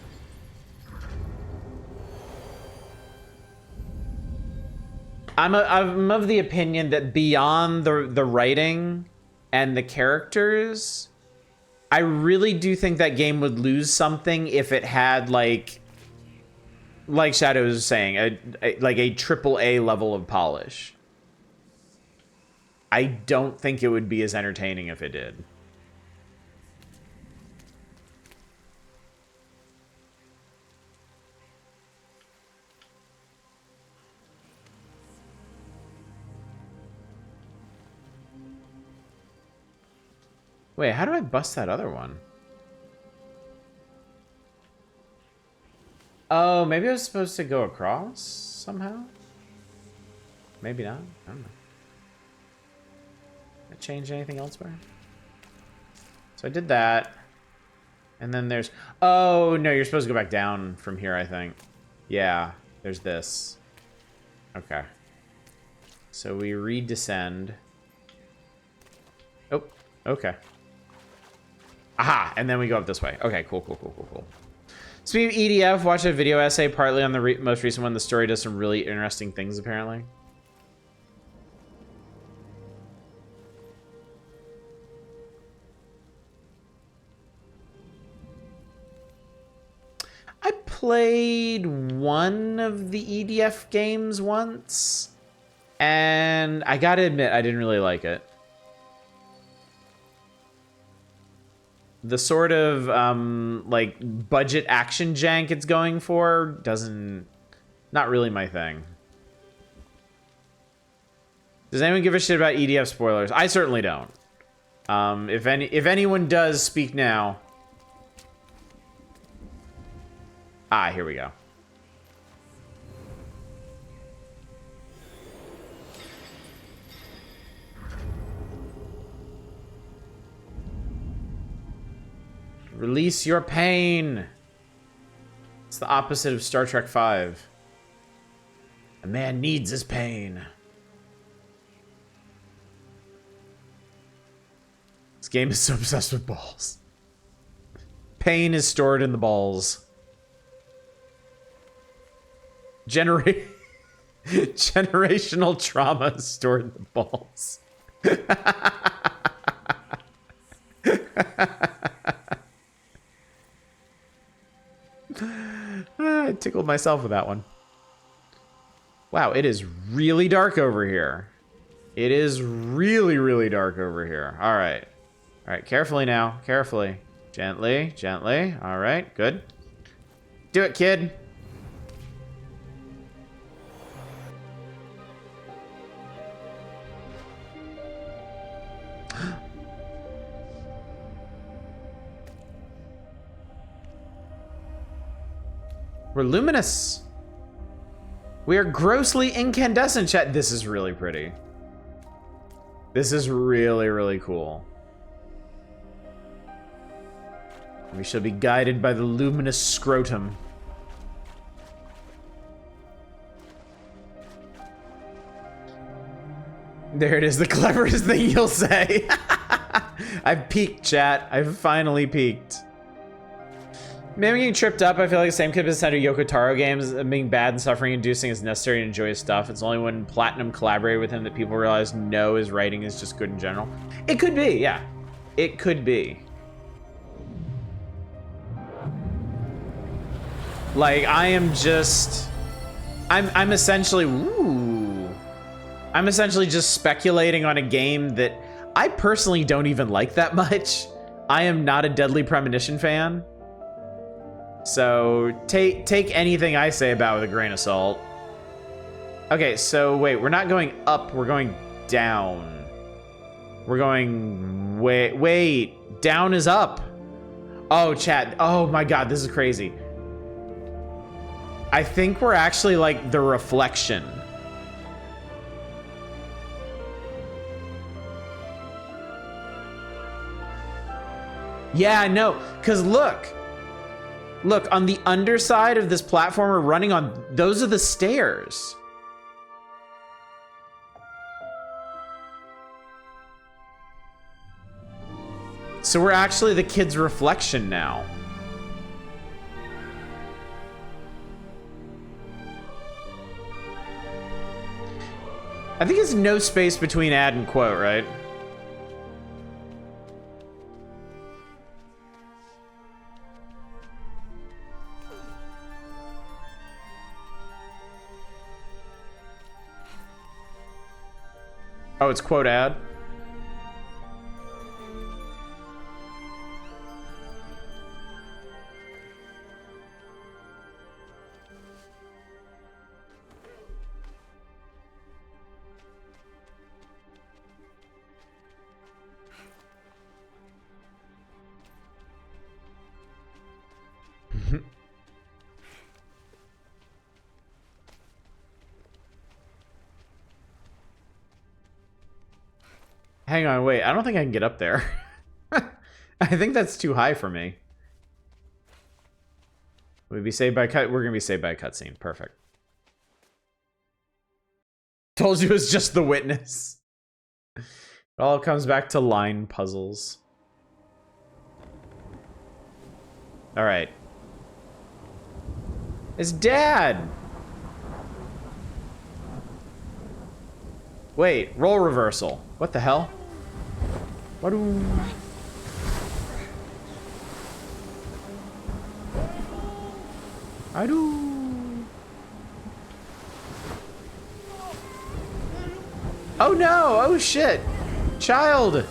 S1: I'm of the opinion that beyond the writing and the characters, I really do think that game would lose something if it had like Shadow was saying, like a AAA level of polish. I don't think it would be as entertaining if it did. Wait, how do I bust that other one? Oh, maybe I was supposed to go across somehow? Maybe not. I don't know. Did I change anything elsewhere? So I did that. And then there's... Oh, no, you're supposed to go back down from here, I think. Yeah, there's this. Okay. So we redescend. Oh, okay. Aha, and then we go up this way. Okay, cool. Speaking of EDF, watched a video essay partly on the most recent one. The story does some really interesting things, apparently. I played one of the EDF games once, and I gotta admit, I didn't really like it. the sort of like budget action jank it's going for not really my thing. Does anyone give a shit about EDF spoilers? I certainly don't. If anyone does, speak now. Ah, here we go. Release your pain. It's the opposite of Star Trek V. A man needs his pain. This game is so obsessed with balls. Pain is stored in the balls. Generational trauma is stored in the balls. I tickled myself with that one. Wow, it is really dark over here. It is really, really dark over here. All right. All right, carefully now. Carefully. Gently, gently. All right, good. Do it, kid. We're luminous. We are grossly incandescent, chat. This is really pretty. This is really, really cool. We shall be guided by the luminous scrotum. There it is, the cleverest thing you'll say. I've peaked, chat. I've finally peaked. Maybe getting tripped up, I feel like the same could be said of Yoko Taro games. Being bad and suffering inducing is necessary to enjoy his stuff. It's only when Platinum collaborated with him that people realize no, his writing is just good in general. It could be, yeah. It could be. Like, I am just... I'm essentially... Ooh. I'm essentially just speculating on a game that I personally don't even like that much. I am not a Deadly Premonition fan. So, take anything I say about it with a grain of salt. Okay, so wait, we're not going up, we're going down. We're going... Wait, down is up. Oh, chat, oh my god, this is crazy. I think we're actually like the reflection. Yeah, no, because look, on the underside of this platform we're running on, those are the stairs. So we're actually the kid's reflection now. I think it's no space between ad and quote, right? Oh, it's quote ad. Hang on, wait. I don't think I can get up there. I think that's too high for me. We'd be saved by cut. We're gonna be saved by a cutscene. Perfect. Told you it was just the witness. It all comes back to line puzzles. All right. It's Dad. Wait, role reversal. What the hell? What do... I do... Oh no! Oh shit! Child!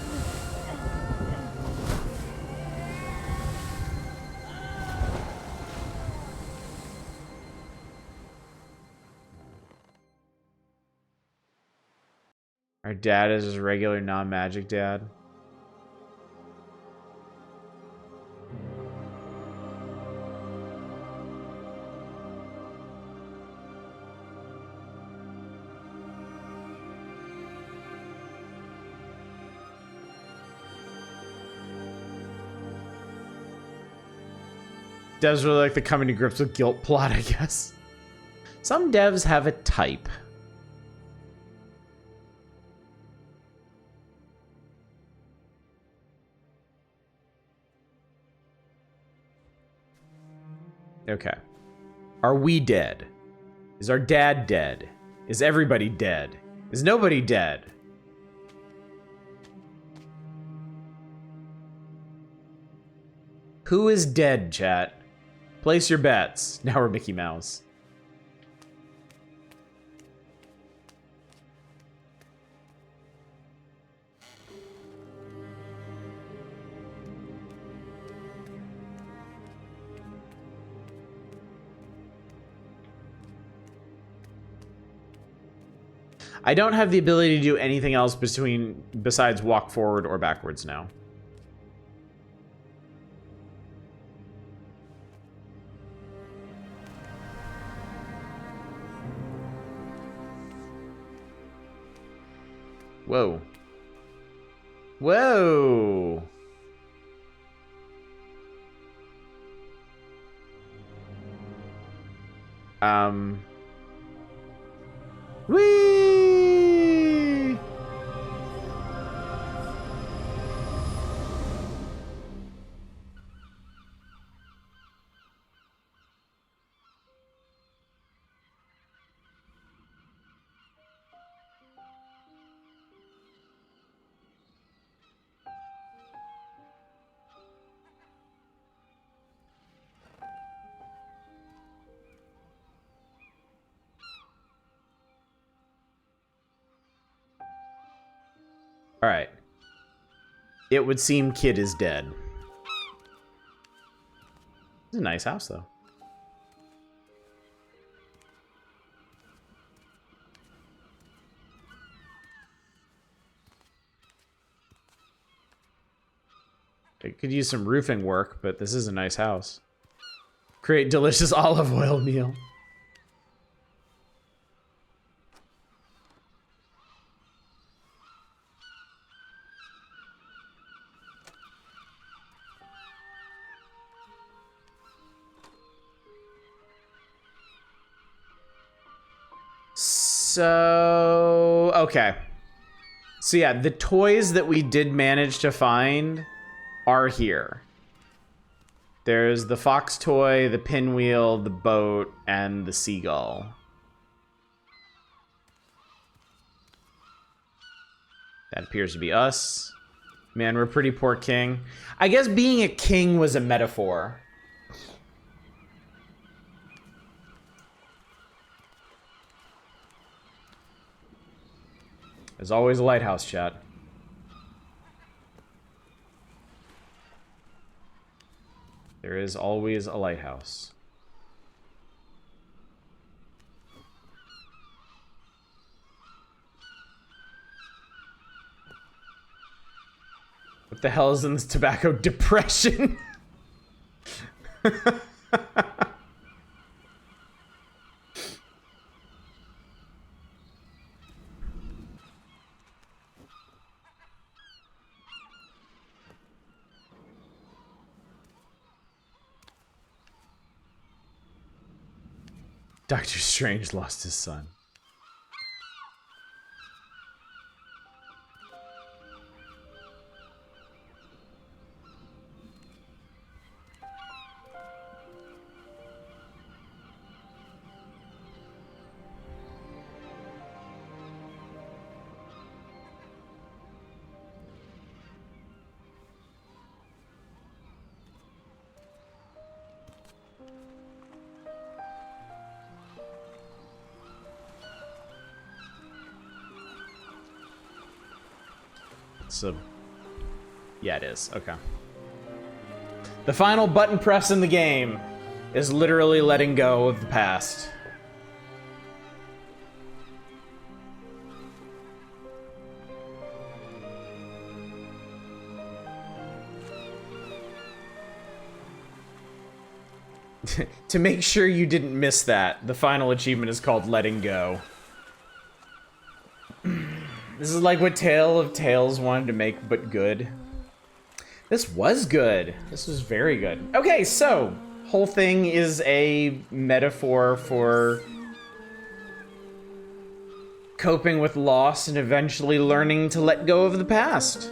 S1: Our dad is just regular non-magic dad. Devs really like the coming to grips with guilt plot, I guess. Some devs have a type. Okay. Are we dead? Is our dad dead? Is everybody dead? Is nobody dead? Who is dead, chat? Place your bets. Now we're Mickey Mouse. I don't have the ability to do anything else besides walk forward or backwards now. Whoa. Whoa. Whee! All right. It would seem Kid is dead. It's a nice house, though. It could use some roofing work, but this is a nice house. Create delicious olive oil meal. So, okay. So yeah, the toys that we did manage to find are here. There's the fox toy, the pinwheel, the boat, and the seagull. That appears to be us. Man, we're pretty poor king. I guess being a king was a metaphor. There's always a lighthouse, chat. There is always a lighthouse. What the hell is in this tobacco? Depression? Doctor Strange lost his son. So, yeah, it is. Okay. The final button press in the game is literally letting go of the past. To make sure you didn't miss that, the final achievement is called Letting Go. This is like what Tale of Tales wanted to make, but good. This was good. This was very good. Okay, so, whole thing is a metaphor for coping with loss and eventually learning to let go of the past.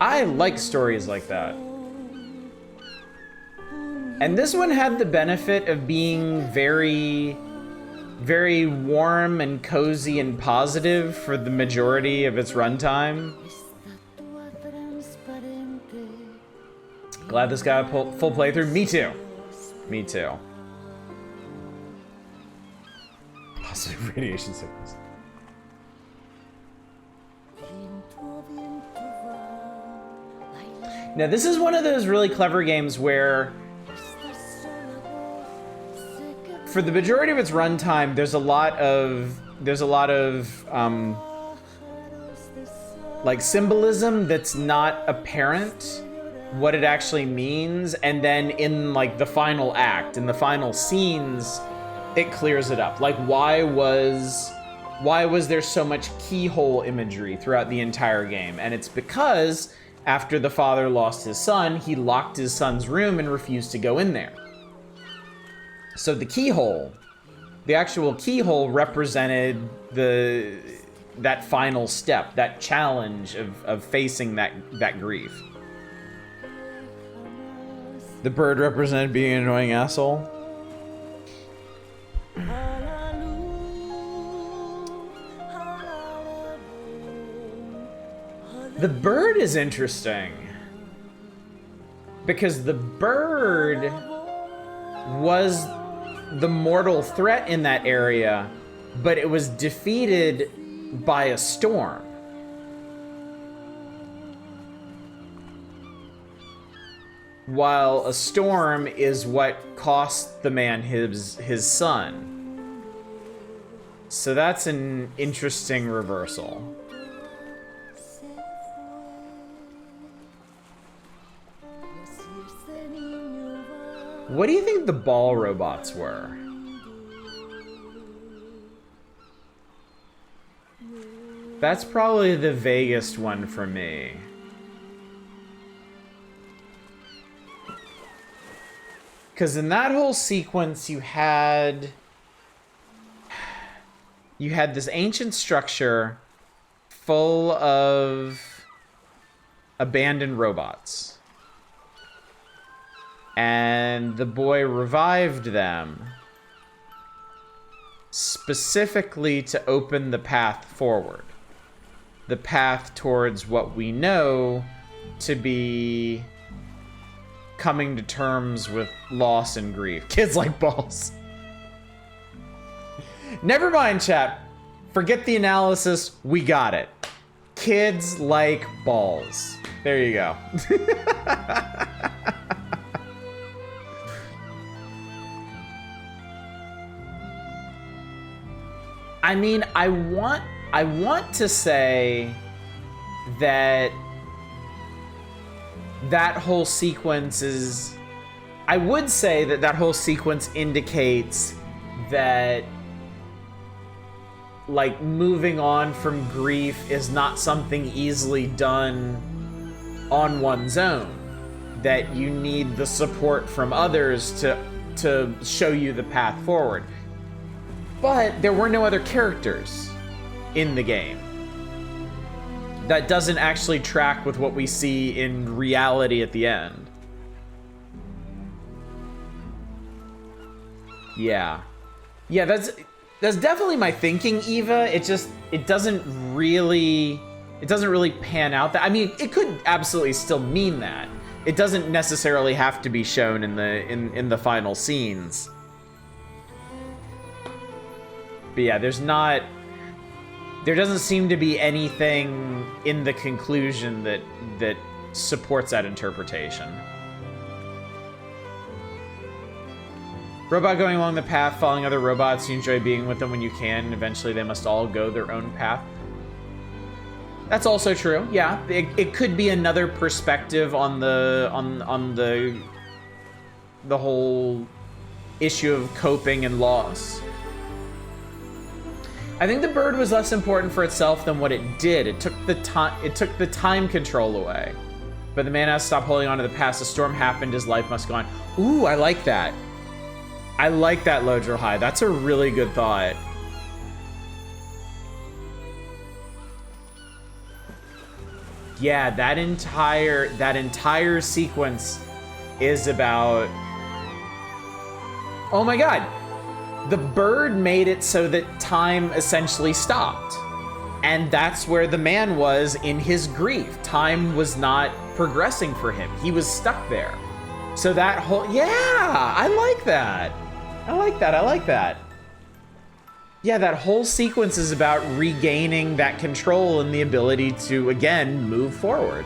S1: I like stories like that. And this one had the benefit of being very, very warm and cozy and positive for the majority of its runtime. Glad this got a full playthrough. Me too. Me too. Positive radiation sickness. Now this is one of those really clever games where for the majority of its runtime, there's a lot of like symbolism that's not apparent what it actually means, and then in like the final act, in the final scenes, it clears it up. Like why was there so much keyhole imagery throughout the entire game? And it's because after the father lost his son, he locked his son's room and refused to go in there. So the keyhole, the actual keyhole represented that final step, that challenge of facing that grief. The bird represented being an annoying asshole. The bird is interesting because the bird was the mortal threat in that area, but it was defeated by a storm. While a storm is what cost the man his son. So that's an interesting reversal. What do you think the ball robots were? That's probably the vaguest one for me. Because in that whole sequence, you had this ancient structure full of abandoned robots. And the boy revived them specifically to open the path forward. The path towards what we know to be coming to terms with loss and grief. Kids like balls. Never mind, chat. Forget the analysis. We got it. Kids like balls. There you go. I mean, I want to say that whole sequence is... I would say that whole sequence indicates that, like, moving on from grief is not something easily done on one's own. That you need the support from others to show you the path forward. But there were no other characters in the game. That doesn't actually track with what we see in reality at the end. Yeah. Yeah, that's definitely my thinking, Eva. It doesn't really pan out that. I mean, it could absolutely still mean that. It doesn't necessarily have to be shown in the final scenes. But yeah, there doesn't seem to be anything in the conclusion that supports that interpretation. Robot going along the path, following other robots, you enjoy being with them when you can, and eventually they must all go their own path. That's also true. Yeah, it could be another perspective on the issue of coping and loss. I think the bird was less important for itself than what it did. It took the time control away. But the man has to stop holding on to the past. The storm happened, his life must go on. Ooh, I like that. I like that, Lodro High. That's a really good thought. Yeah, that entire sequence is about... Oh my god! The bird made it so that time essentially stopped. And that's where the man was in his grief. Time was not progressing for him. He was stuck there. So that whole... Yeah! I like that! I like that, I like that. Yeah, that whole sequence is about regaining that control and the ability to, again, move forward.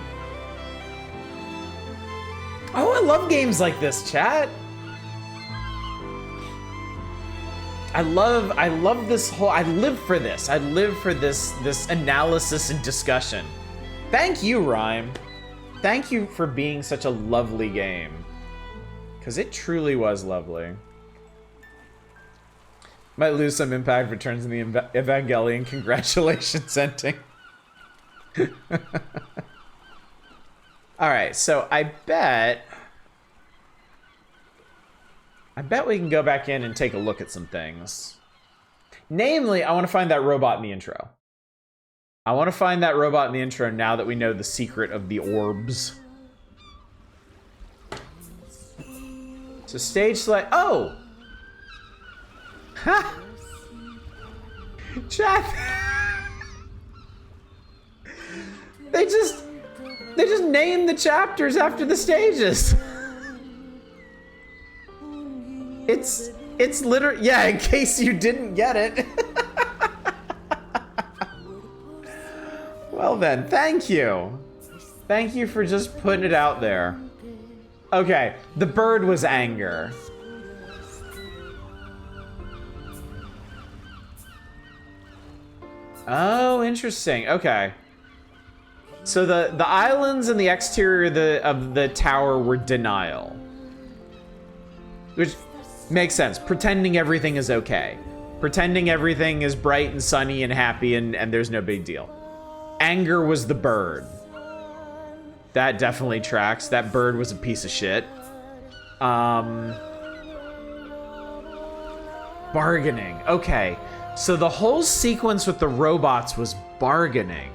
S1: Oh, I love games like this, chat. I love this whole, I live for this. I live for this analysis and discussion. Thank you, RiME. Thank you for being such a lovely game. Because it truly was lovely. Might lose some impact, returns in the Evangelion. Congratulations, ending. Alright, so I bet we can go back in and take a look at some things. Namely, I want to find that robot in the intro. I want to find that robot in the intro now that we know the secret of the orbs. So stage select. Oh! Ha! Chat! They just named the chapters after the stages. It's literally, yeah, in case you didn't get it. Well then, thank you. Thank you for just putting it out there. Okay, the bird was anger. Oh, interesting. Okay. So the islands and the exterior of the tower were denial. Which makes sense. Pretending everything is okay. Pretending everything is bright and sunny and happy and there's no big deal. Anger was the bird. That definitely tracks. That bird was a piece of shit. Bargaining. Okay. So the whole sequence with the robots was bargaining.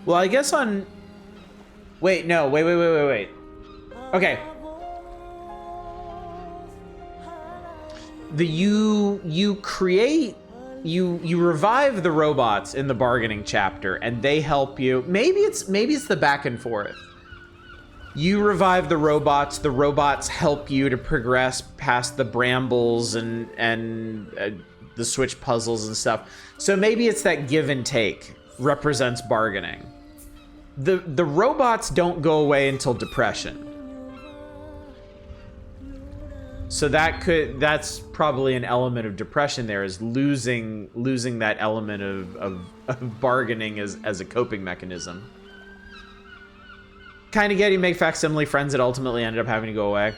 S1: Well, I guess on... Wait, no. Wait. Okay. You revive the robots in the bargaining chapter, and they help you. Maybe it's the back and forth. You revive the robots help you to progress past the brambles and the switch puzzles and stuff. So maybe it's that give and take represents bargaining. The robots don't go away until depression. So that's probably an element of depression there, is losing that element of bargaining as a coping mechanism. Kind of getting make facsimile friends that ultimately ended up having to go away.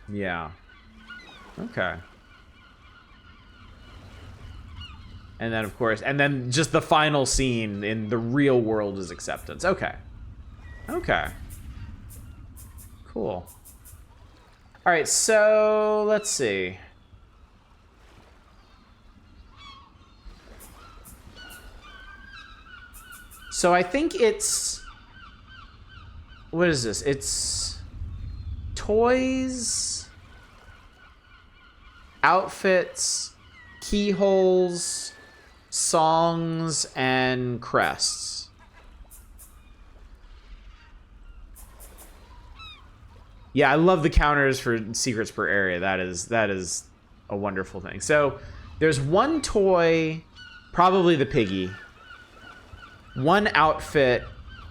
S1: Yeah. Okay. And then, of course, just the final scene in the real world is acceptance. Okay. Okay. Cool. All right, so let's see. So I think it's... What is this? It's toys, outfits, keyholes, songs, and crests. Yeah, I love the counters for secrets per area. That is a wonderful thing. So there's one toy, probably the piggy, one outfit,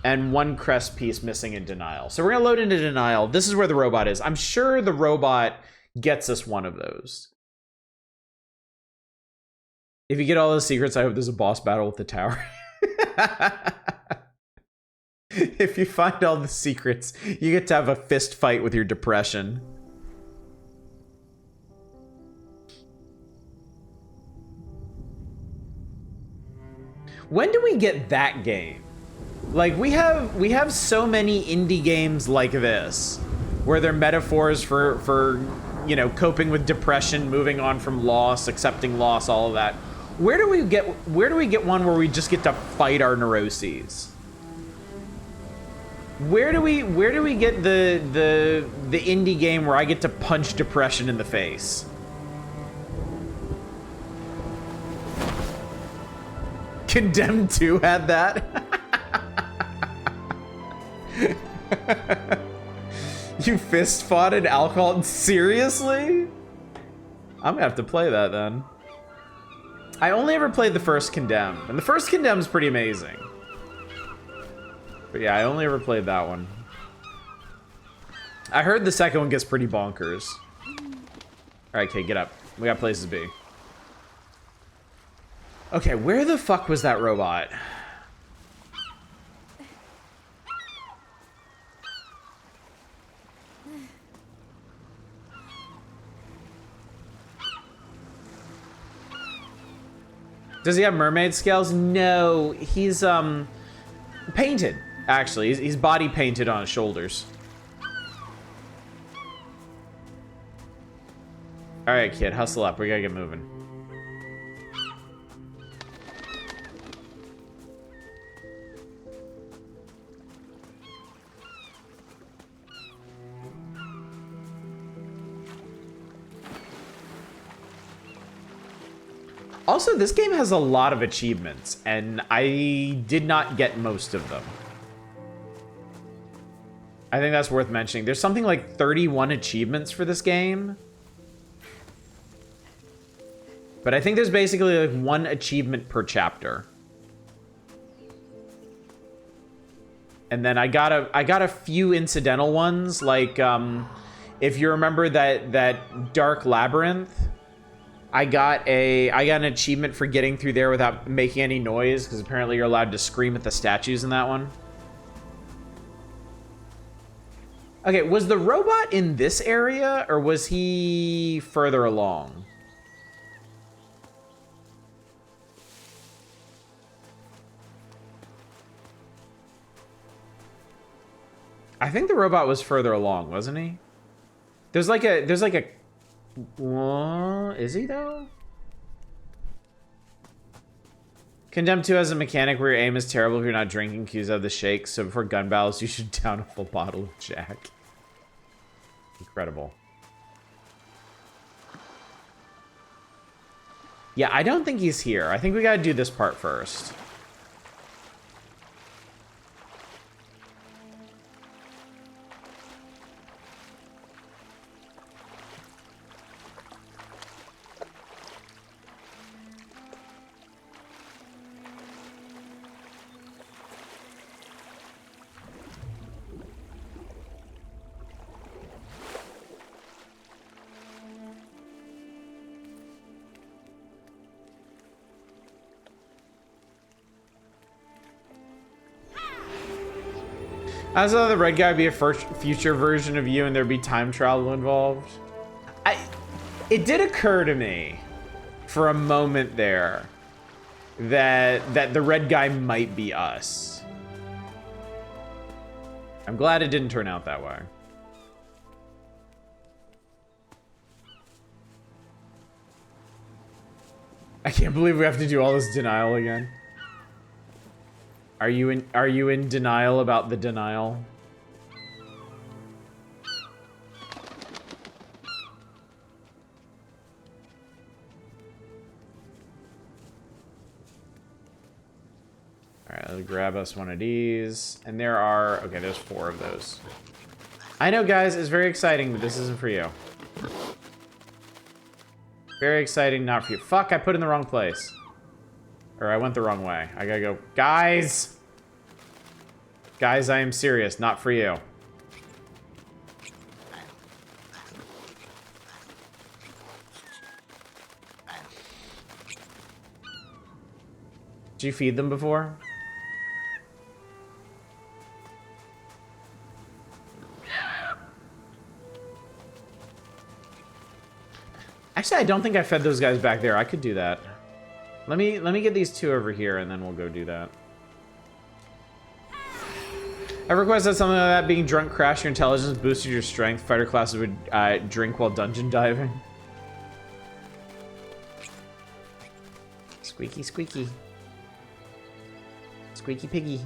S1: and one crest piece missing in Denial. So we're gonna load into Denial. This is where the robot is. I'm sure the robot gets us one of those. If you get all those secrets, I hope there's a boss battle with the tower. If you find all the secrets, you get to have a fist fight with your depression. When do we get that game? Like, we have so many indie games like this, where they're metaphors for you know, coping with depression, moving on from loss, accepting loss, all of that. Where do we get one where we just get to fight our neuroses? Where do we get the indie game where I get to punch depression in the face? Condemned 2 had that. You fist fought in alcohol? Seriously? I'm gonna have to play that then. I only ever played the first Condemned, and the first Condemned's pretty amazing. But yeah, I only ever played that one. I heard the second one gets pretty bonkers. Alright, Kate, get up. We got places to be. Okay, where the fuck was that robot? Does he have mermaid scales? No, he's painted. Actually, he's body painted on his shoulders. All right, kid, hustle up. We gotta get moving. Also, this game has a lot of achievements, and I did not get most of them. I think that's worth mentioning. There's something like 31 achievements for this game. But I think there's basically like 1 achievement per chapter. And then I got a few incidental ones, like if you remember that Dark Labyrinth, I got an achievement for getting through there without making any noise, because apparently you're allowed to scream at the statues in that one. Okay, was the robot in this area, or was he further along? I think the robot was further along, wasn't he? There's like a is he though? Condemned 2 has a mechanic where your aim is terrible if you're not drinking cues of the shakes, so before gun battles you should down a full bottle of Jack. Incredible. Yeah, I don't think he's here. I think we gotta do this part first. I saw the red guy be a future version of you and there'd be time travel involved. It did occur to me for a moment there that the red guy might be us. I'm glad it didn't turn out that way. I can't believe we have to do all this denial again. Are you in denial about the denial? All right, let's grab us one of these. And there are, okay, there's 4 of those. I know, guys, it's very exciting, but this isn't for you. Very exciting, not for you. Fuck, I put it in the wrong place. Or I went the wrong way. I gotta go. Guys! Guys, I am serious. Not for you. Did you feed them before? Actually, I don't think I fed those guys back there. I could do that. Let me get these two over here, and then we'll go do that. I requested something like that. Being drunk crashed your intelligence, boosted your strength. Fighter classes would drink while dungeon diving. Squeaky, squeaky. Squeaky piggy.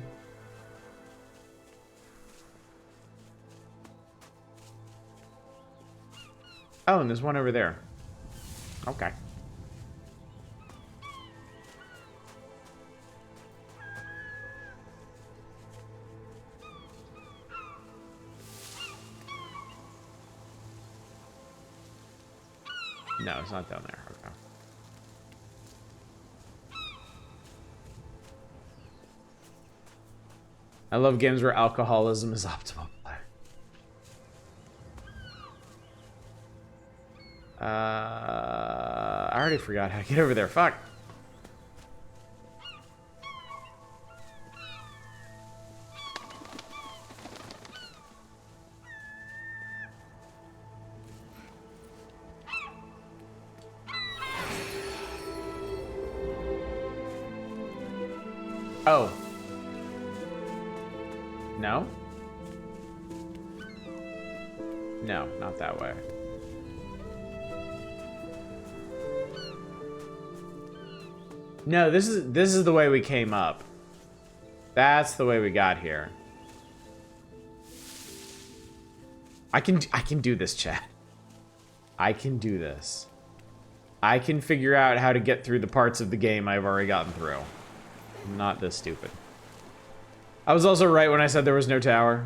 S1: Oh, and there's one over there. Okay. No, it's not down there. Okay. I love games where alcoholism is optimal. I already forgot how to get over there. Fuck. Oh. No? No, not that way. No, this is the way we came up. That's the way we got here. I can do this, chat. I can do this. I can figure out how to get through the parts of the game I've already gotten through. I'm not this stupid. I was also right when I said there was no tower.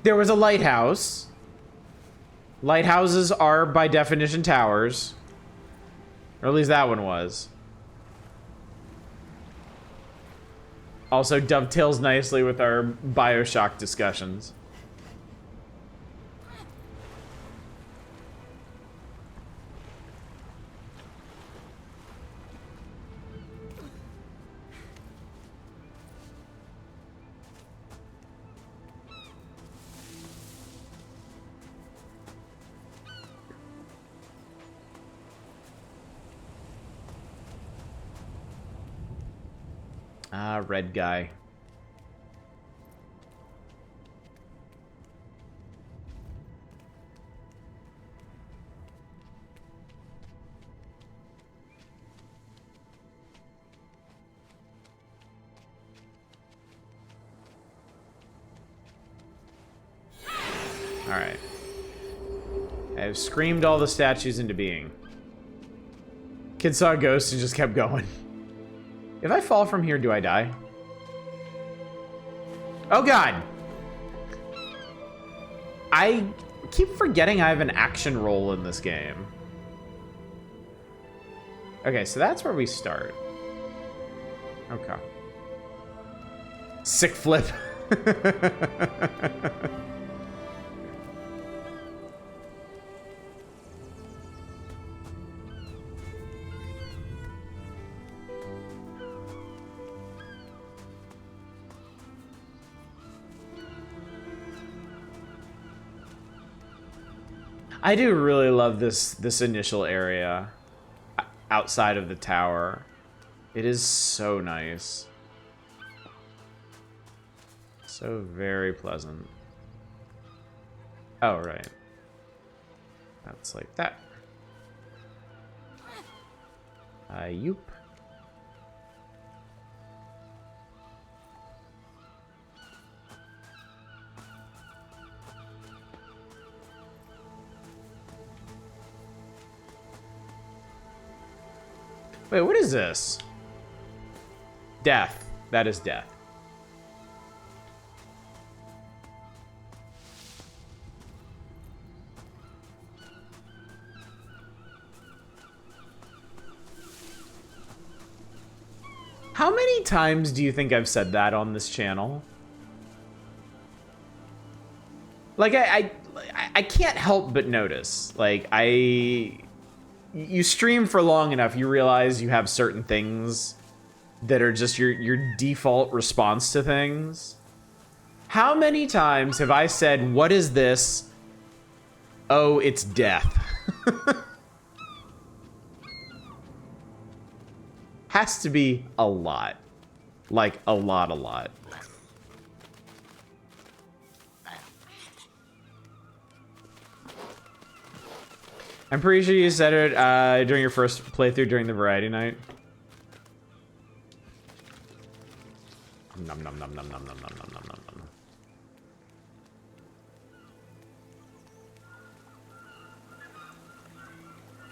S1: There was a lighthouse. Lighthouses are, by definition, towers. Or at least that one was. Also dovetails nicely with our BioShock discussions. Ah, red guy. All right. I have screamed all the statues into being. Kid saw a ghost and just kept going. If I fall from here, do I die? Oh god! I keep forgetting I have an action roll in this game. Okay, so that's where we start. Okay. Sick flip. I do really love this initial area outside of the tower. It is so nice. So very pleasant. Oh, right. That's like that. Yoop. Wait, what is this? Death. That is death. How many times do you think I've said that on this channel? Like, I can't help but notice. Like, you stream for long enough, you realize you have certain things that are just your default response to things. How many times have I said, what is this? Oh, it's death. Has to be a lot. Like, a lot. I'm pretty sure you said it during your first playthrough during the variety night. Nom nom nom nom nom nom nom nom nom nom.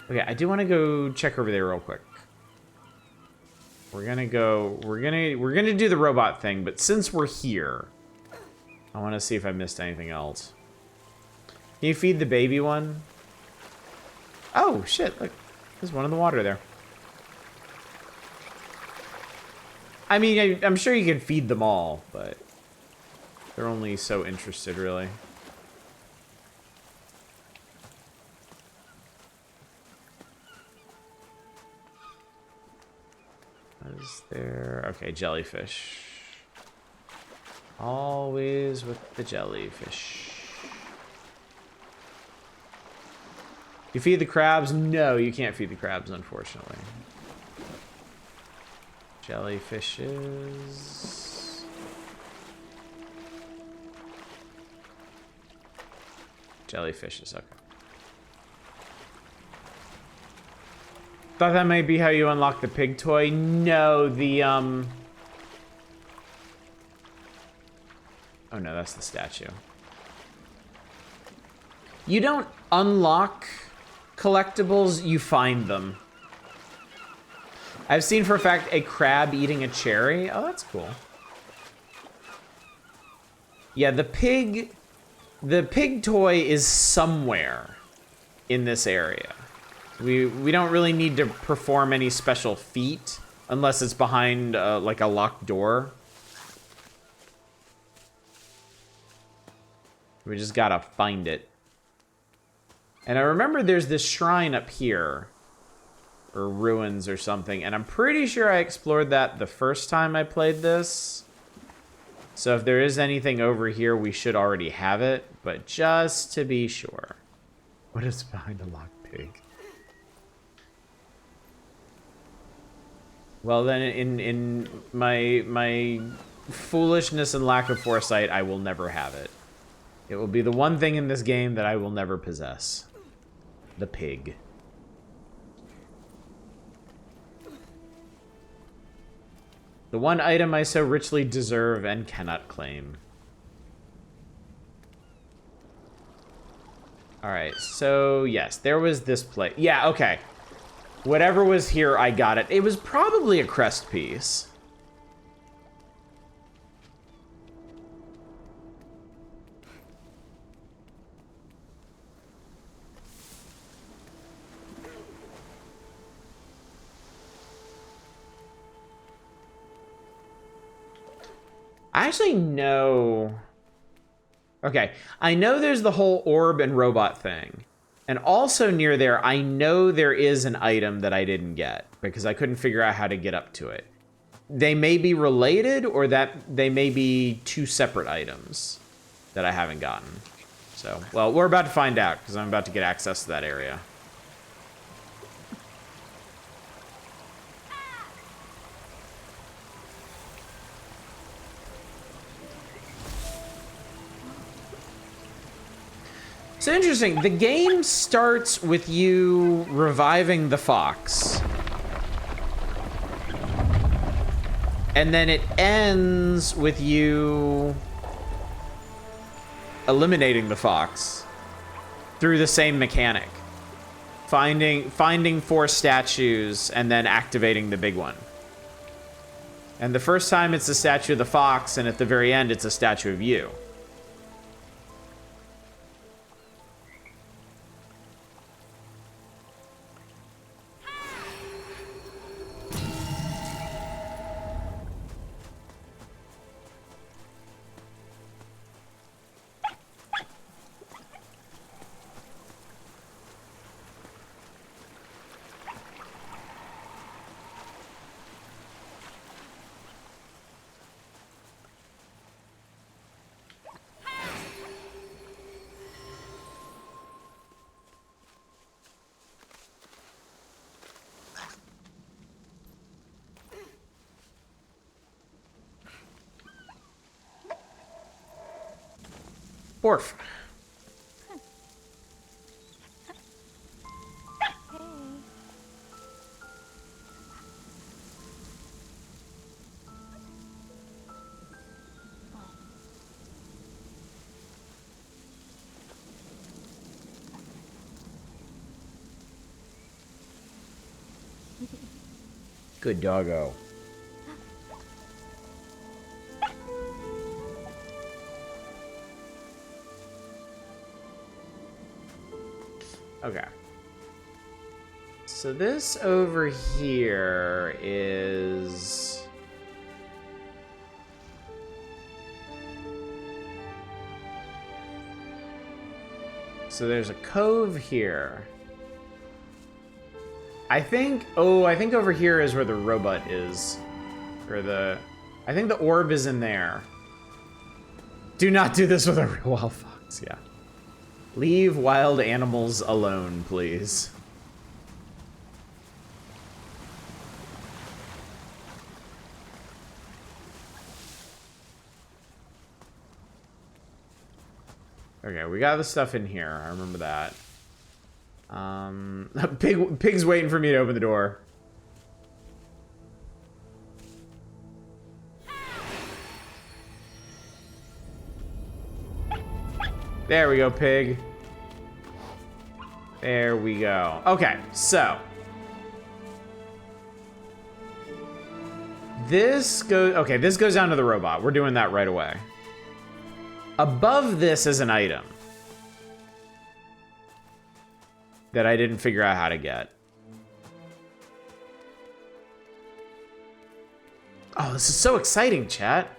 S1: Okay, I do want to go check over there real quick. We're gonna do the robot thing, but since we're here, I want to see if I missed anything else. Can you feed the baby one? Oh shit! Look, there's one in the water there. I mean, I'm sure you can feed them all, but they're only so interested, really. Is there... Okay, jellyfish. Always with the jellyfish. You feed the crabs? No, you can't feed the crabs, unfortunately. Jellyfishes. Jellyfishes, okay. Thought that might be how you unlock the pig toy. No, the, Oh no, that's the statue. You don't unlock collectibles, you find them. I've seen for a fact a crab eating a cherry. Oh, that's cool. Yeah, the pig toy is somewhere in this area. We don't really need to perform any special feat unless it's behind like a locked door. We just gotta find it. And I remember there's this shrine up here, or ruins or something, and I'm pretty sure I explored that the first time I played this. So if there is anything over here, we should already have it, but just to be sure. What is behind a locked pig? Well, then, in my foolishness and lack of foresight, I will never have it. It will be the one thing in this game that I will never possess. The pig. The one item I so richly deserve and cannot claim. Alright, so yes, there was this place. Yeah, okay. Whatever was here, I got it. It was probably a crest piece. I actually know... Okay, I know there's the whole orb and robot thing. And also near there, I know there is an item that I didn't get because I couldn't figure out how to get up to it. They may be related or that they may be two separate items that I haven't gotten. So, well, we're about to find out because I'm about to get access to that area. It's interesting. The game starts with you reviving the fox. And then it ends with you eliminating the fox through the same mechanic. Finding 4 statues and then activating the big one. And the first time it's a statue of the fox, and at the very end it's a statue of you. Orf. Good doggo. Okay. So this over here is... So there's a cove here. I think over here is where the robot is. Or I think the orb is in there. Do not do this with a real wild fox, yeah. Leave wild animals alone, please. Okay, we got the stuff in here. I remember that. Pig's waiting for me to open the door. There we go, pig. There we go. Okay, so this goes down to the robot. We're doing that right away. Above this is an item that I didn't figure out how to get. Oh, this is so exciting, chat.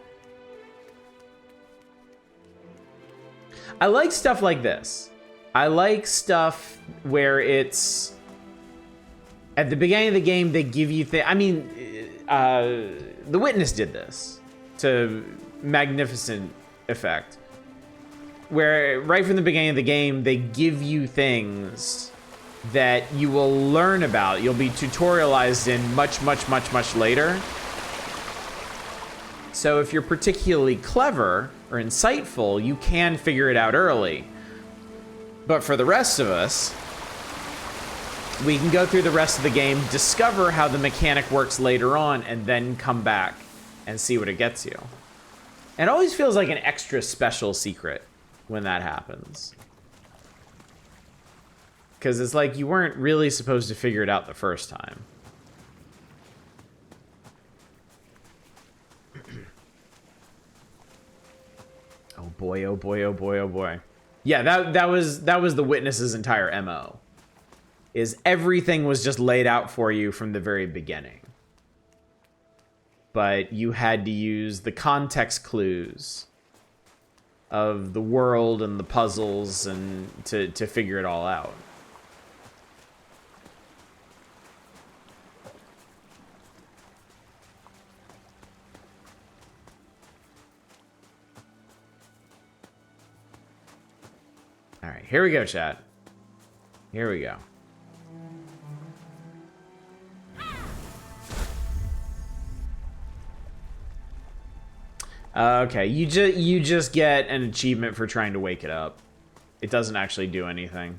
S1: I like stuff like this. I like stuff where it's... At the beginning of the game, they give you things... I mean, The Witness did this to magnificent effect. Where right from the beginning of the game, they give you things that you will learn about. You'll be tutorialized in much, much, much, much later. So if you're particularly clever or insightful, you can figure it out early. But for the rest of us, we can go through the rest of the game, discover how the mechanic works later on, and then come back and see what it gets you. It always feels like an extra special secret when that happens. Because it's like you weren't really supposed to figure it out the first time. Oh boy, oh boy, oh boy, oh boy. Yeah, that was the Witness's entire MO. Is everything was just laid out for you from the very beginning. But you had to use the context clues of the world and the puzzles and to figure it all out. All right, here we go, chat. Here we go. Okay, you just get an achievement for trying to wake it up. It doesn't actually do anything.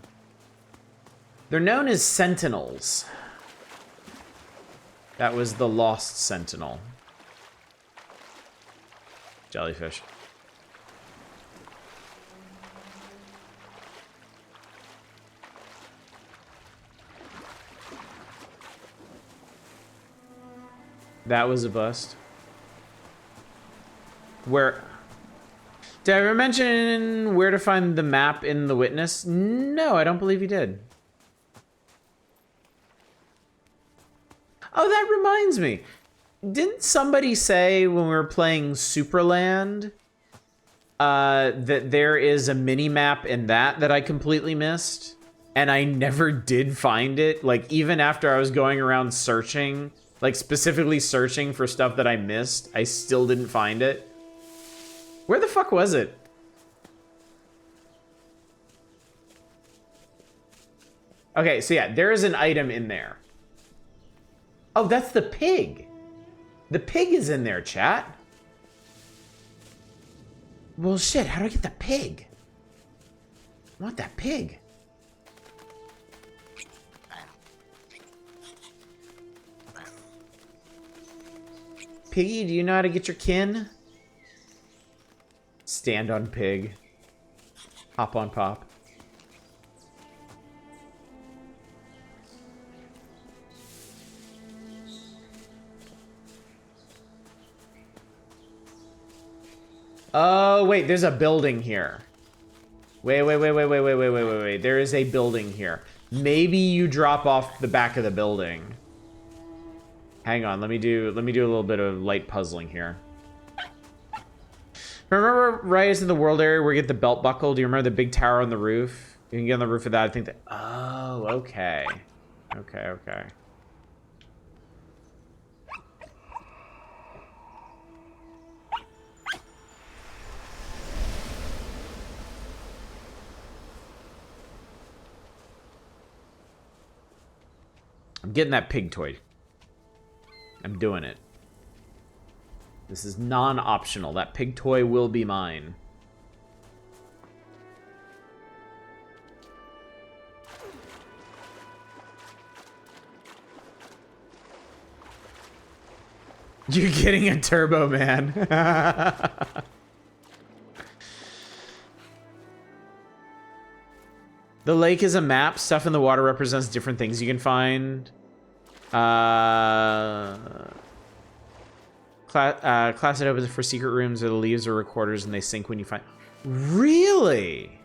S1: They're known as sentinels. That was the lost sentinel. Jellyfish. That was a bust. Where... Did I ever mention where to find the map in the witness? No, I don't believe you did. Oh, that reminds me. Didn't somebody say when we were playing Superland that there is a mini-map in that I completely missed? And I never did find it. Like, even after I was going around searching, like specifically searching for stuff that I missed, I still didn't find it. Where the fuck was it? Okay, so yeah, there is an item in there. Oh, that's the pig. The pig is in there, chat. Well, shit, how do I get the pig? I want that pig. Piggy, do you know how to get your kin? Stand on pig. Hop on pop. Oh, wait, there's a building here. Wait. There is a building here. Maybe you drop off the back of the building. Hang on, let me do a little bit of light puzzling here. Remember Rise in the World area where you get the belt buckle? Do you remember the big tower on the roof? You can get on the roof of that. I think that... Oh, okay. Okay. I'm getting that pig toy. I'm doing it. This is non-optional. That pig toy will be mine. You're getting a turbo, man. The lake is a map. Stuff in the water represents different things you can find. Class it opens for secret rooms or the leaves or recorders and they sink when you find... Really?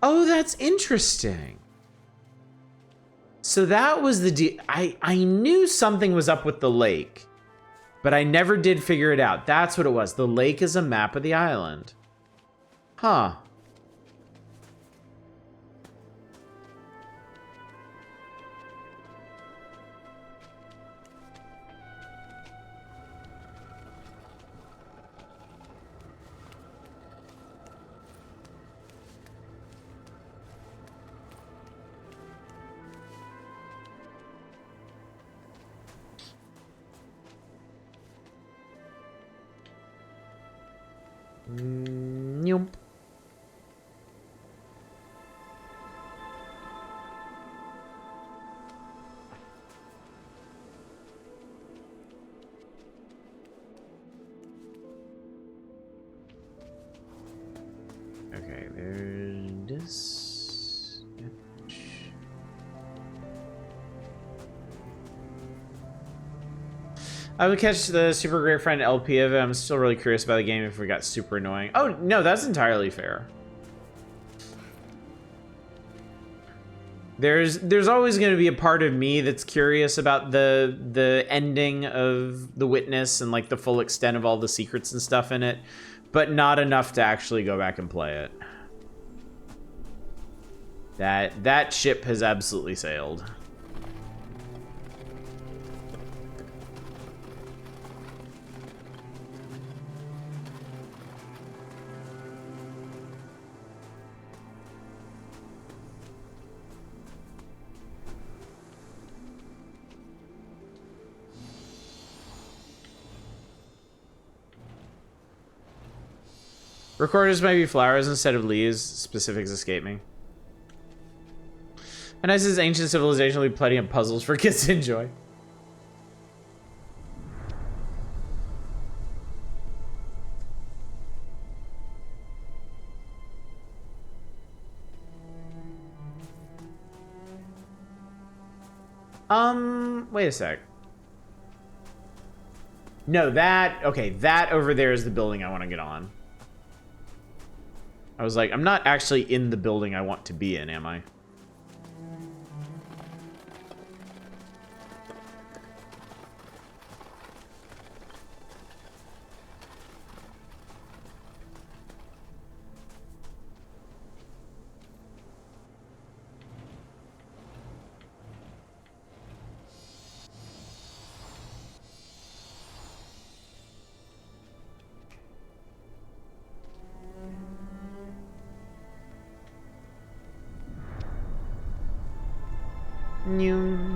S1: Oh, that's interesting. So that was the deal. I knew something was up with the lake, but I never did figure it out. That's what it was. The lake is a map of the island. Huh. Nope. Okay, there's this. I would catch the super great friend LP of it. I'm still really curious about the game if we got super annoying. Oh, no, that's entirely fair. There's always going to be a part of me that's curious about the ending of The Witness and like the full extent of all the secrets and stuff in it, but not enough to actually go back and play it. That ship has absolutely sailed. Recorders might be flowers instead of leaves. Specifics escape me. And as is ancient civilization, will be plenty of puzzles for kids to enjoy. Wait a sec. No, that... Okay, that over there is the building I want to get on. I was like, I'm not actually in the building I want to be in, am I? New.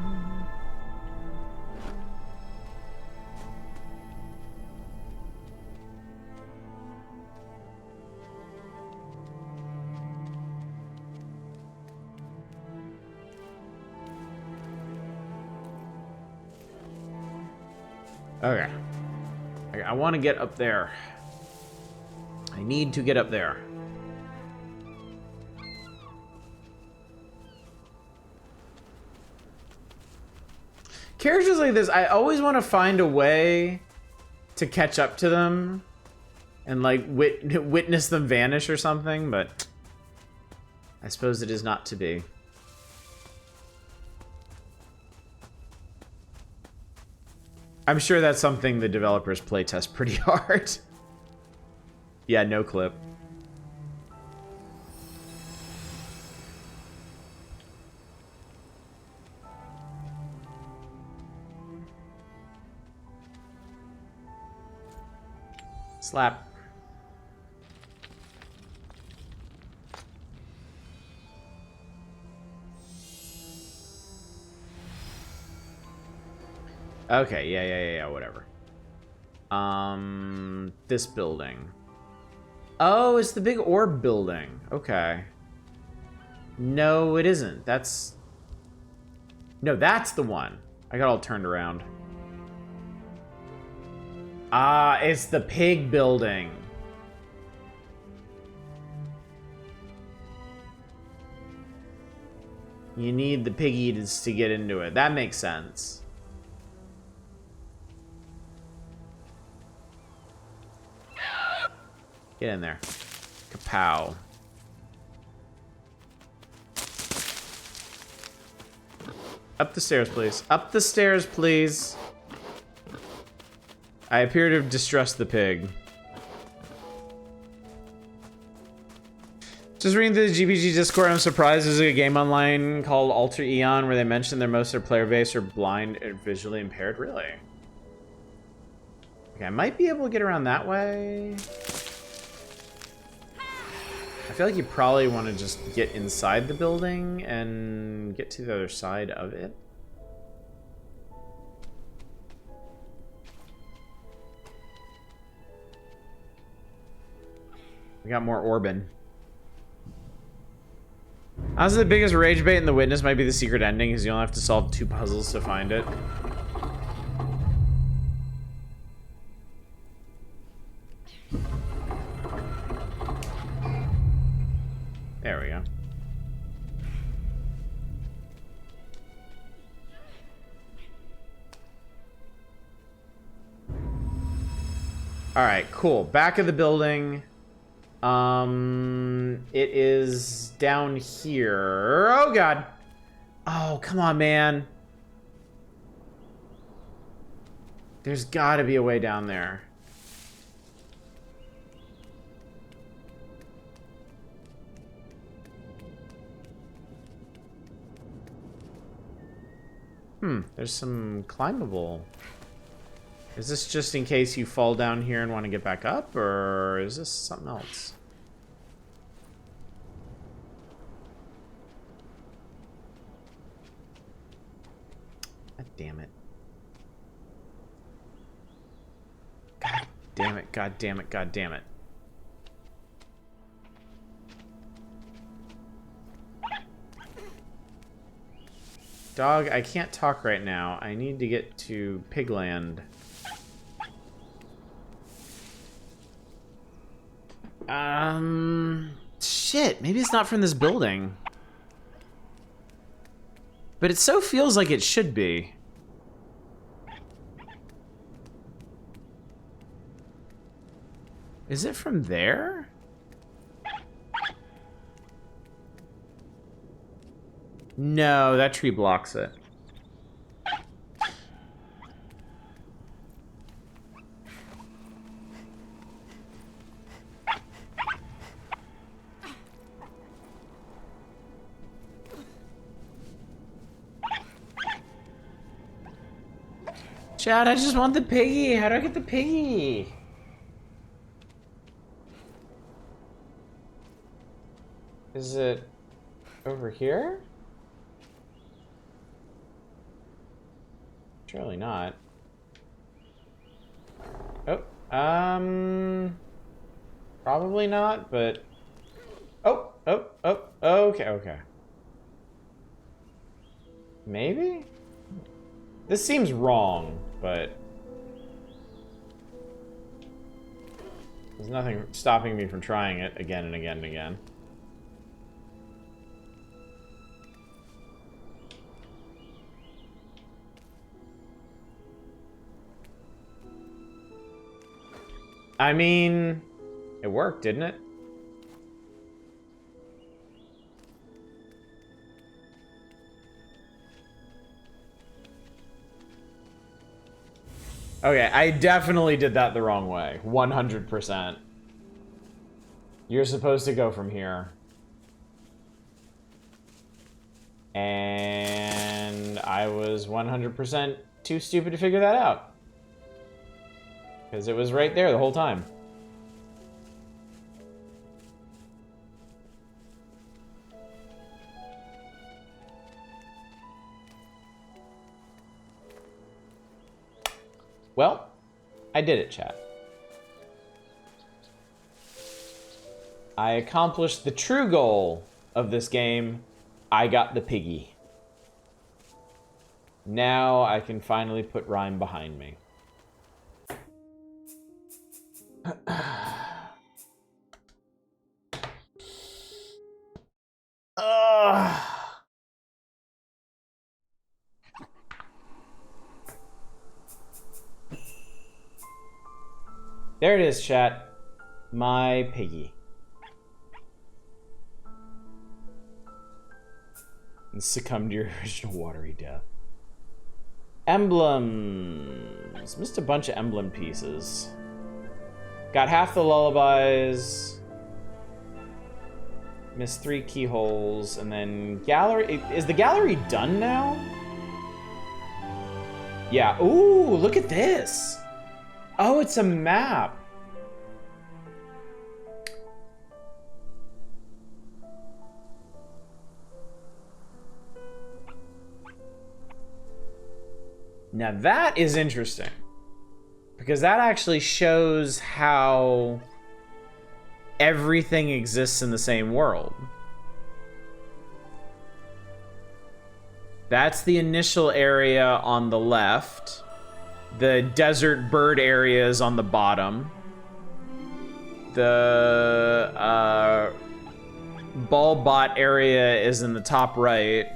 S1: Okay. I want to get up there. I need to get up there. Characters like this, I always want to find a way to catch up to them and like witness them vanish or something, but I suppose it is not to be. I'm sure that's something the developers playtest pretty hard. Yeah, no clip. Slap. Okay, yeah, whatever. This building. Oh, it's the big orb building. Okay. No, it isn't. That's... No, that's the one. I got all turned around. Ah, it's the pig building. You need the pig eaters to get into it. That makes sense. Get in there. Kapow. Up the stairs, please. Up the stairs, please. I appear to have distressed the pig. Just reading through the GPG Discord, I'm surprised there's a game online called Alter Eon where they mention that most of their player base are blind or visually impaired. Really? Okay, I might be able to get around that way. I feel like you probably want to just get inside the building and get to the other side of it. We got more Orbin. Honestly, the biggest rage bait in The Witness might be the secret ending, because you only have to solve 2 puzzles to find it. There we go. Alright, cool. Back of the building. It is down here. Oh, God. Oh, come on, man. There's gotta be a way down there. There's some climbable. Is this just in case you fall down here and want to get back up, or is this something else? God damn it. God damn it, god damn it, god damn it. Dog, I can't talk right now. I need to get to Pigland. Shit, maybe it's not from this building. But it so feels like it should be. Is it from there? No, that tree blocks it. Chad, I just want the piggy. How do I get the piggy? Is it over here? Surely not. Oh, probably not, but... Oh, okay. Maybe? This seems wrong, but... There's nothing stopping me from trying it again and again and again. I mean, it worked, didn't it? Okay, I definitely did that the wrong way. 100%. You're supposed to go from here. And I was 100% too stupid to figure that out. Because it was right there the whole time. Well, I did it, chat. I accomplished the true goal of this game. I got the piggy. Now I can finally put RiME behind me. There it is, chat. My piggy. And succumbed to your original watery death. Emblems. Missed a bunch of emblem pieces. Got half the lullabies. Missed 3 keyholes. And then gallery. Is the gallery done now? Yeah. Ooh, look at this. Oh, it's a map. Now that is interesting. Because that actually shows how everything exists in the same world. That's the initial area on the left. The desert bird area is on the bottom. The ballbot area is in the top right.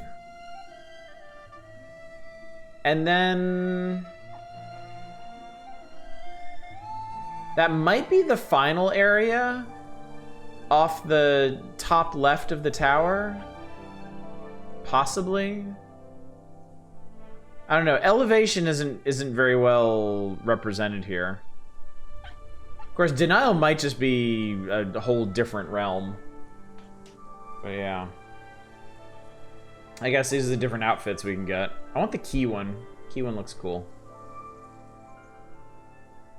S1: And then... that might be the final area off the top left of the tower. Possibly. I don't know. Elevation isn't very well represented here. Of course, denial might just be a whole different realm. But yeah. I guess these are the different outfits we can get. I want the key one. Key one looks cool.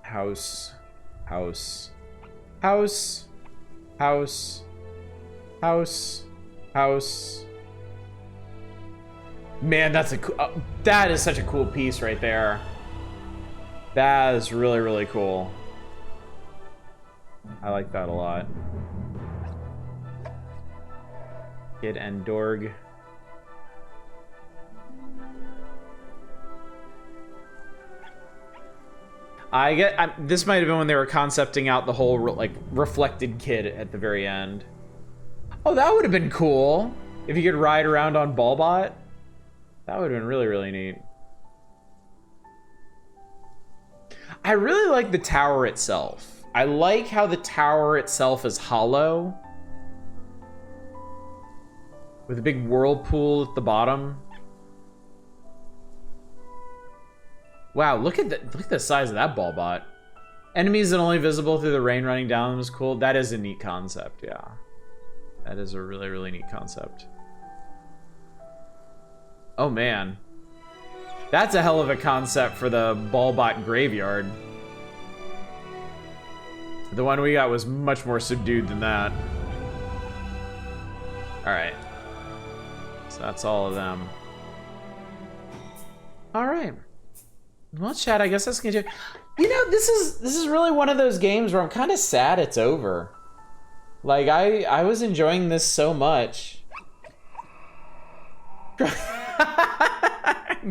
S1: House. House. House. House. House. House. Man, that's a that is such a cool piece right there. That is really, really cool. I like that a lot. Kid and Dorg. This might have been when they were concepting out the whole like reflected kid at the very end. Oh, that would have been cool if you could ride around on ballbot. That would have been really, really neat. I really like the tower itself. I like how the tower itself is hollow, with a big whirlpool at the bottom. Wow, look at the size of that ballbot. Enemies that only visible through the rain running down them is cool. That is a neat concept, yeah. That is a really, really neat concept. Oh man. That's a hell of a concept for the ballbot graveyard. The one we got was much more subdued than that. Alright. So that's all of them. Alright. Well, chat, I guess that's gonna do. You know, this is really one of those games where I'm kind of sad it's over. Like, I was enjoying this so much.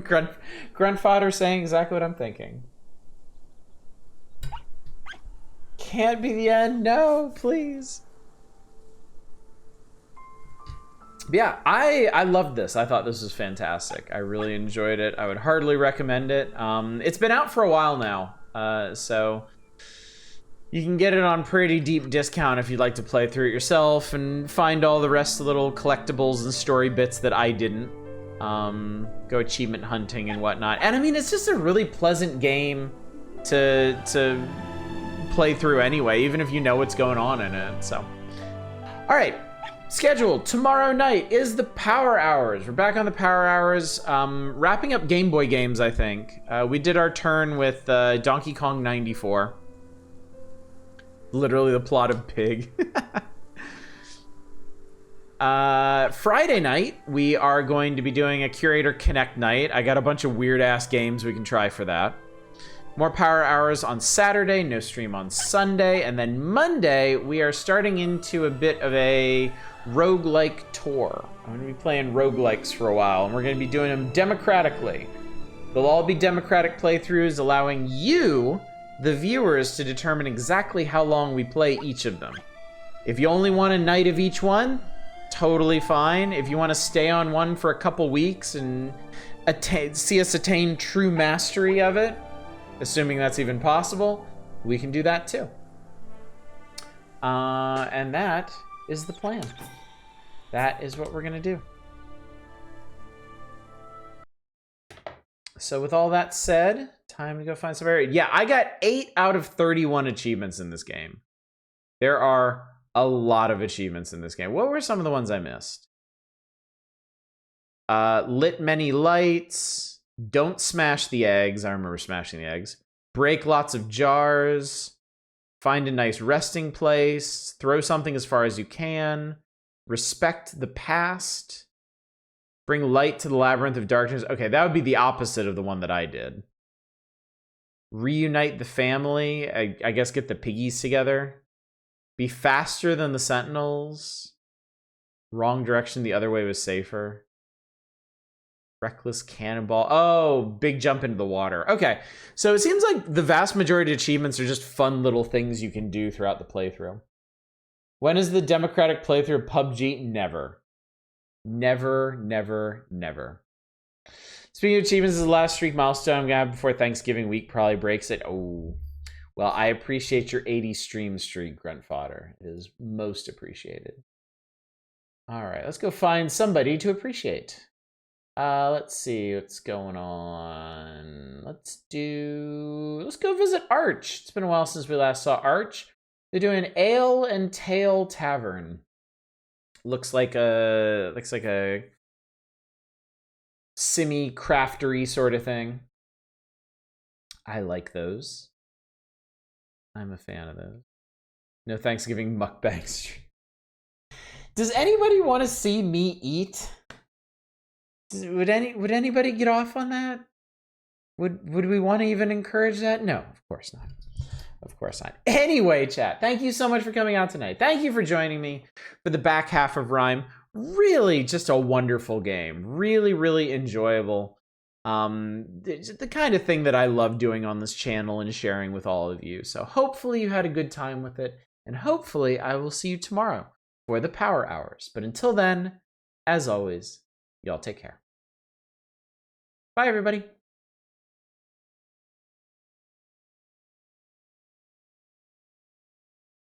S1: Grunt fodder saying exactly what I'm thinking. Can't be the end. No, please. But yeah, I loved this. I thought this was fantastic. I really enjoyed it. I would hardly recommend it. It's been out for a while now, so you can get it on pretty deep discount if you'd like to play through it yourself and find all the rest of the little collectibles and story bits that I didn't. Go achievement hunting and whatnot. And I mean, it's just a really pleasant game to play through anyway, even if you know what's going on in it. So, all right. Scheduled tomorrow night is the Power Hours. We're back on the Power Hours, wrapping up Game Boy games, I think. We did our turn with Donkey Kong 94. Literally the plot of Pig. Friday night, we are going to be doing a Curator Connect night. I got a bunch of weird-ass games we can try for that. More Power Hours on Saturday, no stream on Sunday, and then Monday, we are starting into a bit of a roguelike tour. I'm going to be playing roguelikes for a while, and we're going to be doing them democratically. They'll all be democratic playthroughs, allowing you, the viewers, to determine exactly how long we play each of them. If you only want a night of each one, totally fine. If you want to stay on one for a couple weeks and see us attain true mastery of it, assuming that's even possible, we can do that too. And that is the plan. That is what we're gonna do. So with all that said, time to go find some area. Yeah, I got 8 out of 31 achievements in this game. There are a lot of achievements in this game. What were some of the ones I missed? Lit many lights. Don't smash the eggs. I remember smashing the eggs. Break lots of jars. Find a nice resting place. Throw something as far as you can. Respect the past. Bring light to the labyrinth of darkness. Okay, that would be the opposite of the one that I did. Reunite the family. I guess get the piggies together. Be faster than the sentinels. Wrong direction. The other way was safer. Reckless cannonball. Oh, big jump into the water. Okay, so it seems like the vast majority of achievements are just fun little things you can do throughout the playthrough. When is the democratic playthrough of PUBG? Never. Never, never, never. Speaking of achievements, this is the last streak milestone I'm gonna have before Thanksgiving week probably breaks it. Oh, well, I appreciate your 80 stream streak, Grunt Fodder. It is most appreciated. All right, let's go find somebody to appreciate. Let's see what's going on. Let's go visit Arch. It's been a while since we last saw Arch. They're doing Ale and Tail Tavern. Looks like a semi-craftery sort of thing. I like those. I'm a fan of those. No Thanksgiving mukbang stream. Does anybody want to see me eat? Would anybody get off on that? Would we want to even encourage that? No, of course not. Of course not. Anyway, chat, thank you so much for coming out tonight. Thank you for joining me for the back half of RiME. Really just a wonderful game. Really, really enjoyable. The kind of thing that I love doing on this channel and sharing with all of you. So hopefully you had a good time with it. And hopefully I will see you tomorrow for the Power Hours. But until then, as always, y'all take care. Bye, everybody.